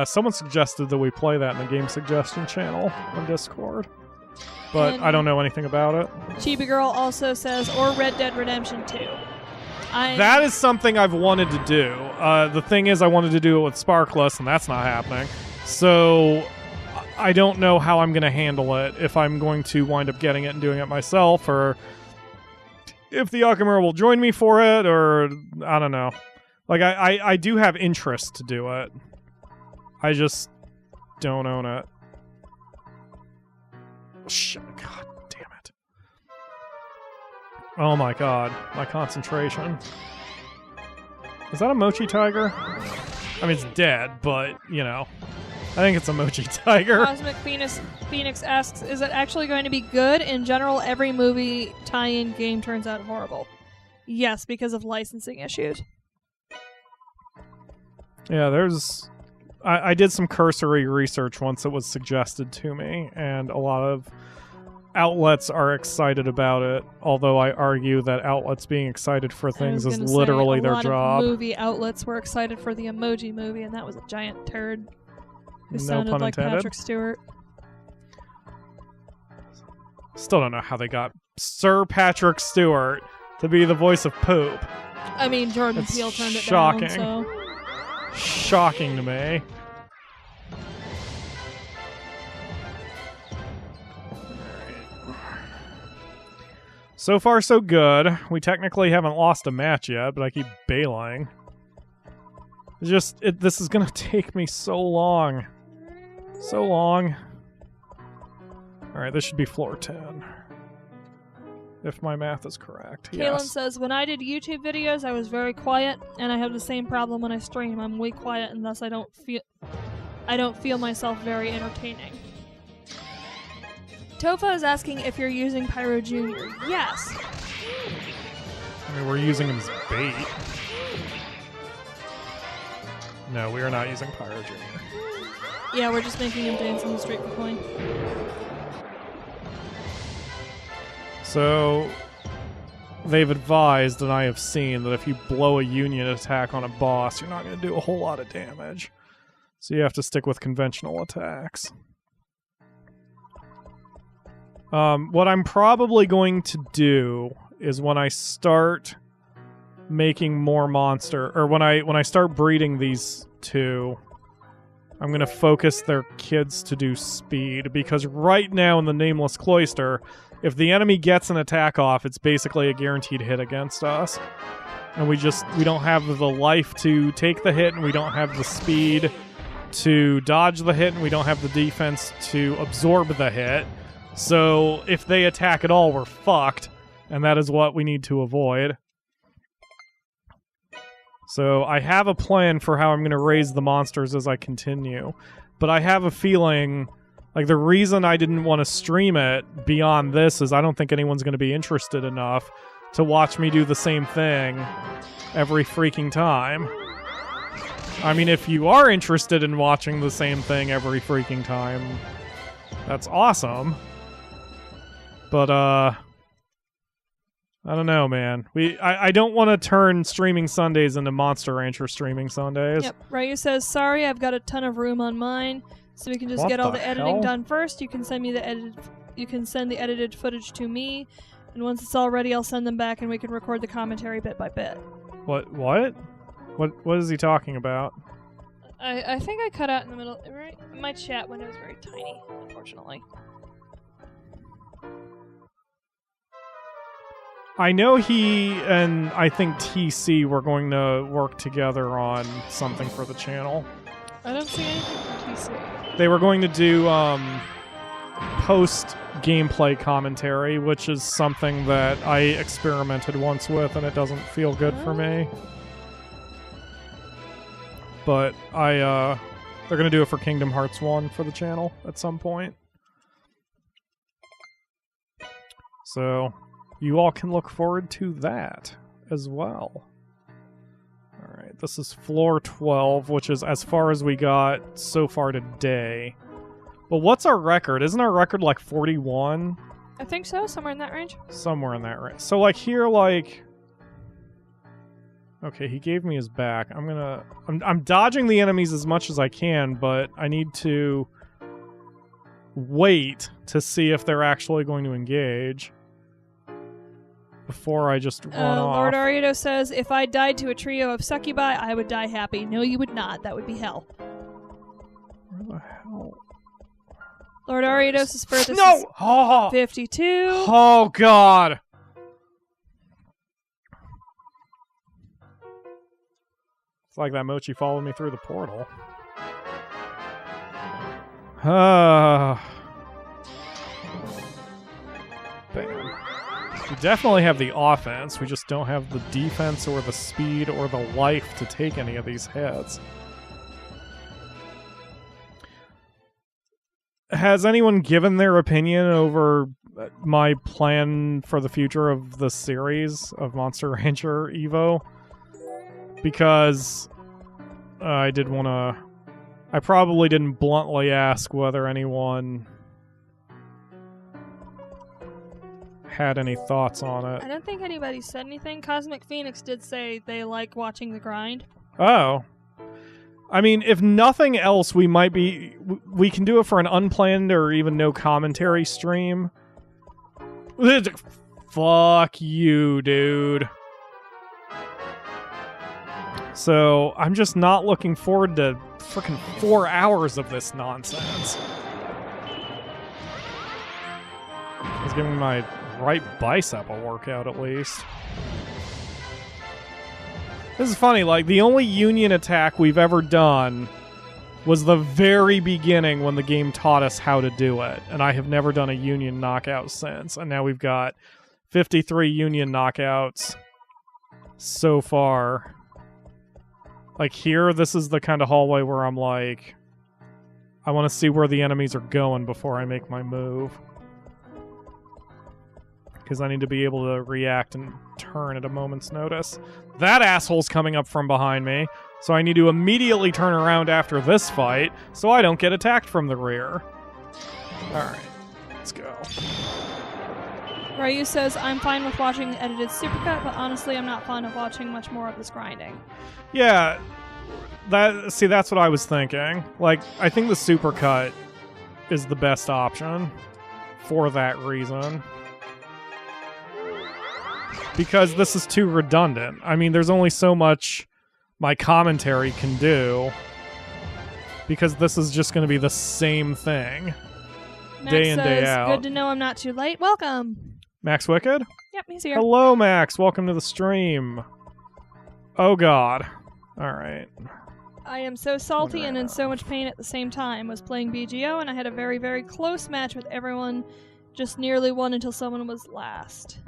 Someone suggested that we play that in the game suggestion channel on Discord, but I don't know anything about it. Chibi Girl also says, or Red Dead Redemption 2. That is something I've wanted to do. The thing is, I wanted to do it with Sparkless, and that's not happening. So I don't know how I'm going to handle it, if I'm going to wind up getting it and doing it myself, or if the Yakamura will join me for it, or I don't know. Like, I do have interest to do it. I just don't own it. Shit, God damn it. Oh my god, my concentration. Is that a Mochi Tiger? I mean, it's dead, but, I think it's a Mochi Tiger. Cosmic Phoenix asks, is it actually going to be good? In general, every movie tie-in game turns out horrible. Yes, because of licensing issues. Yeah, I did some cursory research once it was suggested to me, and a lot of outlets are excited about it, although I argue that outlets being excited for things is literally their job. A lot of movie outlets were excited for the Emoji Movie, and that was a giant turd who sounded like Patrick Stewart. Still don't know how they got Sir Patrick Stewart to be the voice of Poop. I mean, Jordan Peele turned it down, so... Shocking to me. So far, so good. We technically haven't lost a match yet, but I keep bailing. This is gonna take me so long. So long. Alright, this should be floor 10. If my math is correct. Kaylin says, when I did YouTube videos, I was very quiet, and I have the same problem when I stream. I'm way quiet, and thus I don't feel myself very entertaining. Tofa is asking if you're using Pyro Jr. Yes. I mean, we're using him as bait. No, we are not using Pyro Jr. Yeah, we're just making him dance in the street for coin. So, they've advised, and I have seen, that if you blow a union attack on a boss, you're not going to do a whole lot of damage. So you have to stick with conventional attacks. What I'm probably going to do is when I start making more monster, or when I start breeding these two, I'm going to focus their kids to do speed, because right now in the Nameless Cloister, if the enemy gets an attack off, it's basically a guaranteed hit against us. And we don't have the life to take the hit, and we don't have the speed to dodge the hit, and we don't have the defense to absorb the hit. So if they attack at all, we're fucked, and that is what we need to avoid. So I have a plan for how I'm going to raise the monsters as I continue, but I have a feeling, like, the reason I didn't want to stream it beyond this is I don't think anyone's going to be interested enough to watch me do the same thing every freaking time. I mean, if you are interested in watching the same thing every freaking time, that's awesome. But, I don't know, man. I don't want to turn streaming Sundays into Monster Rancher streaming Sundays. Yep. Ryu says, sorry, I've got a ton of room on mine, so we can just get all the editing done first. You can send me the edited footage to me, and once it's all ready, I'll send them back, and we can record the commentary bit by bit. What is he talking about? I think I cut out in the middle. Right? My chat window is very tiny, unfortunately. I know he and I think TC were going to work together on something for the channel. I don't see anything from TC. They were going to do post-gameplay commentary, which is something that I experimented once with, and it doesn't feel good for me. But they're going to do it for Kingdom Hearts 1 for the channel at some point. So you all can look forward to that as well. Alright, this is floor 12, which is as far as we got so far today. But what's our record? Isn't our record like 41? I think so, somewhere in that range. Somewhere in that range. So like here, like... Okay, he gave me his back. I'm dodging the enemies as much as I can, but I need to wait to see if they're actually going to engage before I just run off. Lord Ariado says, if I died to a trio of succubi, I would die happy. No, you would not. That would be hell. Where the hell? Lord Ariados' birth is no! 52. Oh, God! It's like that Mochi followed me through the portal. Bam. We definitely have the offense. We just don't have the defense or the speed or the life to take any of these hits. Has anyone given their opinion over my plan for the future of the series of Monster Rancher Evo? Because I did want to... I probably didn't bluntly ask whether anyone had any thoughts on it. I don't think anybody said anything. Cosmic Phoenix did say they like watching the grind. Oh. I mean, if nothing else, we might be... We can do it for an unplanned or even no commentary stream. Fuck you, dude. So, I'm just not looking forward to frickin' 4 hours of this nonsense. It's giving my right bicep a workout, at least. This is funny, like, the only union attack we've ever done was the very beginning when the game taught us how to do it, and I have never done a union knockout since, and now we've got 53 union knockouts so far. Like here, this is the kind of hallway where I'm like, I want to see where the enemies are going before I make my move. Because I need to be able to react and turn at a moment's notice. That asshole's coming up from behind me, so I need to immediately turn around after this fight so I don't get attacked from the rear. Alright, let's go. Ryu says, I'm fine with watching the edited supercut, but honestly I'm not fond of watching much more of this grinding. Yeah, That's what I was thinking. Like, I think the supercut is the best option for that reason. Because this is too redundant. I mean, there's only so much my commentary can do. Because this is just going to be the same thing. Max day in, day says, out. Good to know I'm not too late. Welcome. Max Wicked? Yep, he's here. Hello, Max. Welcome to the stream. Oh, God. All right. I am so salty and in so much pain at the same time. Was playing BGO and I had a very, very close match with everyone. Just nearly won until someone was last.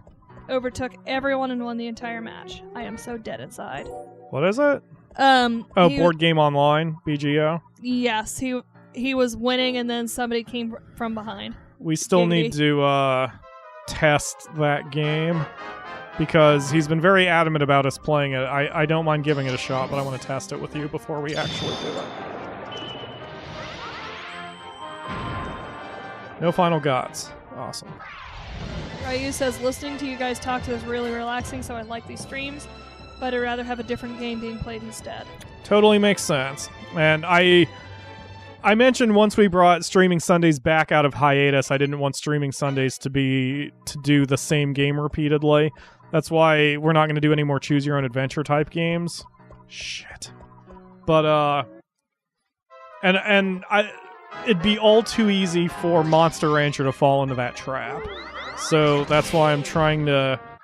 Overtook everyone and won the entire match. I am so dead inside. What is it? Board Game Online, BGO? Yes, he was winning and then somebody came from behind. We still need to test that game because he's been very adamant about us playing it. I don't mind giving it a shot, but I want to test it with you before we actually do it. No final gods. Awesome. Ryu says, listening to you guys talk to is really relaxing, so I like these streams, but I'd rather have a different game being played instead. Totally makes sense. And I mentioned once we brought Streaming Sundays back out of hiatus, I didn't want Streaming Sundays to do the same game repeatedly. That's why we're not going to do any more choose your own adventure type games. Shit. But it'd be all too easy for Monster Rancher to fall into that trap. So that's why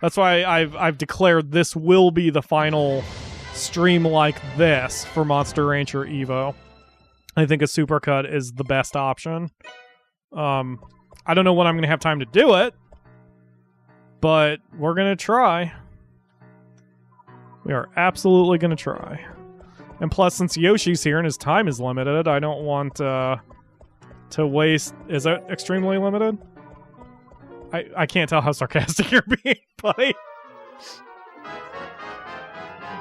that's why I've declared this will be the final stream like this for Monster Rancher Evo. I think a supercut is the best option. I don't know when I'm going to have time to do it, but we're going to try. We are absolutely going to try. And plus, since Yoshi's here and his time is limited, I don't want to waste... Is that extremely limited? I can't tell how sarcastic you're being, buddy.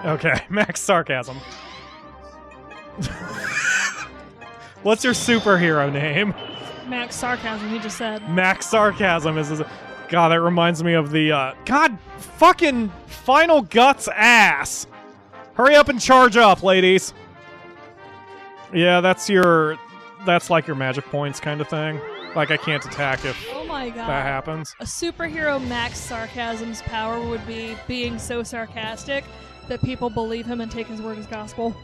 Okay, max sarcasm. What's your superhero name? Max Sarcasm, he just said. Max Sarcasm is... God, that reminds me of the... God, fucking Final Guts ass! Hurry up and charge up, ladies! Yeah, that's like your magic points kind of thing. Like, I can't attack if oh my God. That happens. A superhero Max Sarcasm's power would be being so sarcastic that people believe him and take his word as gospel.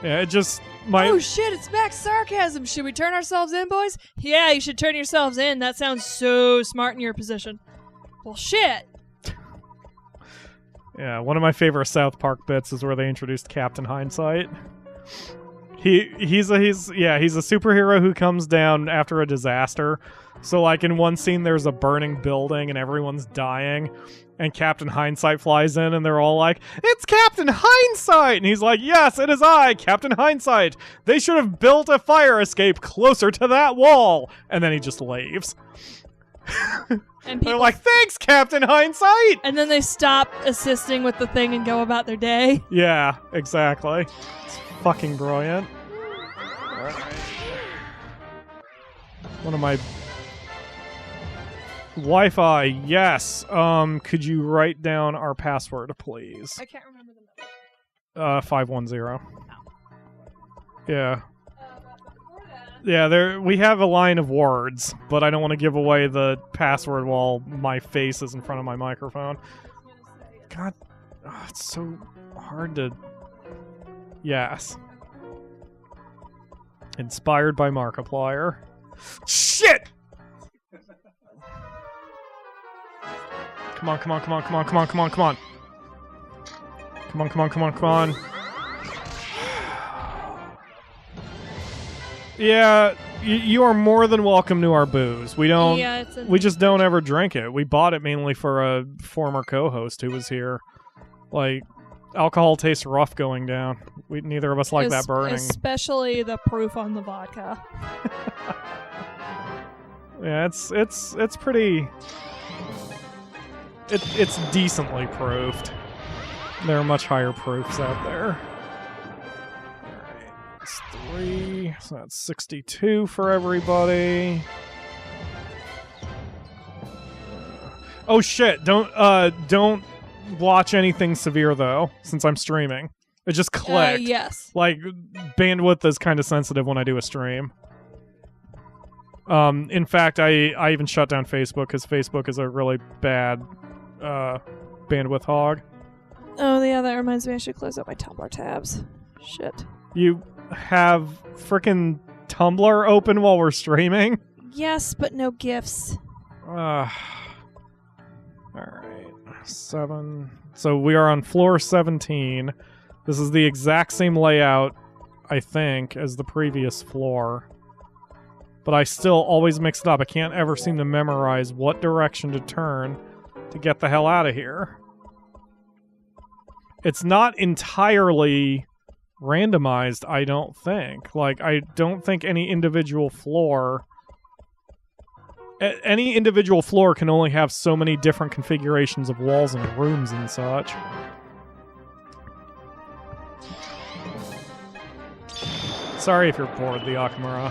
Yeah, it just... Oh shit, it's Max Sarcasm! Should we turn ourselves in, boys? Yeah, you should turn yourselves in. That sounds so smart in your position. Well, shit! Yeah, one of my favorite South Park bits is where they introduced Captain Hindsight. He's a superhero who comes down after a disaster. So like in one scene there's a burning building and everyone's dying and Captain Hindsight flies in and they're all like, "It's Captain Hindsight!" And he's like, "Yes, it is I, Captain Hindsight. They should have built a fire escape closer to that wall." And then he just leaves. And they're like, "Thanks, Captain Hindsight!" And then they stop assisting with the thing and go about their day. Yeah, exactly. It's fucking brilliant. Alright. One of my... Wi-Fi, yes. Could you write down our password, please? I can't remember the number. 510. Oh. Yeah. Yeah, we have a line of words, but I don't want to give away the password while my face is in front of my microphone. God, it's so hard to... Yes. Inspired by Markiplier. Shit! Come on, come on, come on, come on, come on, come on, come on. Come on, come on, come on, come on. Yeah, you are more than welcome to our booze. We don't. Yeah, we just don't ever drink it. We bought it mainly for a former co-host who was here. Like, alcohol tastes rough going down. Neither of us like that burning. Especially the proof on the vodka. Yeah, it's pretty. It's decently proofed. There are much higher proofs out there. Alright, it's 3, so that's 62 for everybody. Oh shit, don't watch anything severe though, since I'm streaming. It just clicked. Yes. Like, bandwidth is kind of sensitive when I do a stream. In fact, I even shut down Facebook because Facebook is a really bad bandwidth hog. Oh, yeah, that reminds me I should close out my Tumblr tabs. Shit. You have frickin' Tumblr open while we're streaming? Yes, but no gifts. Alright. 7. So we are on floor 17. This is the exact same layout, I think, as the previous floor. But I still always mix it up. I can't ever seem to memorize what direction to turn to get the hell out of here. It's not entirely randomized, I don't think. Like, I don't think any individual floor... Any individual floor can only have so many different configurations of walls and rooms and such. Sorry if you're bored, the Akamura.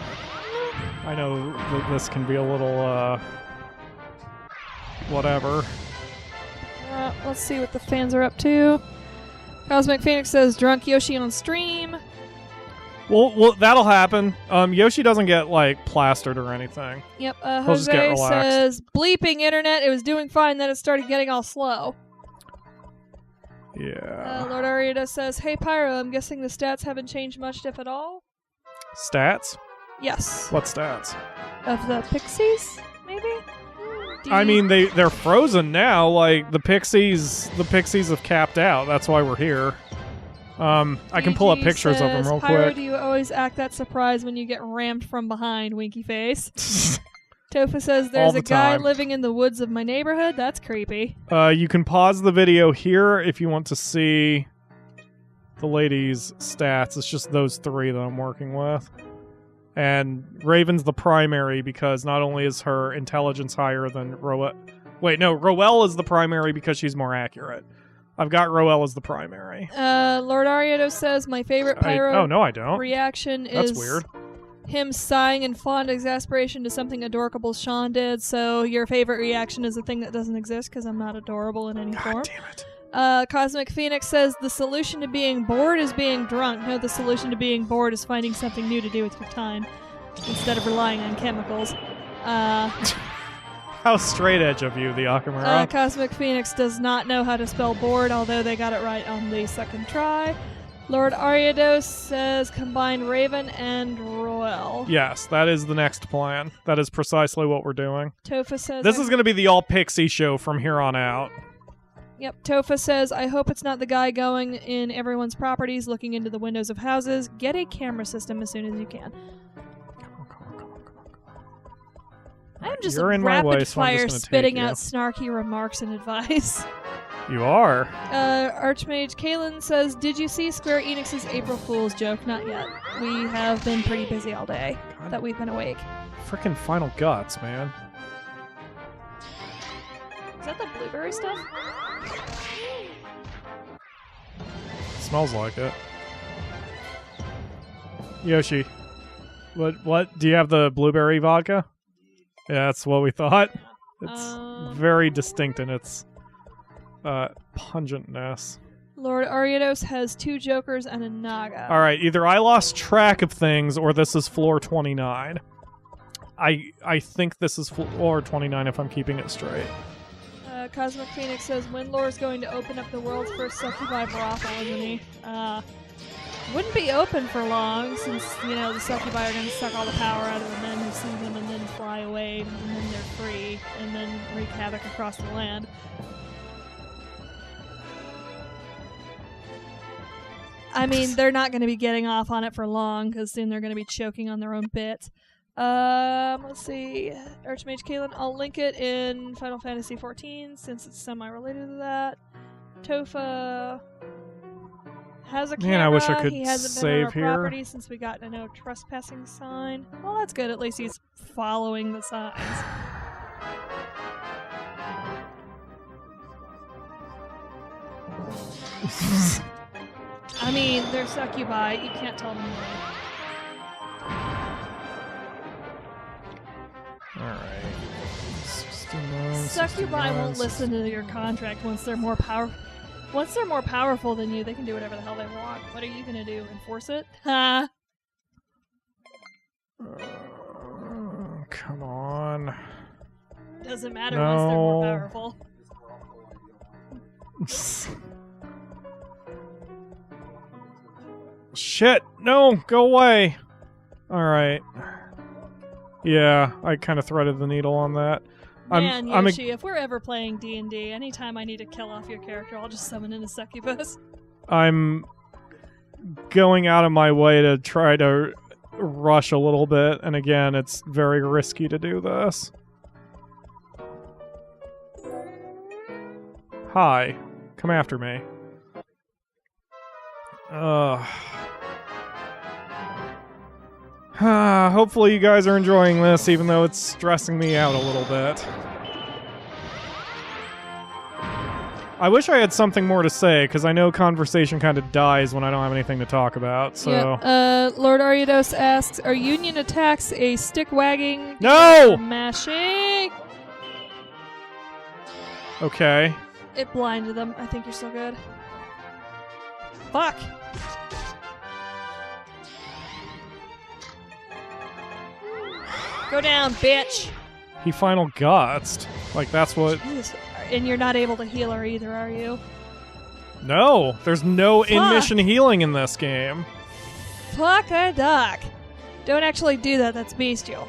I know that this can be a little, whatever. Let's see what the fans are up to. Cosmic Phoenix says, drunk Yoshi on stream. Well, that'll happen. Yoshi doesn't get, like, plastered or anything. Yep, He'll just get Jose relaxed. says, bleeping internet, it was doing fine, then it started getting all slow. Yeah. Lord Ariada says, hey Pyro, I'm guessing the stats haven't changed much, if at all? Stats? Yes. What stats? Of the Pixies, maybe? I mean, they're frozen now. Like, the Pixies have capped out. That's why we're here. I can pull up pictures of them real Pyro, quick. do you always act that surprised when you get rammed from behind, winky face? Tofa says, there's a guy living in the woods of my neighborhood. That's creepy. You can pause the video here if you want to see the lady's stats. It's just those 3 that I'm working with. And Raven's the primary because not only is her intelligence higher than Roel... Wait, no, Roel is the primary because she's more accurate. I've got Roel as the primary. Lord Ariado says, my favorite Pyro oh, no, I don't. reaction That's is weird. Him sighing in fond exasperation to something adorable Sean did, so your favorite reaction is a thing that doesn't exist because I'm not adorable in any form. God damn it. Cosmic Phoenix says, the solution to being bored is being drunk. No, the solution to being bored is finding something new to do with your time instead of relying on chemicals. How straight edge of you, the Akamura. Cosmic Phoenix does not know how to spell bored, although they got it right on the second try. Lord Ariados says combine Raven and Roel. Yes, that is the next plan. That is precisely what we're doing. Tofa says... This is going to be the all-pixie show from here on out. Yep, Tofa says, I hope it's not the guy going in everyone's properties looking into the windows of houses. Get a camera system as soon as you can. I'm just rapid fire spitting out snarky remarks and advice. You are. Archmage Kalen says, did you see Square Enix's April Fool's joke? Not yet. We have been pretty busy all day that we've been awake. Frickin' Final Guts, man. Is that the blueberry stuff? Smells like it. Yoshi, what? Do you have the blueberry vodka? Yeah, that's what we thought. It's very distinct in its pungentness. Lord Ariados has 2 jokers and a naga. Alright, either I lost track of things or this is floor 29. I think this is floor 29 if I'm keeping it straight. Cosmic Phoenix says Windlore's going to open up the world's first succubi brothel, isn't he? Wouldn't be open for long since, the succubi are going to suck all the power out of the men who see them and then fly away and then they're free and then wreak havoc across the land. I mean, they're not going to be getting off on it for long because soon they're going to be choking on their own bits. Let's see. Archmage Kalen, I'll link it in Final Fantasy XIV since it's semi-related to that. Tofa has a camera. Man, I wish I could he hasn't save been on our here. property since we got a no trespassing sign. Well, that's good. At least he's following the signs. I mean, they're succubi. You can't tell them why. Alright. 69, Succubi 69, won't listen to your contract once they're more powerful. Once they're more powerful than you, they can do whatever the hell they want. What are you gonna do? Enforce it? Ha! Come on. Doesn't matter once they're more powerful. Shit! No! Go away! Alright. Yeah, I kind of threaded the needle on that. Man, Yoshi, if we're ever playing D&D, anytime I need to kill off your character, I'll just summon in a succubus. I'm going out of my way to try to rush a little bit, and again, it's very risky to do this. Hi. Come after me. Hopefully you guys are enjoying this, even though it's stressing me out a little bit. I wish I had something more to say, because I know conversation kind of dies when I don't have anything to talk about, so... Yeah, Lord Ariados asks, are union attacks a stick-wagging... No! Mashing? Okay. It blinded them. I think you're so good. Fuck! Go down, bitch! He final gutsed. Like, that's what... Jesus. And you're not able to heal her either, are you? No! There's no in-mission healing in this game. Fuck a duck! Don't actually do that, that's bestial.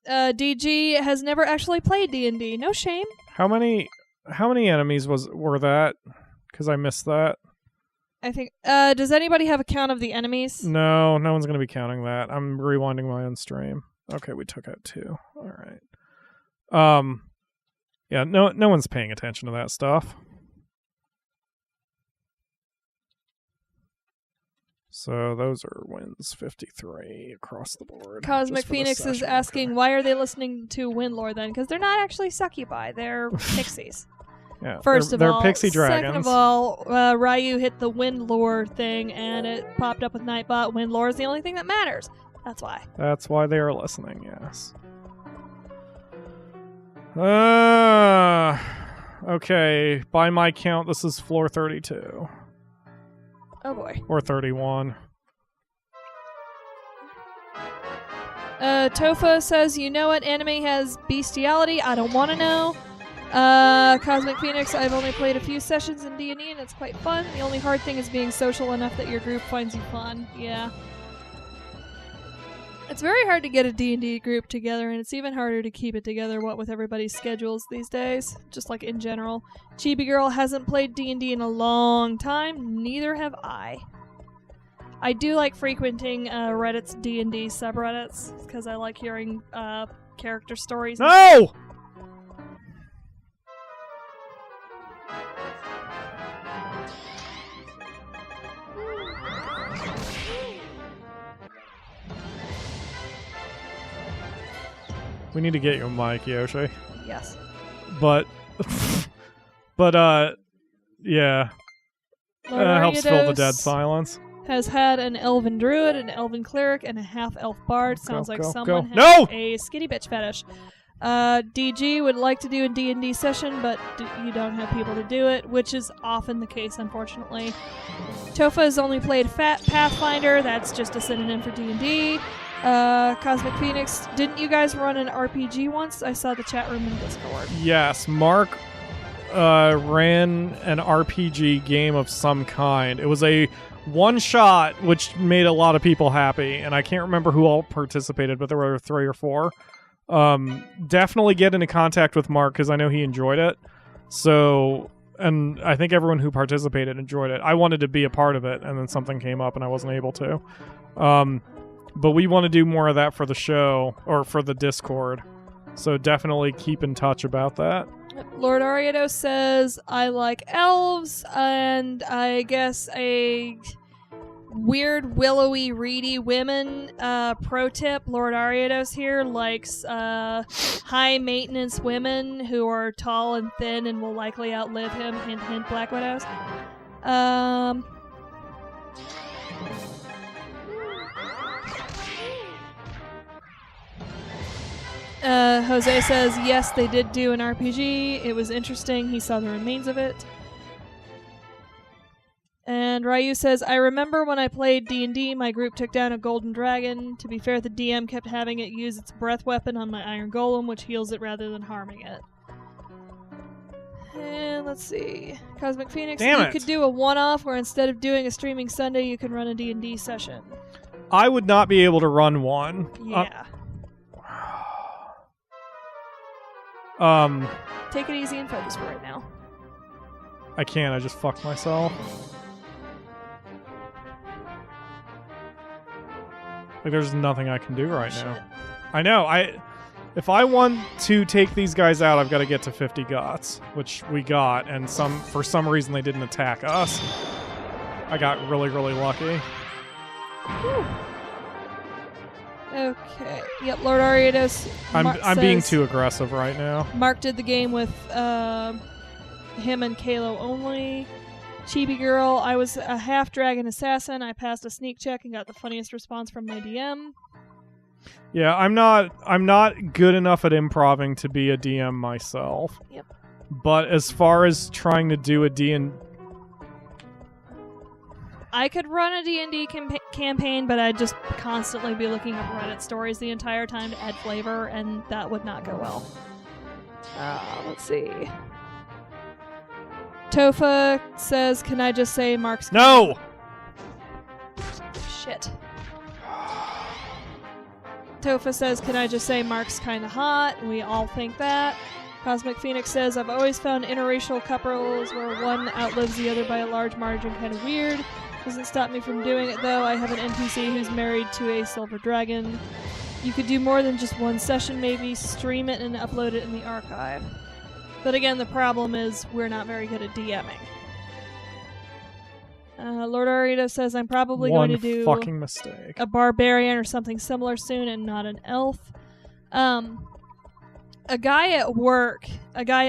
DG has never actually played D&D. No shame. How many enemies were that? Because I missed that. I think... does anybody have a count of the enemies? No one's going to be counting that. I'm rewinding my own stream. Okay, we took out 2. Alright. Yeah, no one's paying attention to that stuff. So those are wins 53 across the board. Cosmic Phoenix is asking, why are they listening to Windlore then? Because they're not actually succubi, they're pixies. Yeah, First of they're all, pixie dragons. Second of all, Ryu hit the Windlore thing and it popped up with Nightbot. Windlore is the only thing that matters. That's why. That's why they are listening, yes. Okay, by my count, this is floor 32. Oh boy. Or 31. Tofa says, you know what anime has bestiality? I don't want to know. Cosmic Phoenix, I've only played a few sessions in D&D and it's quite fun. The only hard thing is being social enough that your group finds you fun. Yeah. It's very hard to get a D&D group together, and it's even harder to keep it together, what with everybody's schedules these days, just like in general. Chibi Girl hasn't played D&D in a long time, neither have I. I do like frequenting Reddit's D&D subreddits, because I like hearing character stories. No! We need to get you a mic, Yoshi. Yes. But yeah. Helps fill the dead silence. Has had an elven druid, an elven cleric, and a half-elf bard. Sounds like someone has a skinny bitch fetish. DG would like to do a D&D session, but you don't have people to do it, which is often the case, unfortunately. Tofa has only played Pathfinder. That's just a synonym for D&D. Cosmic Phoenix, didn't you guys run an RPG once? I saw the chat room in Discord. Yes, Mark ran an RPG game of some kind. It was a one-shot, which made a lot of people happy, and I can't remember who all participated, but there were 3 or 4. Definitely get into contact with Mark, because I know he enjoyed it. So, and I think everyone who participated enjoyed it. I wanted to be a part of it, and then something came up and I wasn't able to. But we want to do more of that for the show, or for the Discord. So definitely keep in touch about that. Lord Ariados says, I like elves, and I guess a weird, willowy, reedy women. Pro tip, Lord Ariados here likes high-maintenance women who are tall and thin and will likely outlive him. Hint, hint, Black Widows. Jose says, yes, they did do an RPG. It was interesting. He saw the remains of it. And Ryu says, I remember when I played D&D, my group took down a golden dragon. To be fair, the DM kept having it use its breath weapon on my iron golem, which heals it rather than harming it. And let's see. Cosmic Phoenix, you could do a one-off where instead of doing a streaming Sunday, you can run a D&D session. I would not be able to run one. Yeah. Take it easy and focus for right now. I can't. I just fucked myself. Like, there's nothing I can do right now. I know. If I want to take these guys out, I've got to get to 50 guts, which we got, and for some reason they didn't attack us. I got really, really lucky. Whew. Okay. Yep, Lord Ariados. I'm being too aggressive right now. Mark did the game with him and Kalo only. Chibi Girl, I was a half-dragon assassin. I passed a sneak check and got the funniest response from my DM. Yeah, I'm not good enough at improving to be a DM myself. Yep. But as far as trying to do a D&D... I could run a D&D campaign, but I'd just constantly be looking up Reddit stories the entire time to add flavor, and that would not go well. Let's see. Tofa says, can I just say Mark's... No! Shit. Tofa says, can I just say Mark's kinda hot? We all think that. Cosmic Phoenix says, I've always found interracial couples where one outlives the other by a large margin kind of weird. Doesn't stop me from doing it, though. I have an NPC who's married to a silver dragon. You could do more than just one session, maybe. Stream it and upload it in the archive. But again, the problem is we're not very good at DMing. Lord Arito says, I'm probably going to do fucking mistake. A barbarian or something similar soon and not an elf. A guy at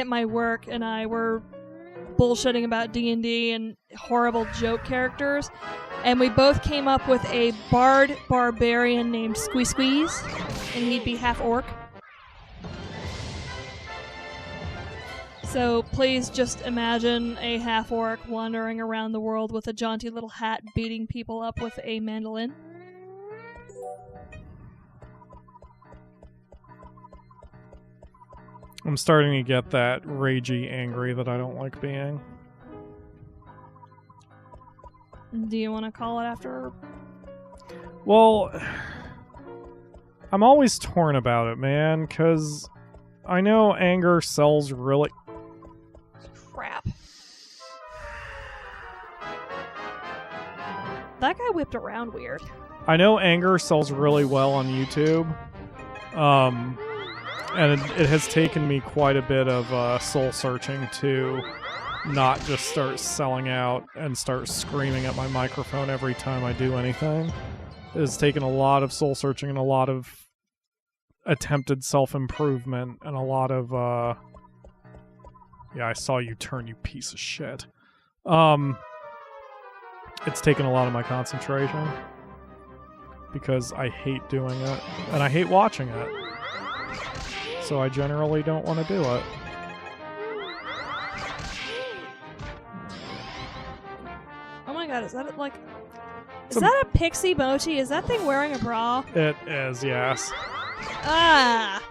my work and I were bullshitting about D&D and horrible joke characters, and we both came up with a bard barbarian named Squeeze, and he'd be half orc. So please just imagine a half orc wandering around the world with a jaunty little hat beating people up with a mandolin. I'm starting to get that ragey angry that I don't like being. Do you want to call it after? Well, I'm always torn about it, man, because I know anger sells really... Crap. That guy whipped around weird. I know anger sells really well on YouTube. And it has taken me quite a bit of soul searching to not just start selling out and start screaming at my microphone every time I do anything. It has taken a lot of soul searching and a lot of attempted self-improvement and a lot of yeah, I saw you turn, you piece of shit. It's taken a lot of my concentration because I hate doing it and I hate watching it. So I generally don't want to do it. Oh my god, is that like... Is that a pixie mochi? Is that thing wearing a bra? It is, yes. Ah!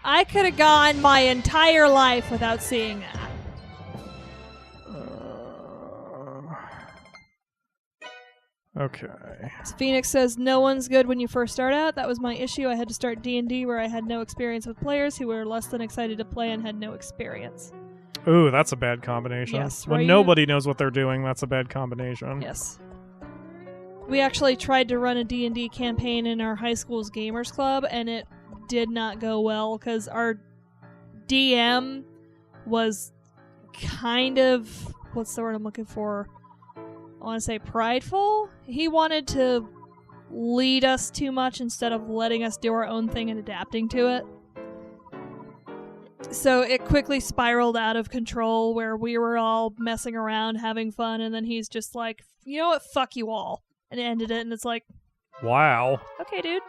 I could have gone my entire life without seeing that. Okay. Phoenix says, no one's good when you first start out. That was my issue. I had to start D&D where I had no experience with players who were less than excited to play and had no experience. Ooh, that's a bad combination. Yes, when nobody knows what they're doing, that's a bad combination. Yes. We actually tried to run a D&D campaign in our high school's gamers club, and it did not go well because our DM was kind of... What's the word I'm looking for? I want to say prideful. He wanted to lead us too much instead of letting us do our own thing and adapting to it. So it quickly spiraled out of control where we were all messing around, having fun, and then he's just like, you know what, fuck you all. And it ended it, and it's like... Wow. Okay, dude.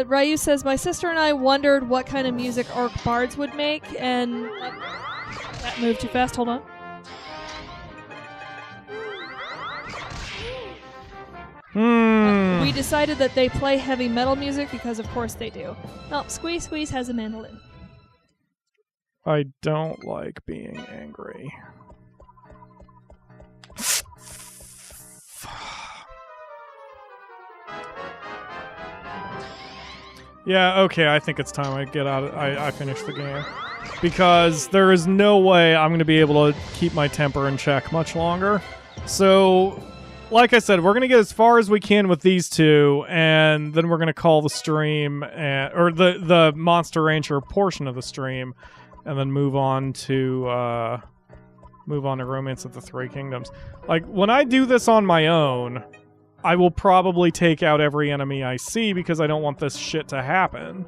Ryu says, my sister and I wondered what kind of music orc bards would make, and... that moved too fast, hold on. We decided that they play heavy metal music because of course they do. Oh, Squeeze Squeeze has a mandolin. I don't like being angry. Yeah, okay, I think it's time I get out. I finish the game. Because there is no way I'm going to be able to keep my temper in check much longer. So, like I said, we're going to get as far as we can with these two, and then we're going to call the stream, or the Monster Rancher portion of the stream, and then move on to Romance of the Three Kingdoms. Like, when I do this on my own, I will probably take out every enemy I see because I don't want this shit to happen.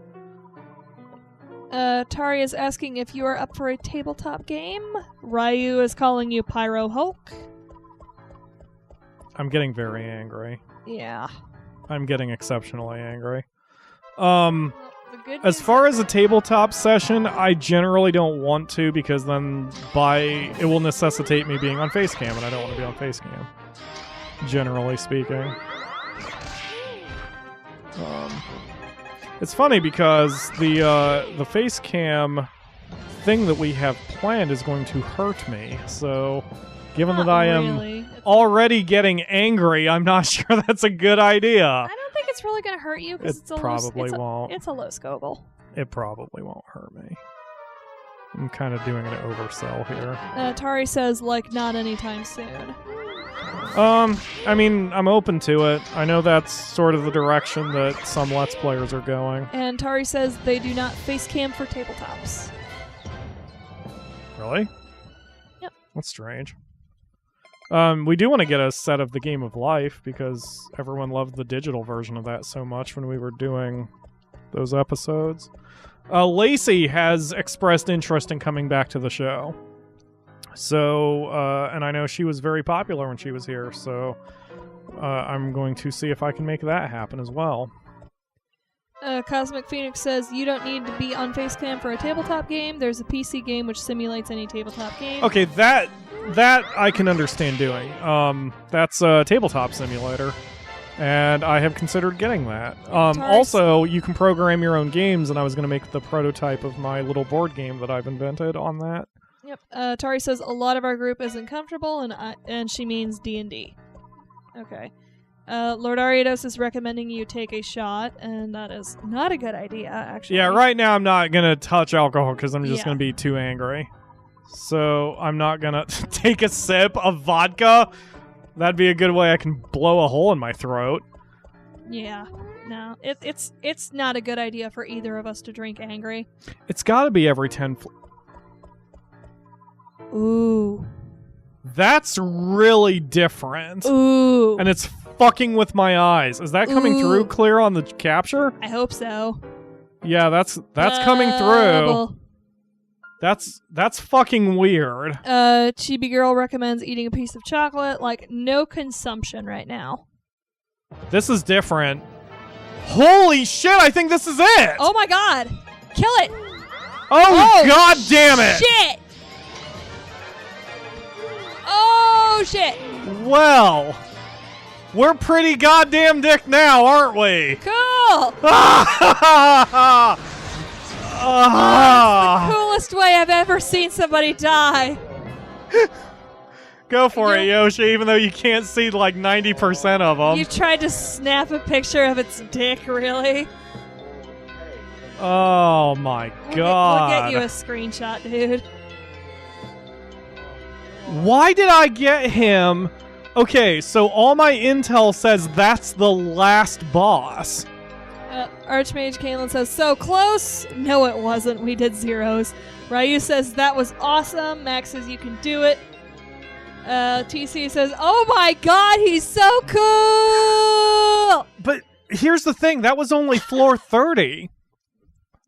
Tari is asking if you are up for a tabletop game. Ryu is calling you Pyro Hulk. I'm getting very angry. Yeah. I'm getting exceptionally angry. As far as a tabletop session, I generally don't want to because then it will necessitate me being on Facecam, and I don't want to be on Facecam. Generally speaking. It's funny because the face cam thing that we have planned is going to hurt me. So, given that I am already getting angry, I'm not sure that's a good idea. I don't think it's really going to hurt you because It probably won't. It's a low scoggle. It probably won't hurt me. I'm kind of doing an oversell here. Tari says, like, not anytime soon. I mean, I'm open to it. I know that's sort of the direction that some Let's Players are going. And Tari says they do not face cam for tabletops. Really? Yep. That's strange. We do want to get a set of the Game of Life because everyone loved the digital version of that so much when we were doing those episodes. Lacey has expressed interest in coming back to the show. So, and I know she was very popular when she was here, so I'm going to see if I can make that happen as well. Cosmic Phoenix says, you don't need to be on Facecam for a tabletop game. There's a PC game which simulates any tabletop game. Okay, that I can understand doing. That's a tabletop simulator, and I have considered getting that. Also, you can program your own games, and I was going to make the prototype of my little board game that I've invented on that. Yep. Tari says a lot of our group isn't comfortable, and she means D&D. Okay. Lord Ariados is recommending you take a shot, and that is not a good idea, actually. Yeah, right now I'm not going to touch alcohol because I'm just going to be too angry. So I'm not going to take a sip of vodka. That'd be a good way I can blow a hole in my throat. Yeah. No, it's not a good idea for either of us to drink angry. It's got to be every 10... Ooh. That's really different. Ooh. And it's fucking with my eyes. Is that coming through clear on the capture? I hope so. Yeah, that's coming through. That's fucking weird. Chibi Girl recommends eating a piece of chocolate. Like, no consumption right now. This is different. Holy shit, I think this is it! Oh my god! Kill it! Oh god damn it! Shit! Oh shit! Well, we're pretty goddamn dick now, aren't we? Cool! That's the coolest way I've ever seen somebody die. Go for it, Yoshi, even though you can't see like 90% of them. You tried to snap a picture of its dick, really? Oh my god. We'll get you a screenshot, dude. Why did I get him? Okay, so all my intel says that's the last boss. Archmage Kalen says, so close. No, it wasn't. We did zeros. Ryu says, that was awesome. Max says, you can do it. TC says, oh my god, he's so cool! But here's the thing, that was only floor 30.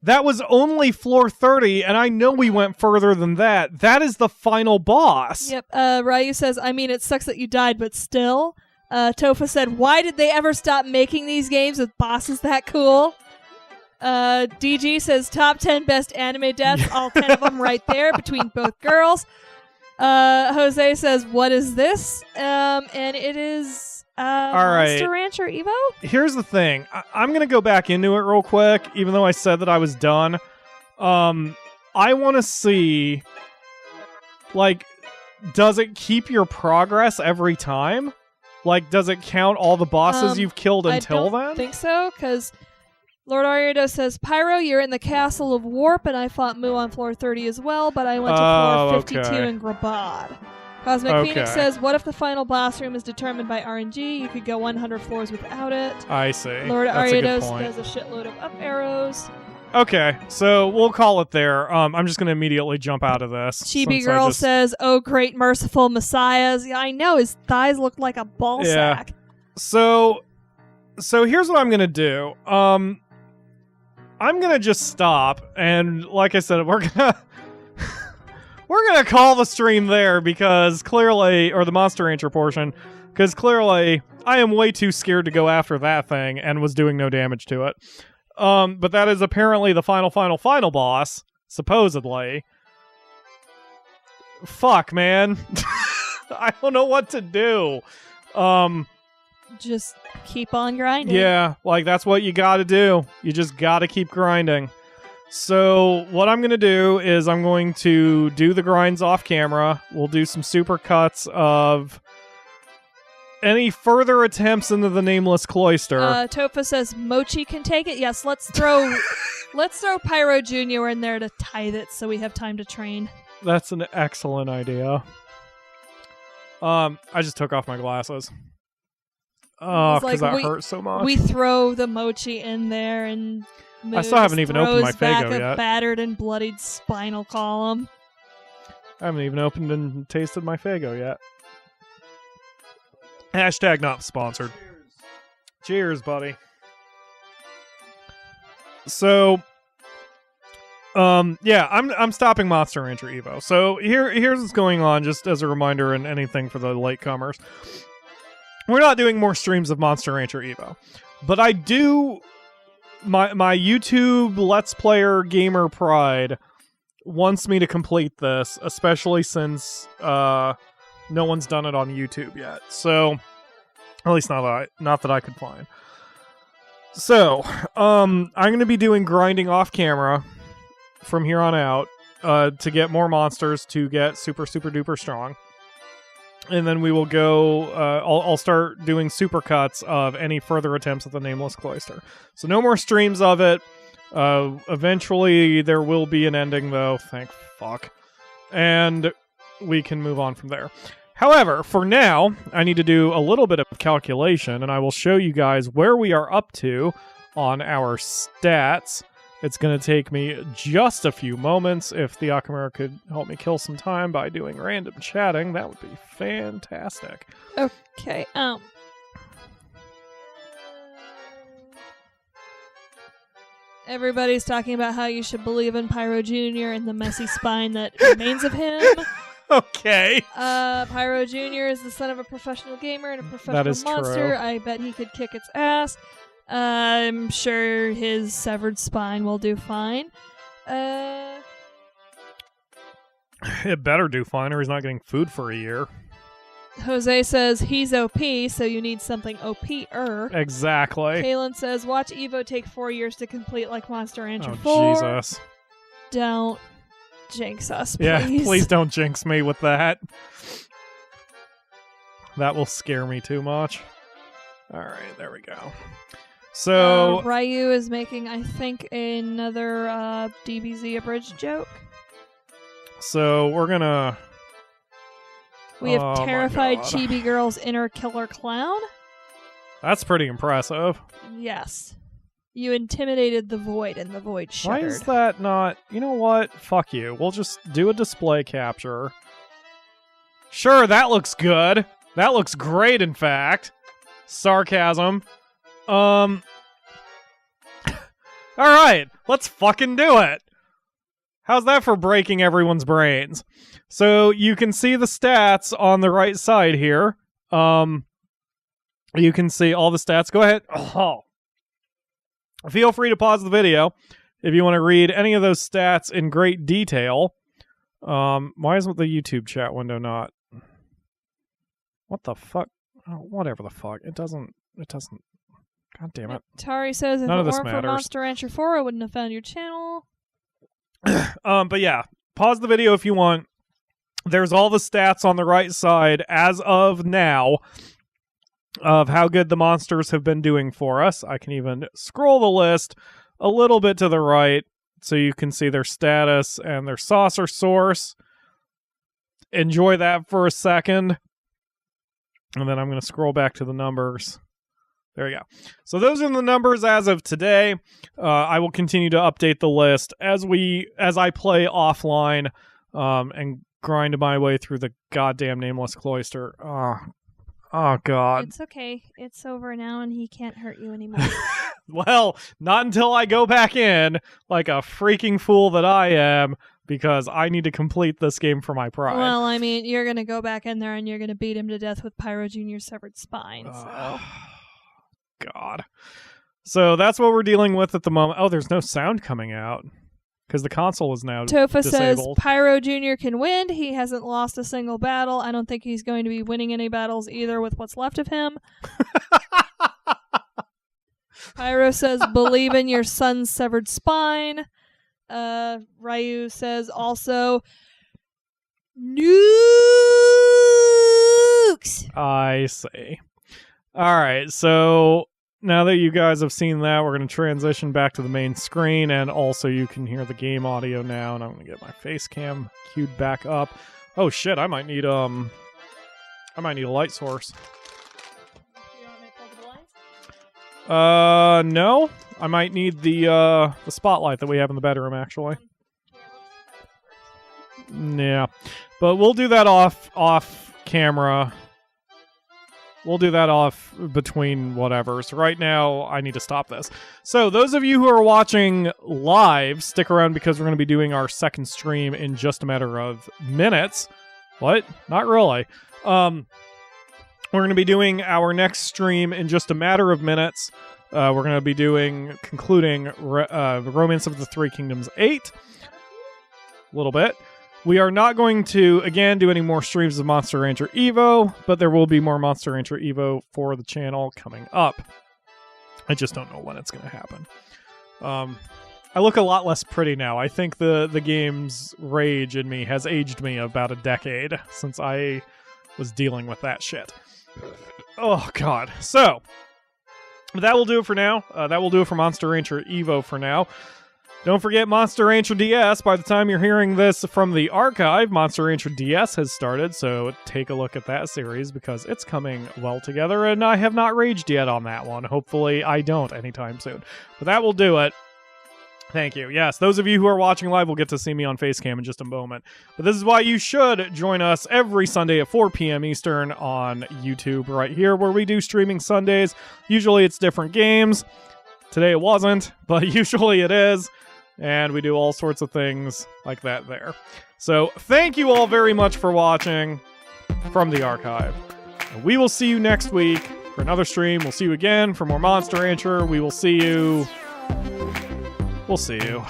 That was only floor 30, and I know we went further than that. That is the final boss. Yep. Ryu says, I mean, it sucks that you died, but still. Tofa said, why did they ever stop making these games with bosses that cool? DG says top 10 best anime deaths, all 10 of them right there between both girls. Jose says, what is this? And it is Monster Rancher Evo? Here's the thing. I'm going to go back into it real quick, even though I said that I was done. I want to see, like, does it keep your progress every time? Like, does it count all the bosses you've killed until then? I don't think so, because Lord Ariado says, Pyro, you're in the Castle of Warp, and I fought Moo on floor 30 as well, but I went to floor 52 in Grabad. Cosmic Phoenix says, what if the final boss room is determined by RNG? You could go 100 floors without it. I see. Lord That's Ariados a good point. does a shitload of up arrows. Okay, so we'll call it there. I'm just going to immediately jump out of this. Chibi Girl says, oh, great merciful messiahs. Yeah, I know, his thighs look like a ball sack. So here's what I'm going to do. I'm going to just stop, and like I said, we're going to call the stream there because clearly, or the Monster Rancher portion, because clearly I am way too scared to go after that thing and was doing no damage to it. But that is apparently the final boss, supposedly. Fuck, man. I don't know what to do. Just keep on grinding. Yeah, like that's what you gotta do. You just gotta keep grinding. So what I'm gonna do is I'm going to do the grinds off camera. We'll do some super cuts of any further attempts into the nameless cloister. Tofa says Mochi can take it. Yes, let's throw Pyro Jr. in there to tithe it so we have time to train. That's an excellent idea. I just took off my glasses. Oh, because that hurt so much. We throw the Mochi in there and I still haven't even opened my back Faygo a yet. Battered and bloodied spinal column. I haven't even opened and tasted my Faygo yet. Hashtag not sponsored. Cheers, buddy. So, yeah, I'm stopping Monster Rancher Evo. So here's what's going on, just as a reminder and anything for the latecomers. We're not doing more streams of Monster Rancher Evo, but I do. My YouTube Let's Player gamer pride wants me to complete this, especially since no one's done it on YouTube yet. So, at least not that I could find. So, I'm going to be doing grinding off camera from here on out to get more monsters to get super duper strong. And then we will go, I'll start doing supercuts of any further attempts at the Nameless Cloister. So no more streams of it. Eventually there will be an ending, though. Thank fuck. And we can move on from there. However, for now, I need to do a little bit of calculation, and I will show you guys where we are up to on our stats. It's going to take me just a few moments. If the Akamura could help me kill some time by doing random chatting, that would be fantastic. Okay, everybody's talking about how you should believe in Pyro Jr. and the messy spine that remains of him. Okay. Pyro Jr. is the son of a professional gamer and a professional monster. True. I bet he could kick its ass. I'm sure his severed spine will do fine. It better do fine or he's not getting food for a year. Jose says he's OP, so you need something OP-er. Exactly. Kaylin says, watch Evo take 4 years to complete like Monster Rancher 4. Oh, Jesus. Don't jinx us, please. Yeah, please don't jinx me with that. That will scare me too much. Alright, there we go. So Ryu is making, I think, another DBZ abridged joke. So we're gonna. We have terrified Chibi Girl's inner killer clown. That's pretty impressive. Yes, you intimidated the Void, and the Void shuddered. Why is that not? You know what? Fuck you. We'll just do a display capture. Sure, that looks good. That looks great. In fact, sarcasm. All right, let's fucking do it. How's that for breaking everyone's brains? So you can see the stats on the right side here. You can see all the stats. Go ahead. Oh. feel free to pause the video if you want to read any of those stats in great detail. Why isn't the YouTube chat window not? What the fuck? Oh, whatever the fuck. It doesn't. God damn it. Tari says if None it of this weren't for matters. Monster Rancher 4, I wouldn't have found your channel. But yeah, pause the video if you want. There's all the stats on the right side as of now of how good the monsters have been doing for us. I can even scroll the list a little bit to the right so you can see their status and their saucer source. Enjoy that for a second. And then I'm going to scroll back to the numbers. There you go. So those are the numbers as of today. I will continue to update the list as I play offline and grind my way through the goddamn nameless cloister. Oh God. It's okay. It's over now and he can't hurt you anymore. Well, not until I go back in like a freaking fool that I am, because I need to complete this game for my pride. Well, I mean, you're going to go back in there and you're going to beat him to death with Pyro Jr.'s severed spine, so... God. So that's what we're dealing with at the moment. Oh, there's no sound coming out because the console is now Tofa says disabled. Pyro Jr. can win. He hasn't lost a single battle. I don't think he's going to be winning any battles either with what's left of him. Pyro says believe in your son's severed spine. Ryu says also nukes. I see. All right, so now that you guys have seen that, we're going to transition back to the main screen, and also you can hear the game audio now, and I'm going to get my face cam queued back up. Oh shit, I might need a light source. No. I might need the spotlight that we have in the bedroom, actually. Yeah. But we'll do that off camera. We'll do that off between whatever. So right now, I need to stop this. So those of you who are watching live, stick around because we're going to be doing our second stream in just a matter of minutes. What? Not really. We're going to be doing our next stream in just a matter of minutes. We're going to be concluding the Romance of the Three Kingdoms 8. A little bit. We are not going to, again, do any more streams of Monster Rancher Evo, but there will be more Monster Rancher Evo for the channel coming up. I just don't know when it's going to happen. I look a lot less pretty now. I think the game's rage in me has aged me about a decade since I was dealing with that shit. Oh, God. So, that will do it for now. That will do it for Monster Rancher Evo for now. Don't forget Monster Rancher DS. By the time you're hearing this from the archive, Monster Rancher DS has started, so take a look at that series because it's coming well together, and I have not raged yet on that one. Hopefully I don't anytime soon. But that will do it. Thank you. Yes, those of you who are watching live will get to see me on Facecam in just a moment. But this is why you should join us every Sunday at 4 p.m. Eastern on YouTube right here, where we do streaming Sundays. Usually it's different games. Today it wasn't, but usually it is. And we do all sorts of things like that there. So thank you all very much for watching from the archive. And we will see you next week for another stream. We'll see you again for more Monster Rancher. We will see you. We'll see you.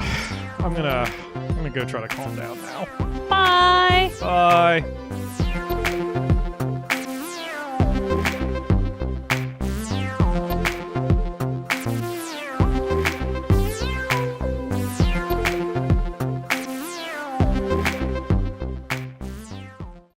I'm gonna go try to calm down now. Bye. Bye.